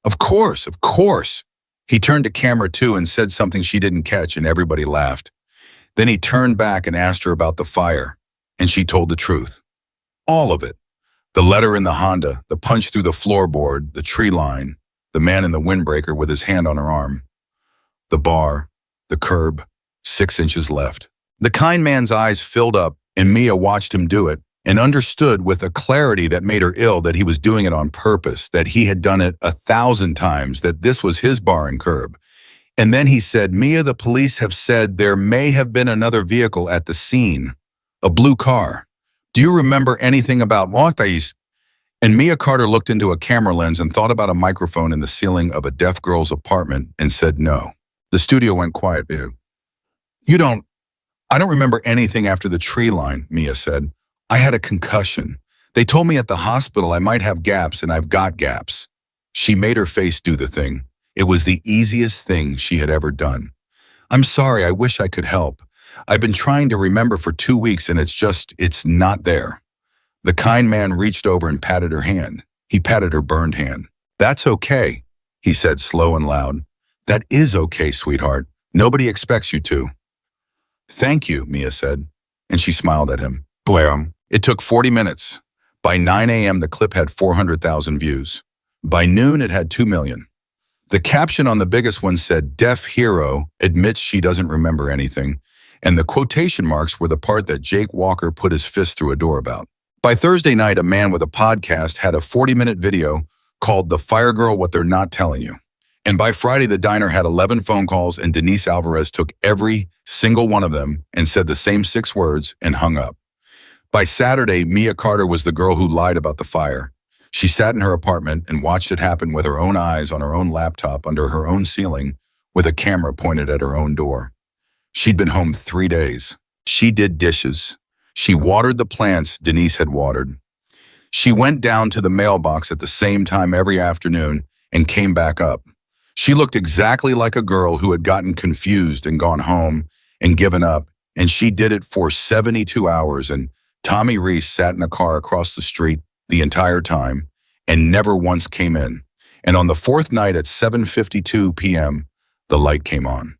Of course, of course. He turned to camera 2 and said something she didn't catch, and everybody laughed. Then he turned back and asked her about the fire, and she told the truth. All of it. The letter in the Honda, the punch through the floorboard, the tree line, the man in the windbreaker with his hand on her arm. The bar, the curb, 6 inches left. The kind man's eyes filled up, and Mia watched him do it and understood with a clarity that made her ill that he was doing it on purpose, that he had done it 1,000 times, that this was his bar and curb. And then he said, Mia, the police have said there may have been another vehicle at the scene, a blue car. Do you remember anything about what these? And Mia Carter looked into a camera lens and thought about a microphone in the ceiling of a deaf girl's apartment and said no. The studio went quiet. I don't remember anything after the tree line, Mia said. I had a concussion. They told me at the hospital I might have gaps, and I've got gaps. She made her face do the thing. It was the easiest thing she had ever done. I'm sorry, I wish I could help. I've been trying to remember for 2 weeks and it's not there. The kind man reached over and patted her hand. He patted her burned hand. That's okay, he said slow and loud. That is okay, sweetheart. Nobody expects you to. Thank you, Mia said, and she smiled at him. Blam. It took 40 minutes. By 9 a.m., the clip had 400,000 views. By noon, it had 2 million. The caption on the biggest one said, Deaf Hero admits she doesn't remember anything, and the quotation marks were the part that Jake Walker put his fist through a door about. By Thursday night, a man with a podcast had a 40-minute video called The Fire Girl What They're Not Telling You. And by Friday, the diner had 11 phone calls, and Denise Alvarez took every single one of them and said the same 6 words and hung up. By Saturday, Mia Carter was the girl who lied about the fire. She sat in her apartment and watched it happen with her own eyes on her own laptop under her own ceiling with a camera pointed at her own door. She'd been home 3 days. She did dishes. She watered the plants Denise had watered. She went down to the mailbox at the same time every afternoon and came back up. She looked exactly like a girl who had gotten confused and gone home and given up, and she did it for 72 hours, and Tommy Reese sat in a car across the street the entire time and never once came in. And on the 4th night at 7:52 p.m., the light came on.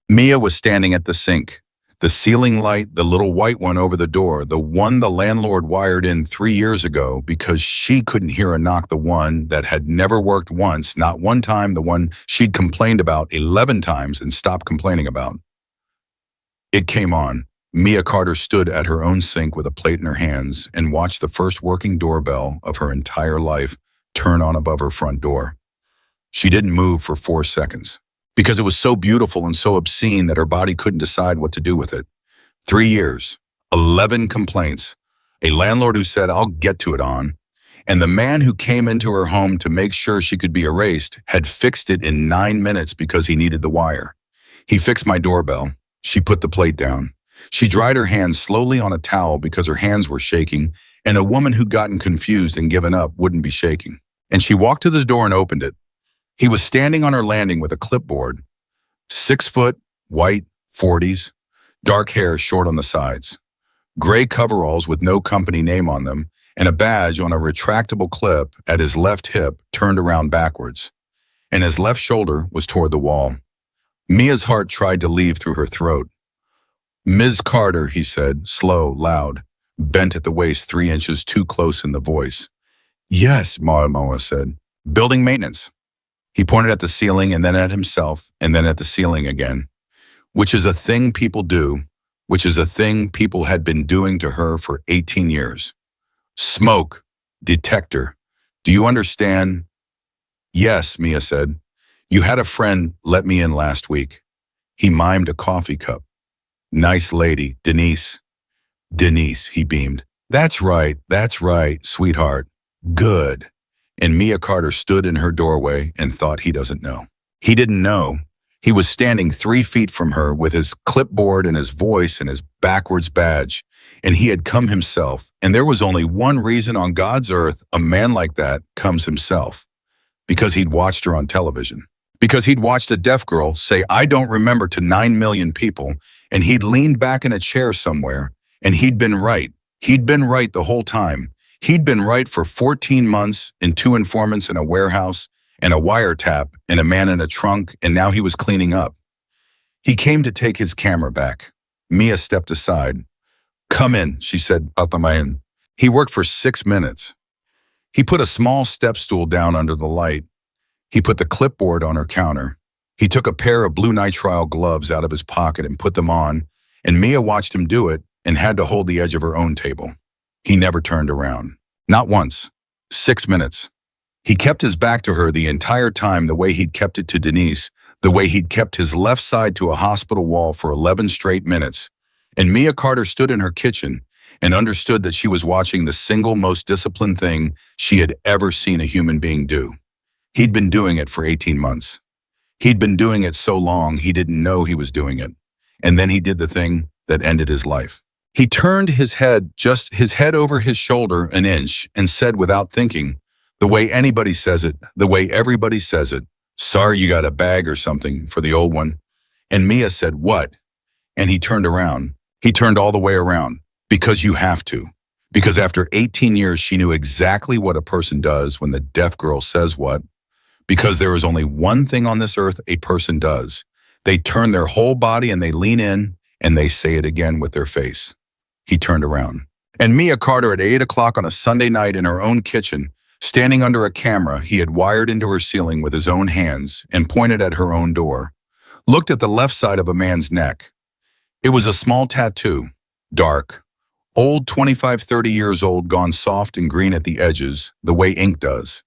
Mia was standing at the sink, The ceiling light, the little white one over the door, the one the landlord wired in 3 years ago because she couldn't hear a knock, the one that had never worked once, not one time, the one she'd complained about 11 times and stopped complaining about. It came on. Mia Carter stood at her own sink with a plate in her hands and watched the first working doorbell of her entire life turn on above her front door. She didn't move for 4 seconds because it was so beautiful and so obscene that her body couldn't decide what to do with it. 3 years, 11 complaints, a landlord who said, "I'll get to it on," and the man who came into her home to make sure she could be erased had fixed it in 9 minutes because he needed the wire. He fixed my doorbell. She put the plate down. She dried her hands slowly on a towel because her hands were shaking, and a woman who'd gotten confused and given up wouldn't be shaking. And she walked to the door and opened it. He was standing on her landing with a clipboard. 6 foot, white, 40s, dark hair short on the sides, gray coveralls with no company name on them, and a badge on a retractable clip at his left hip turned around backwards, and his left shoulder was toward the wall. Mia's heart tried to leave through her throat. "Ms. Carter," he said, slow, loud, bent at the waist 3 inches too close in the voice. "Yes," Moa said. "Building maintenance." He pointed at the ceiling and then at himself and then at the ceiling again, which is a thing people do, which is a thing people had been doing to her for 18 years. "Smoke detector. Do you understand?" "Yes," Mia said. "You had a friend let me in last week." He mimed a coffee cup. "Nice lady, Denise." "Denise," he beamed. That's right, sweetheart. Good." And Mia Carter stood in her doorway and thought, he doesn't know. He didn't know. He was standing 3 feet from her with his clipboard and his voice and his backwards badge, and he had come himself. And there was only one reason on God's earth a man like that comes himself. Because he'd watched her on television. Because he'd watched a deaf girl say, "I don't remember," to 9 million people, and he'd leaned back in a chair somewhere, and he'd been right. He'd been right the whole time. He'd been right for 14 months and 2 informants in a warehouse and a wiretap and a man in a trunk, and now he was cleaning up. He came to take his camera back. Mia stepped aside. "Come in," she said, up on my end. He worked for 6 minutes. He put a small step stool down under the light. He put the clipboard on her counter. He took a pair of blue nitrile gloves out of his pocket and put them on, and Mia watched him do it and had to hold the edge of her own table. He never turned around. Not once. 6 minutes. He kept his back to her the entire time, the way he'd kept it to Denise, the way he'd kept his left side to a hospital wall for 11 straight minutes. And Mia Carter stood in her kitchen and understood that she was watching the single most disciplined thing she had ever seen a human being do. He'd been doing it for 18 months. He'd been doing it so long he didn't know he was doing it. And then he did the thing that ended his life. He turned his head, just his head over his shoulder an inch, and said without thinking, the way anybody says it, the way everybody says it, "Sorry you got a bag or something for the old one." And Mia said, "What?" And he turned around. He turned all the way around. "Because you have to." Because after 18 years, she knew exactly what a person does when the deaf girl says what. Because there is only one thing on this earth a person does. They turn their whole body and they lean in and they say it again with their face. He turned around. And Mia Carter at 8 o'clock on a Sunday night in her own kitchen, standing under a camera he had wired into her ceiling with his own hands and pointed at her own door, looked at the left side of a man's neck. It was a small tattoo, dark, old, 25, 30 years old, gone soft and green at the edges, the way ink does.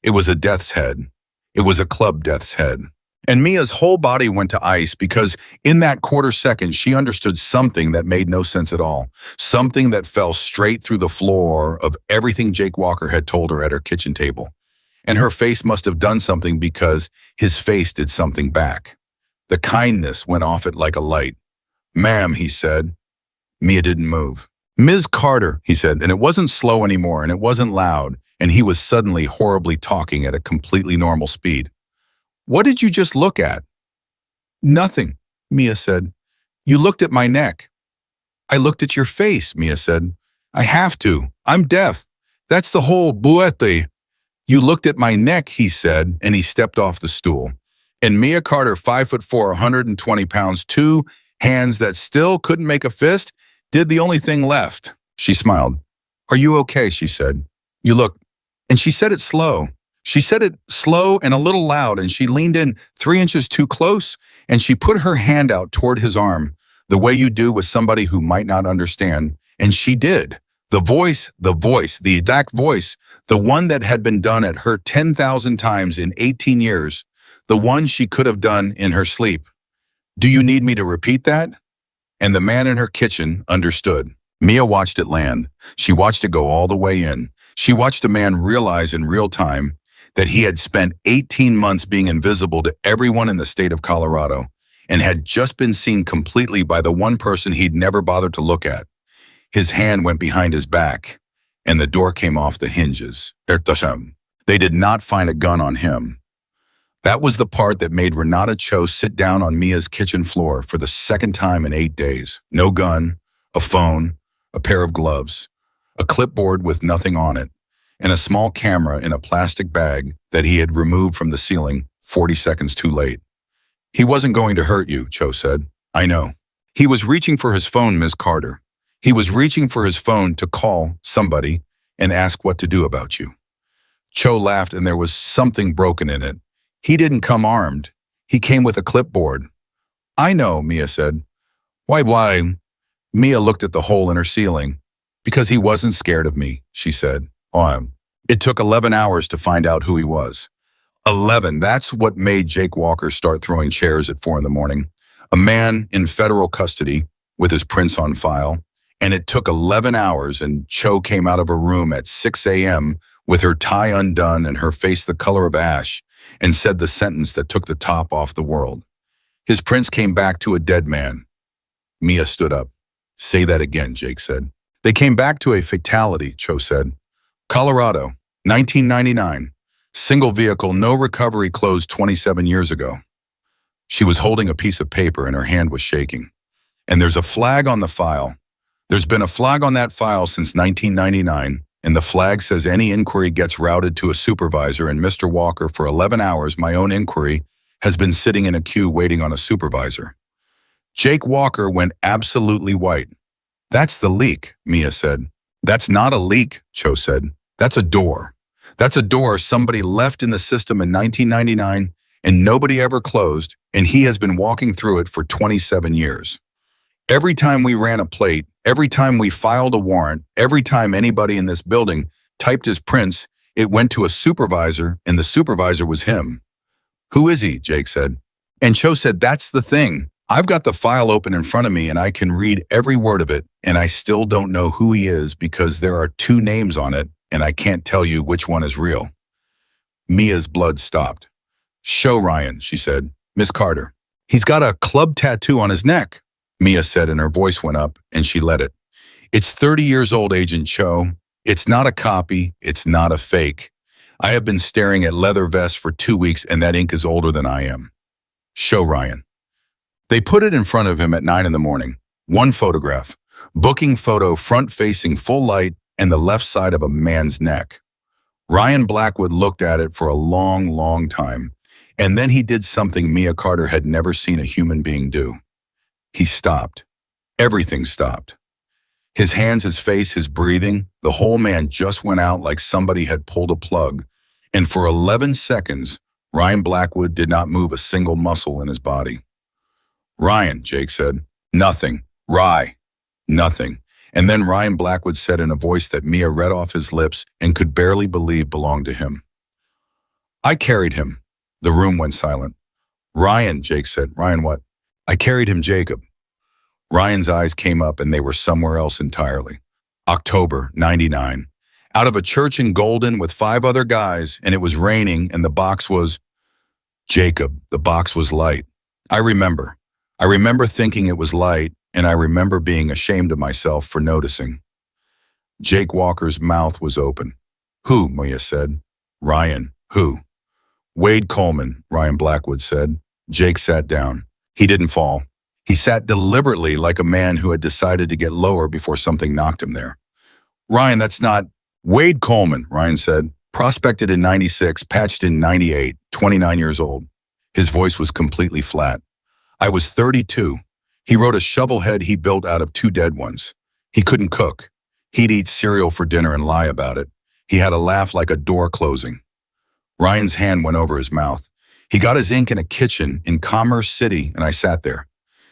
It was a death's head. It was a club death's head. And Mia's whole body went to ice because in that quarter second, she understood something that made no sense at all. Something that fell straight through the floor of everything Jake Walker had told her at her kitchen table. And her face must have done something because his face did something back. The kindness went off it like a light. "Ma'am," he said. Mia didn't move. "Ms. Carter," he said, and it wasn't slow anymore and it wasn't loud, and he was suddenly horribly talking at a completely normal speed. "What did you just look at?" "Nothing," Mia said. "You looked at my neck." "I looked at your face," Mia said. "I have to. I'm deaf. That's the whole buete." "You looked at my neck," he said, and he stepped off the stool. And Mia Carter, 5'4", 120 pounds, 2 Hands that still couldn't make a fist did the only thing left. She smiled. Are you okay? She said. You look. And she said it slow. She said it slow and a little loud, and she leaned in 3 inches too close, and she put her hand out toward his arm, the way you do with somebody who might not understand. And she did. The exact voice, the one that had been done at her 10,000 times in 18 years, the one she could have done in her sleep. Do you need me to repeat that? And the man in her kitchen understood. Mia watched it land. She watched it go all the way in. She watched a man realize in real time that he had spent 18 months being invisible to everyone in the state of Colorado and had just been seen completely by the one person he'd never bothered to look at. His hand went behind his back, and the door came off the hinges. They did not find a gun on him. That was the part that made Renata Cho sit down on Mia's kitchen floor for the second time in 8 days. No gun, a phone, a pair of gloves, a clipboard with nothing on it, and a small camera in a plastic bag that he had removed from the ceiling 40 seconds too late. He wasn't going to hurt you, Cho said. I know. He was reaching for his phone, Ms. Carter. He was reaching for his phone to call somebody and ask what to do about you. Cho laughed, and there was something broken in it. He didn't come armed. He came with a clipboard. I know, Mia said. Why? Mia looked at the hole in her ceiling. Because he wasn't scared of me, she said. It took 11 hours to find out who he was. 11, that's what made Jake Walker start throwing chairs at 4 a.m. A man in federal custody with his prints on file. And it took 11 hours, and Cho came out of her room at 6 a.m. with her tie undone and her face the color of ash, and said the sentence that took the top off the world. His prints came back to a dead man. Mia stood up. Say that again, Jake said. They came back to a fatality, Cho said. Colorado, 1999. Single vehicle, no recovery, closed 27 years ago. She was holding a piece of paper and her hand was shaking. And there's a flag on the file. There's been a flag on that file since 1999, and the flag says any inquiry gets routed to a supervisor, and Mr. Walker, for 11 hours, my own inquiry, has been sitting in a queue waiting on a supervisor. Jake Walker went absolutely white. That's the leak, Mia said. That's not a leak, Cho said. That's a door. That's a door somebody left in the system in 1999 and nobody ever closed, and he has been walking through it for 27 years. Every time we ran a plate, every time we filed a warrant, every time anybody in this building typed his prints, it went to a supervisor, and the supervisor was him. Who is he? Jake said. And Cho said, that's the thing. I've got the file open in front of me and I can read every word of it, and I still don't know who he is because there are 2 names on it and I can't tell you which one is real. Mia's blood stopped. Show Ryan, she said. Miss Carter. He's got a club tattoo on his neck, Mia said, and her voice went up and she let it. It's 30 years old, Agent Cho. It's not a copy. It's not a fake. I have been staring at leather vests for 2 weeks and that ink is older than I am. Show Ryan. They put it in front of him at 9 a.m. One photograph, booking photo, front-facing, full light, and the left side of a man's neck. Ryan Blackwood looked at it for a long, long time, and then he did something Mia Carter had never seen a human being do. He stopped. Everything stopped. His hands, his face, his breathing, the whole man just went out like somebody had pulled a plug, and for 11 seconds, Ryan Blackwood did not move a single muscle in his body. Ryan, Jake said. Nothing. Rye. Nothing. And then Ryan Blackwood said in a voice that Mia read off his lips and could barely believe belonged to him. I carried him. The room went silent. Ryan, Jake said. Ryan what? I carried him, Jacob. Ryan's eyes came up and they were somewhere else entirely. October, 99. Out of a church in Golden with 5 other guys, and it was raining and the box was... Jacob, the box was light. I remember thinking it was light, and I remember being ashamed of myself for noticing. Jake Walker's mouth was open. Who? Mia said. Ryan. Who? Wade Coleman, Ryan Blackwood said. Jake sat down. He didn't fall. He sat deliberately like a man who had decided to get lower before something knocked him there. Ryan, that's not... Wade Coleman, Ryan said. Prospected in 96, patched in 98, 29 years old. His voice was completely flat. I was 32. He wrote a shovel head he built out of two dead ones. He couldn't cook. He'd eat cereal for dinner and lie about it. He had a laugh like a door closing. Ryan's hand went over his mouth. He got his ink in a kitchen in Commerce City, and I sat there.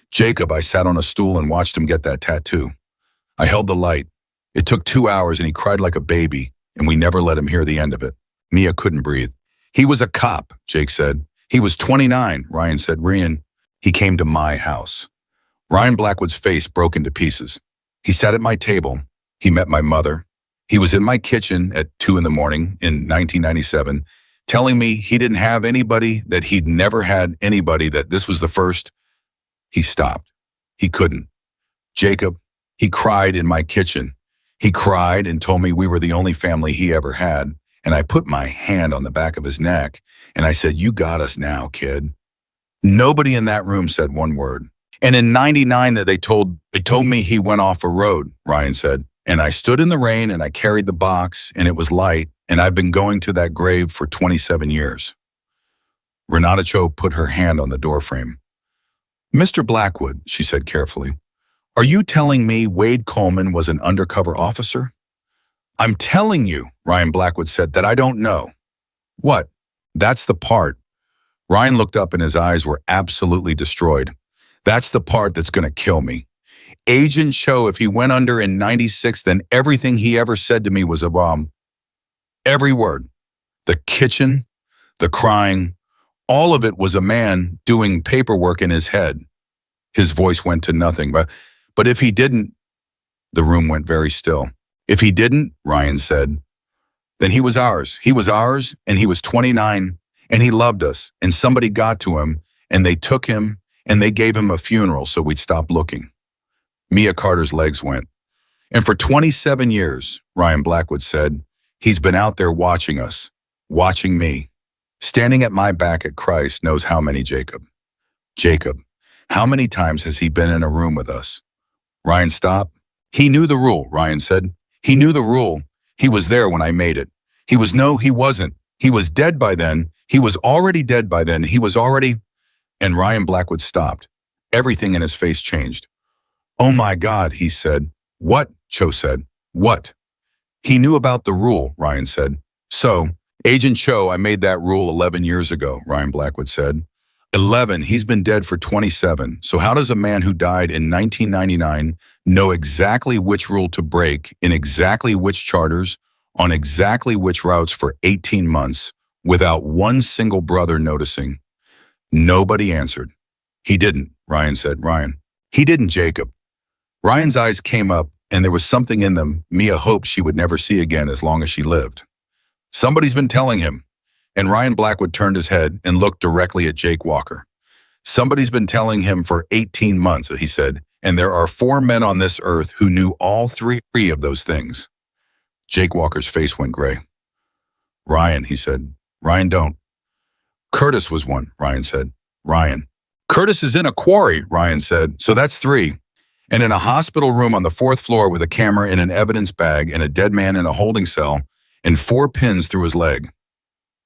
Jacob, I sat on a stool and watched him get that tattoo. I held the light. It took 2 hours and he cried like a baby, and we never let him hear the end of it. Mia couldn't breathe. He was a cop, Jake said. He was 29, Ryan said. Ryan, he came to my house. Ryan Blackwood's face broke into pieces. He sat at my table. He met my mother. He was in my kitchen at 2 in the morning in 1997, telling me he didn't have anybody, that he'd never had anybody, that this was the first. He stopped. He couldn't. Jacob, he cried in my kitchen. He cried and told me we were the only family he ever had, and I put my hand on the back of his neck, and I said, "You got us now, kid." Nobody in that room said one word. And in 99 that they told me he went off a road, Ryan said. And I stood in the rain and I carried the box and it was light, and I've been going to that grave for 27 years. Renata Cho put her hand on the doorframe. "Mr. Blackwood," she said carefully, "are you telling me Wade Coleman was an undercover officer?" "I'm telling you," Ryan Blackwood said, "that I don't know." "What?" "That's the part." Ryan looked up and his eyes were absolutely destroyed. "That's the part that's going to kill me. Agent Cho, if he went under in 96, then everything he ever said to me was a bomb. Every word. The kitchen, the crying, all of it was a man doing paperwork in his head." His voice went to nothing. But if he didn't, the room went very still. "If he didn't," Ryan said, "then he was ours. He was ours, and he was 29, and he loved us, and somebody got to him, and they took him, and they gave him a funeral so we'd stop looking." Mia Carter's legs went. "And for 27 years, Ryan Blackwood said, he's been out there watching us, watching me. Standing at my back at Christ knows how many, Jacob. Jacob, how many times has he been in a room with us?" Ryan stopped. "He knew the rule," Ryan said. "He knew the rule. He was there when I made it. He wasn't. He was dead by then. He was already dead by then. He was already..." And Ryan Blackwood stopped. Everything in his face changed. "Oh my God," he said. "What?" Cho said. "What?" "He knew about the rule," Ryan said. "So, Agent Cho, I made that rule 11 years ago," Ryan Blackwood said. 11, he's been dead for 27. So how does a man who died in 1999 know exactly which rule to break, in exactly which charters, on exactly which routes for 18 months, without one single brother noticing? Nobody answered. "He didn't," Ryan said. "Ryan, he didn't, Jacob." Ryan's eyes came up, and there was something in them Mia hoped she would never see again as long as she lived. "Somebody's been telling him." And Ryan Blackwood turned his head and looked directly at Jake Walker. "Somebody's been telling him for 18 months, he said, and there are 4 men on this earth who knew all three of those things." Jake Walker's face went gray. "Ryan," he said. "Ryan, don't." "Curtis was one," Ryan said. "Ryan." "Curtis is in a quarry," Ryan said. "So that's 3. And in a hospital room on the 4th floor with a camera in an evidence bag and a dead man in a holding cell and 4 pins through his leg."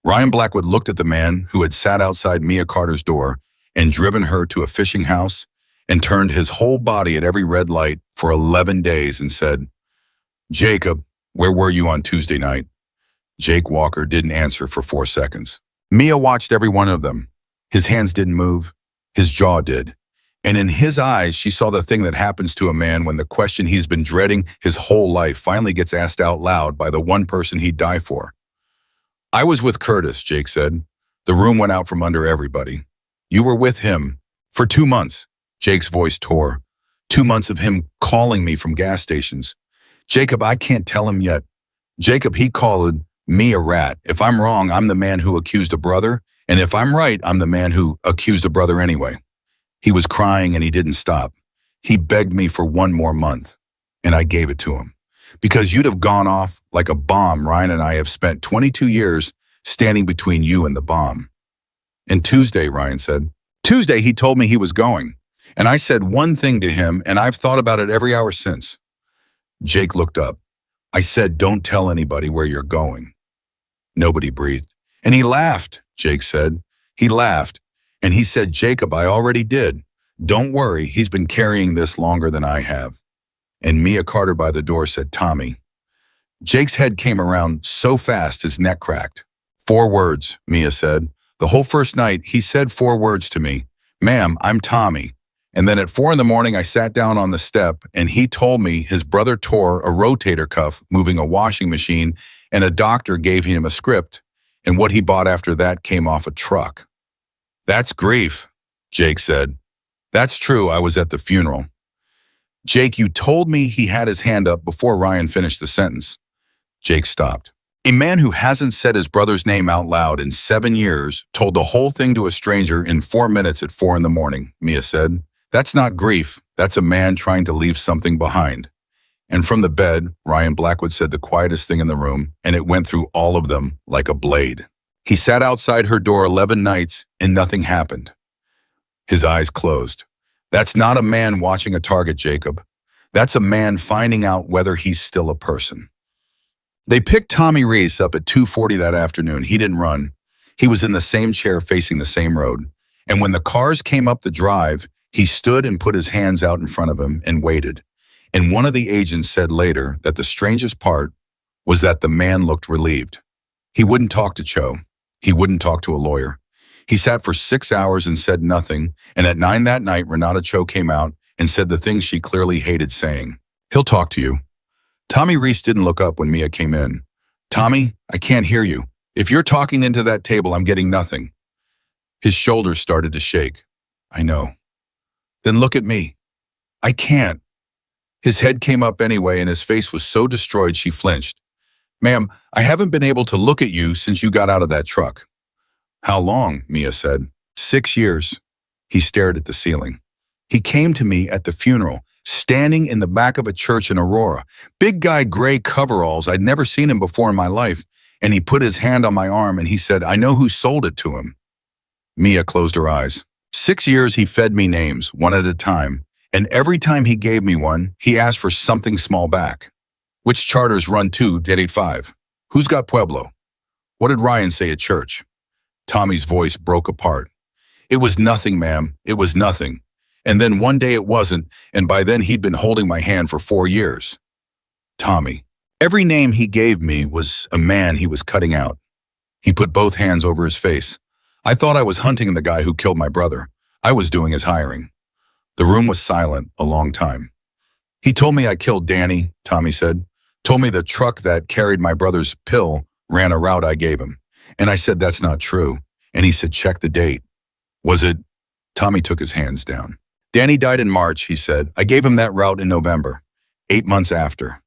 Ryan Blackwood looked at the man who had sat outside Mia Carter's door and driven her to a fishing house and turned his whole body at every red light for 11 days and said, "Jacob, where were you on Tuesday night?" Jake Walker didn't answer for 4 seconds. Mia watched every one of them. His hands didn't move. His jaw did. And in his eyes, she saw the thing that happens to a man when the question he's been dreading his whole life finally gets asked out loud by the one person he'd die for. "I was with Curtis," Jake said. "The room went out from under everybody. You were with him for 2 months." Jake's voice tore. 2 months of him calling me from gas stations. "Jacob, I can't tell him yet. Jacob, he called me a rat. If I'm wrong, I'm the man who accused a brother. And if I'm right, I'm the man who accused a brother anyway." He was crying and he didn't stop. He begged me for 1 more month, and I gave it to him. "Because you'd have gone off like a bomb. Ryan and I have spent 22 years standing between you and the bomb." "And Tuesday," Ryan said. "Tuesday, he told me he was going. And I said one thing to him, and I've thought about it every hour since." Jake looked up. "I said, don't tell anybody where you're going." Nobody breathed. "And he laughed," Jake said. "He laughed. And he said, 'Jacob, I already did. Don't worry, he's been carrying this longer than I have. And Mia Carter by the door said, Tommy. Jake's head came around so fast his neck cracked. 4 words, Mia said. The whole first night, he said 4 words to me. Ma'am, I'm Tommy. And then at 4 in the morning, I sat down on the step and he told me his brother tore a rotator cuff moving a washing machine and a doctor gave him a script and what he bought after that came off a truck. That's grief, Jake said. That's true, I was at the funeral. Jake, you told me he had his hand up before Ryan finished the sentence. Jake stopped. A man who hasn't said his brother's name out loud in 7 years told the whole thing to a stranger in 4 minutes at 4 in the morning, Mia said. That's not grief, that's a man trying to leave something behind. And from the bed, Ryan Blackwood said the quietest thing in the room, and it went through all of them like a blade. He sat outside her door 11 nights and nothing happened. His eyes closed. That's not a man watching a target, Jacob. That's a man finding out whether he's still a person. They picked Tommy Reese up at 2:40 that afternoon. He didn't run. He was in the same chair facing the same road. And when the cars came up the drive, he stood and put his hands out in front of him and waited. And one of the agents said later that the strangest part was that the man looked relieved. He wouldn't talk to Cho. He wouldn't talk to a lawyer. He sat for 6 hours and said nothing, and at 9 that night, Renata Cho came out and said the things she clearly hated saying. He'll talk to you. Tommy Reese didn't look up when Mia came in. Tommy, I can't hear you. If you're talking into that table, I'm getting nothing. His shoulders started to shake. I know. Then look at me. I can't. His head came up anyway, and his face was so destroyed she flinched. Ma'am, I haven't been able to look at you since you got out of that truck. How long? Mia said. 6 years. He stared at the ceiling. He came to me at the funeral, standing in the back of a church in Aurora. Big guy, gray coveralls. I'd never seen him before in my life. And he put his hand on my arm and he said, I know who sold it to him. Mia closed her eyes. 6 years he fed me names, one at a time. And every time he gave me one, he asked for something small back. Which charters run to Dead 85? Who's got Pueblo? What did Ryan say at church? Tommy's voice broke apart. It was nothing, ma'am. It was nothing. And then one day it wasn't, and by then he'd been holding my hand for 4 years. Tommy. Every name he gave me was a man he was cutting out. He put both hands over his face. I thought I was hunting the guy who killed my brother. I was doing his hiring. The room was silent a long time. He told me I killed Danny, Tommy said. Told me the truck that carried my brother's pill ran a route I gave him. And I said, that's not true. And he said, check the date. Was it? Tommy took his hands down. Danny died in March, he said. I gave him that route in November, 8 months after.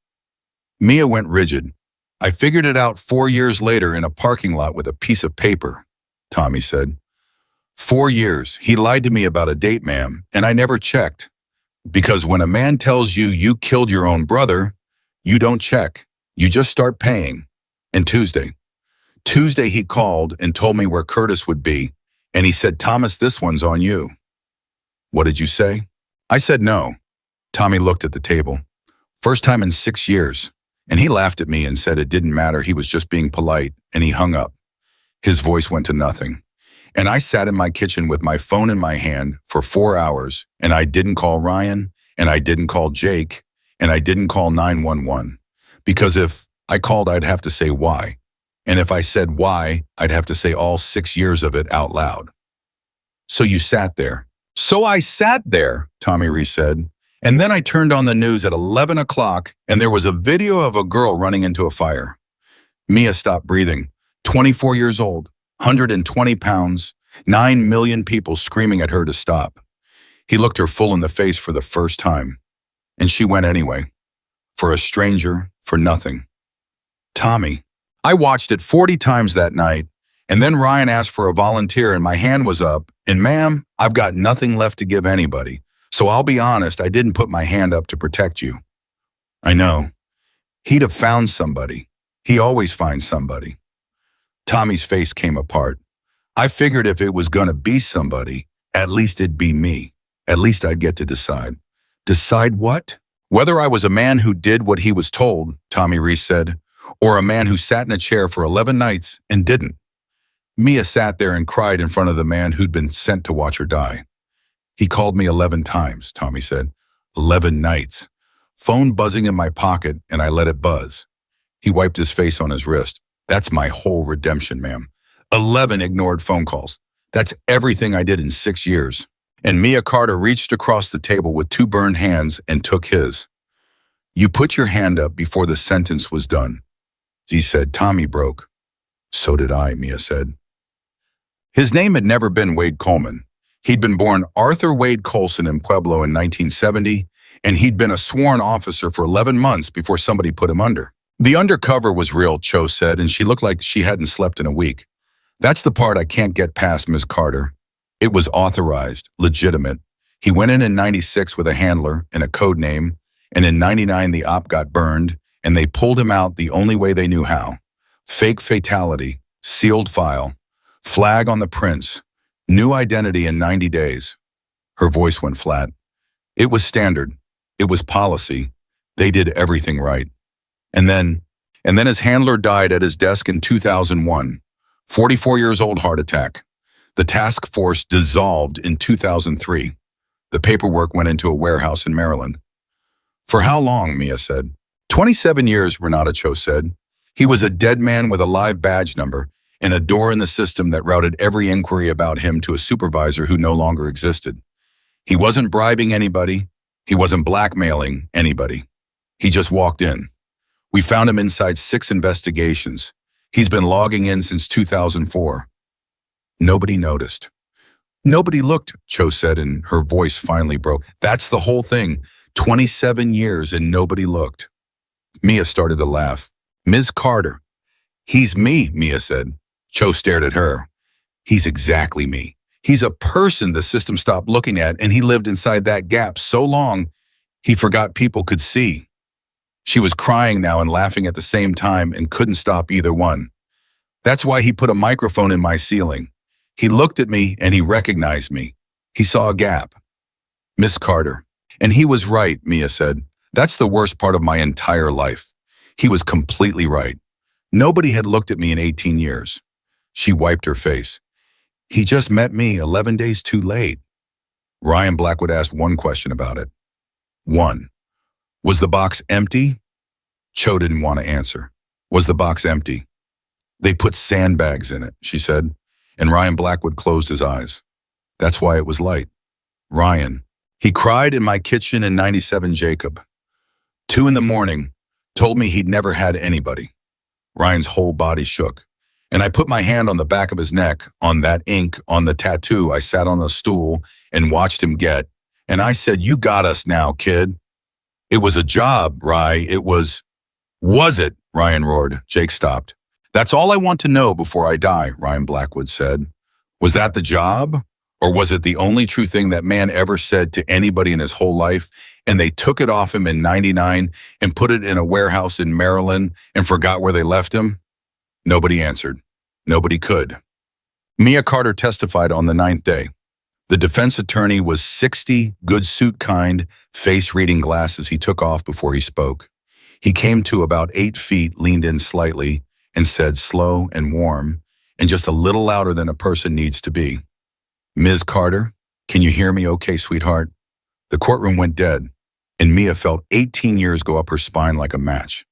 Mia went rigid. I figured it out 4 years later in a parking lot with a piece of paper, Tommy said. 4 years. He lied to me about a date, ma'am, and I never checked. Because when a man tells you you killed your own brother, you don't check. You just start paying. And Tuesday he called and told me where Curtis would be, and he said, Thomas, this one's on you. What did you say? I said no. Tommy looked at the table. First time in 6 years. And he laughed at me and said it didn't matter, he was just being polite, and he hung up. His voice went to nothing. And I sat in my kitchen with my phone in my hand for 4 hours, and I didn't call Ryan, and I didn't call Jake, and I didn't call 911. Because if I called, I'd have to say why. And if I said why, I'd have to say all 6 years of it out loud. So you sat there. So I sat there, Tommy Reese said. And then I turned on the news at 11 o'clock, and there was a video of a girl running into a fire. Mia stopped breathing. 24 years old, 120 pounds, 9 million people screaming at her to stop. He looked her full in the face for the first time. And she went anyway. For a stranger, for nothing. Tommy. I watched it 40 times that night, and then Ryan asked for a volunteer and my hand was up, and ma'am, I've got nothing left to give anybody. So I'll be honest, I didn't put my hand up to protect you. I know. He'd have found somebody. He always finds somebody. Tommy's face came apart. I figured if it was gonna be somebody, at least it'd be me. At least I'd get to decide. Decide what? Whether I was a man who did what he was told, Tommy Reese said, or a man who sat in a chair for 11 nights and didn't. Mia sat there and cried in front of the man who'd been sent to watch her die. He called me 11 times, Tommy said. 11 nights. Phone buzzing in my pocket, and I let it buzz. He wiped his face on his wrist. That's my whole redemption, ma'am. 11 ignored phone calls. That's everything I did in 6 years. And Mia Carter reached across the table with 2 burned hands and took his. You put your hand up before the sentence was done. He said, Tommy broke. So did I, Mia said. His name had never been Wade Coleman. He'd been born Arthur Wade Colson in Pueblo in 1970, and he'd been a sworn officer for 11 months before somebody put him under. The undercover was real, Cho said, and she looked like she hadn't slept in a week. That's the part I can't get past, Ms. Carter. It was authorized, legitimate. He went in 96 with a handler and a code name, and in 99 the op got burned, and they pulled him out the only way they knew how. Fake fatality, sealed file, flag on the prints, new identity in 90 days. Her voice went flat. It was standard. It was policy. They did everything right. And then his handler died at his desk in 2001. 44 years old, heart attack. The task force dissolved in 2003. The paperwork went into a warehouse in Maryland. For how long, Mia said. 27 years, Renata Cho said. He was a dead man with a live badge number and a door in the system that routed every inquiry about him to a supervisor who no longer existed. He wasn't bribing anybody. He wasn't blackmailing anybody. He just walked in. We found him inside 6 investigations. He's been logging in since 2004. Nobody noticed. Nobody looked, Cho said, and her voice finally broke. That's the whole thing. 27 years and nobody looked. Mia started to laugh. Ms. Carter. He's me, Mia said. Cho stared at her. He's exactly me. He's a person the system stopped looking at, and he lived inside that gap so long he forgot people could see. She was crying now and laughing at the same time and couldn't stop either one. That's why he put a microphone in my ceiling. He looked at me and he recognized me. He saw a gap. Miss Carter. And he was right, Mia said. That's the worst part of my entire life. He was completely right. Nobody had looked at me in 18 years. She wiped her face. He just met me 11 days too late. Ryan Blackwood asked one question about it. 1. Was the box empty? Cho didn't want to answer. Was the box empty? They put sandbags in it, she said, and Ryan Blackwood closed his eyes. That's why it was light. Ryan. He cried in my kitchen in 97 Jacob. 2 in the morning, told me he'd never had anybody. Ryan's whole body shook, and I put my hand on the back of his neck, on that ink, on the tattoo. I sat on a stool and watched him get, and I said, you got us now, kid. It was a job, Rye. It was... Was it? Ryan roared. Jake stopped. That's all I want to know before I die, Ryan Blackwood said. Was that the job? Or was it the only true thing that man ever said to anybody in his whole life, and they took it off him in 99 and put it in a warehouse in Maryland and forgot where they left him? Nobody answered. Nobody could. Mia Carter testified on the 9th day. The defense attorney was 60 good suit kind face-reading glasses he took off before he spoke. He came to about 8 feet, leaned in slightly, and said slow and warm, and just a little louder than a person needs to be. Ms. Carter, can you hear me okay, sweetheart? The courtroom went dead, and Mia felt 18 years go up her spine like a match.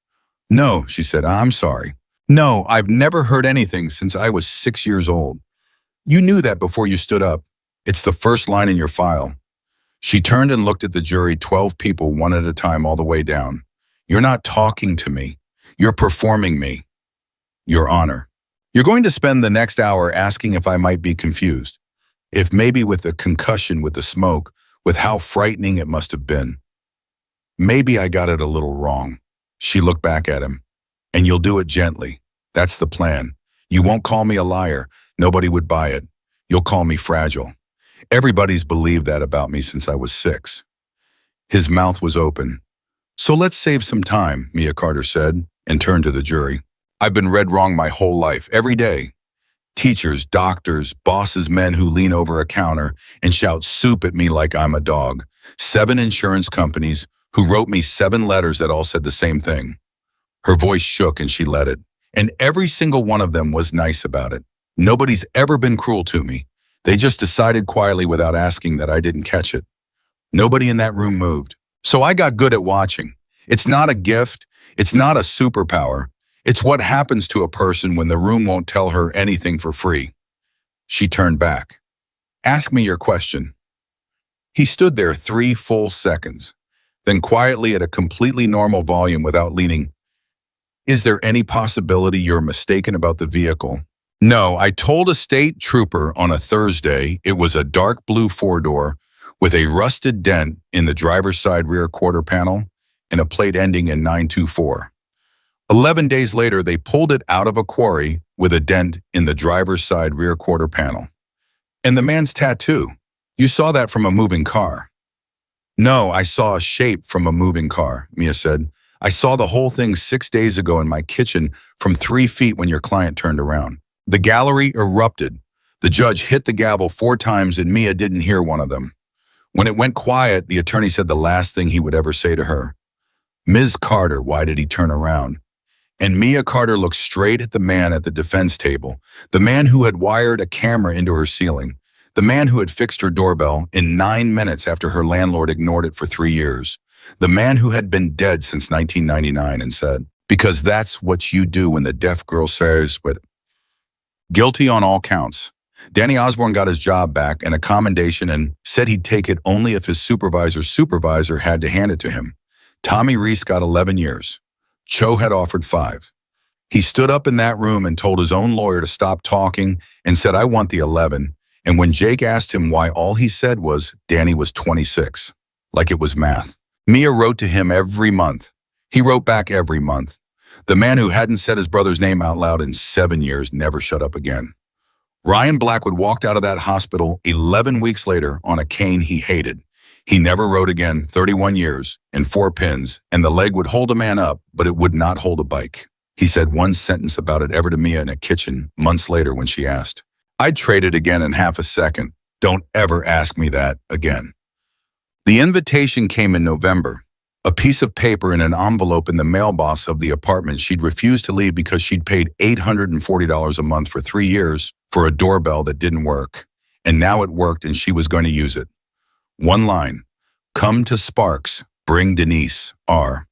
No, she said, I'm sorry. No, I've never heard anything since I was 6 years old. You knew that before you stood up. It's the first line in your file. She turned and looked at the jury, 12 people, one at a time, all the way down. You're not talking to me. You're performing me. Your Honor. You're going to spend the next hour asking if I might be confused. If maybe with the concussion, with the smoke, with how frightening it must have been. Maybe I got it a little wrong. She looked back at him. And you'll do it gently. That's the plan. You won't call me a liar. Nobody would buy it. You'll call me fragile. Everybody's believed that about me since I was 6. His mouth was open. So let's save some time, Mia Carter said, and turned to the jury. I've been read wrong my whole life, every day. Teachers, doctors, bosses, men who lean over a counter and shout soup at me like I'm a dog. 7 insurance companies who wrote me 7 letters that all said the same thing. Her voice shook and she let it. And every single one of them was nice about it. Nobody's ever been cruel to me. They just decided quietly without asking that I didn't catch it. Nobody in that room moved. So I got good at watching. It's not a gift. It's not a superpower. It's what happens to a person when the room won't tell her anything for free. She turned back. Ask me your question. He stood there 3 full seconds, then quietly at a completely normal volume without leaning. Is there any possibility you're mistaken about the vehicle? No, I told a state trooper on a Thursday it was a dark blue four-door with a rusted dent in the driver's side rear quarter panel and a plate ending in 924. 11 days later, they pulled it out of a quarry with a dent in the driver's side rear quarter panel. And the man's tattoo. You saw that from a moving car. No, I saw a shape from a moving car, Mia said. I saw the whole thing 6 days ago in my kitchen from 3 feet when your client turned around. The gallery erupted. The judge hit the gavel 4 times and Mia didn't hear one of them. When it went quiet, the attorney said the last thing he would ever say to her. Ms. Carter, why did he turn around? And Mia Carter looked straight at the man at the defense table, the man who had wired a camera into her ceiling, the man who had fixed her doorbell in 9 minutes after her landlord ignored it for 3 years, the man who had been dead since 1999 and said, because that's what you do when the deaf girl says, but guilty on all counts. Danny Osborne got his job back and a commendation and said he'd take it only if his supervisor's supervisor had to hand it to him. Tommy Reese got 11 years. Cho had offered 5. He stood up in that room and told his own lawyer to stop talking and said, I want the 11. And when Jake asked him why, all he said was, Danny was 26. Like it was math. Mia wrote to him every month. He wrote back every month. The man who hadn't said his brother's name out loud in 7 years never shut up again. Ryan Blackwood walked out of that hospital 11 weeks later on a cane he hated. He never rode again, 31 years, and 4 pins, and the leg would hold a man up, but it would not hold a bike. He said one sentence about it ever to Mia in a kitchen months later when she asked. I'd trade it again in half a second. Don't ever ask me that again. The invitation came in November. A piece of paper in an envelope in the mailbox of the apartment she'd refused to leave because she'd paid $840 a month for 3 years for a doorbell that didn't work. And now it worked and she was going to use it. One line, come to Sparks, bring Denise, R.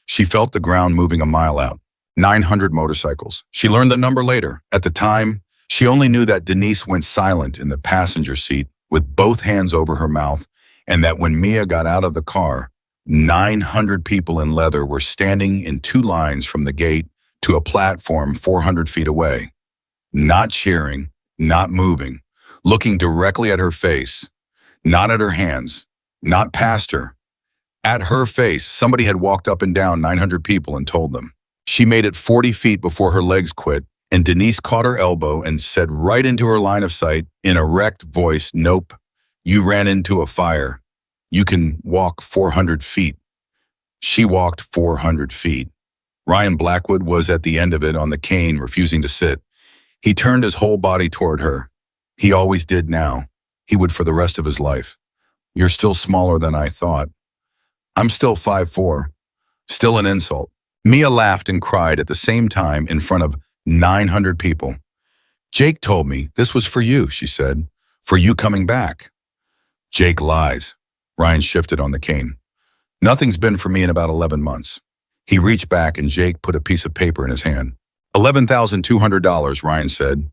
She felt the ground moving a mile out. 900 motorcycles. She learned the number later. At the time, she only knew that Denise went silent in the passenger seat with both hands over her mouth and that when Mia got out of the car, 900 people in leather were standing in 2 lines from the gate to a platform 400 feet away. Not cheering, not moving, looking directly at her face, not at her hands, not past her. At her face, somebody had walked up and down 900 people and told them. She made it 40 feet before her legs quit, and Denise caught her elbow and said right into her line of sight in a wrecked voice, nope, you ran into a fire. You can walk 400 feet. She walked 400 feet. Ryan Blackwood was at the end of it on the cane, refusing to sit. He turned his whole body toward her. He always did now. He would for the rest of his life. You're still smaller than I thought. I'm still 5'4". Still an insult. Mia laughed and cried at the same time in front of 900 people. Jake told me this was for you, she said. For you coming back. Jake lies. Ryan shifted on the cane. Nothing's been for me in about 11 months. He reached back and Jake put a piece of paper in his hand. $11,200, Ryan said.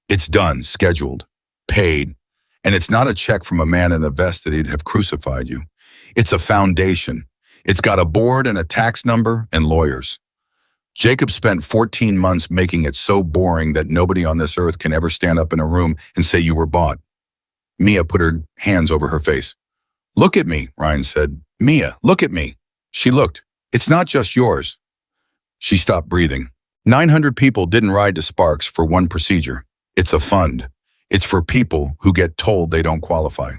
It's done, scheduled, paid. And it's not a check from a man in a vest that he'd have crucified you. It's a foundation. It's got a board and a tax number and lawyers. Jacob spent 14 months making it so boring that nobody on this earth can ever stand up in a room and say you were bought. Mia put her hands over her face. Look at me, Ryan said. Mia, look at me. She looked. It's not just yours. She stopped breathing. 900 people didn't ride to Sparks for one procedure. It's a fund. It's for people who get told they don't qualify.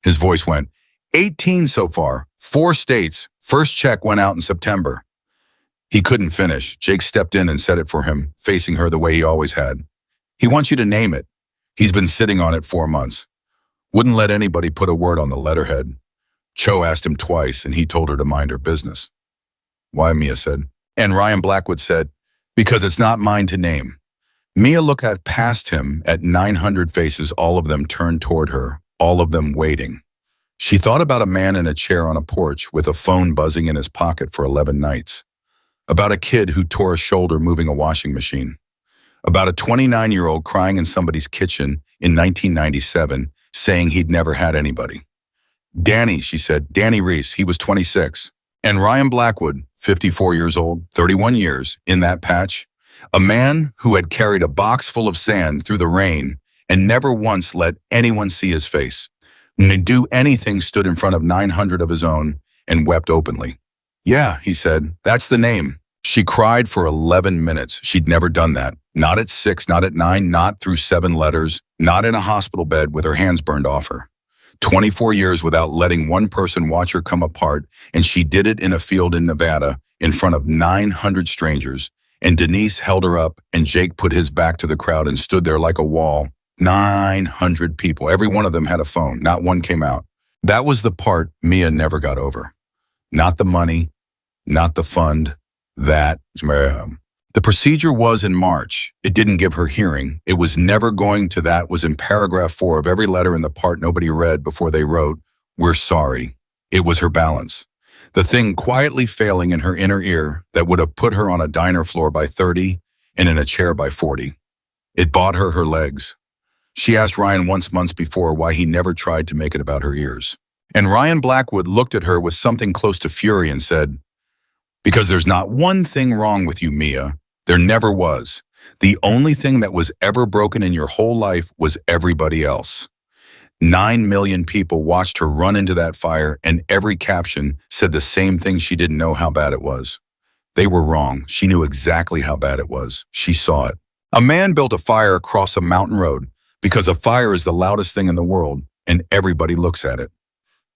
His voice went, 18 so far, 4 states. First check went out in September. He couldn't finish. Jake stepped in and said it for him, facing her the way he always had. He wants you to name it. He's been sitting on it 4 months. Wouldn't let anybody put a word on the letterhead. Cho asked him twice, and he told her to mind her business. Why, Mia said. And Ryan Blackwood said, because it's not mine to name. Mia looked past him at 900 faces, all of them turned toward her, all of them waiting. She thought about a man in a chair on a porch with a phone buzzing in his pocket for 11 nights. About a kid who tore a shoulder moving a washing machine. About a 29-year-old crying in somebody's kitchen in 1997, saying he'd never had anybody. Danny, she said, Danny Reese, he was 26. And Ryan Blackwood, 54 years old, 31 years, in that patch. A man who had carried a box full of sand through the rain and never once let anyone see his face. Do anything, stood in front of 900 of his own and wept openly. Yeah, he said, that's the name. She cried for 11 minutes. She'd never done that. Not at 6, not at 9, not through 7 letters, not in a hospital bed with her hands burned off her. 24 years without letting one person watch her come apart, and she did it in a field in Nevada in front of 900 strangers. And Denise held her up, and Jake put his back to the crowd and stood there like a wall. 900 people. Every one of them had a phone. Not one came out. That was the part Mia never got over. Not the money, not the fund, the procedure was in March. It didn't give her hearing. It was never going to. That was in paragraph 4 of every letter in the part nobody read before they wrote, "We're sorry." It was her balance. The thing quietly failing in her inner ear that would have put her on a diner floor by 30 and in a chair by 40. It bought her her legs. She asked Ryan once months before why he never tried to make it about her ears. And Ryan Blackwood looked at her with something close to fury and said, "Because there's not one thing wrong with you, Mia. There never was. The only thing that was ever broken in your whole life was everybody else." 9 million people watched her run into that fire, and every caption said the same thing. She didn't know how bad it was. They were wrong. She knew exactly how bad it was. She saw it. A man built a fire across a mountain road because a fire is the loudest thing in the world, and everybody looks at it.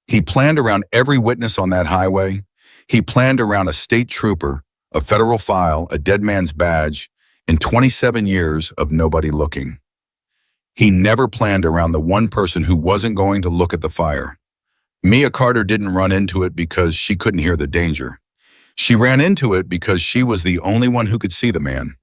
He planned around every witness on that highway. He planned around a state trooper, a federal file, a dead man's badge, and 27 years of nobody looking. He never planned around the one person who wasn't going to look at the fire. Mia Carter didn't run into it because she couldn't hear the danger. She ran into it because she was the only one who could see the man.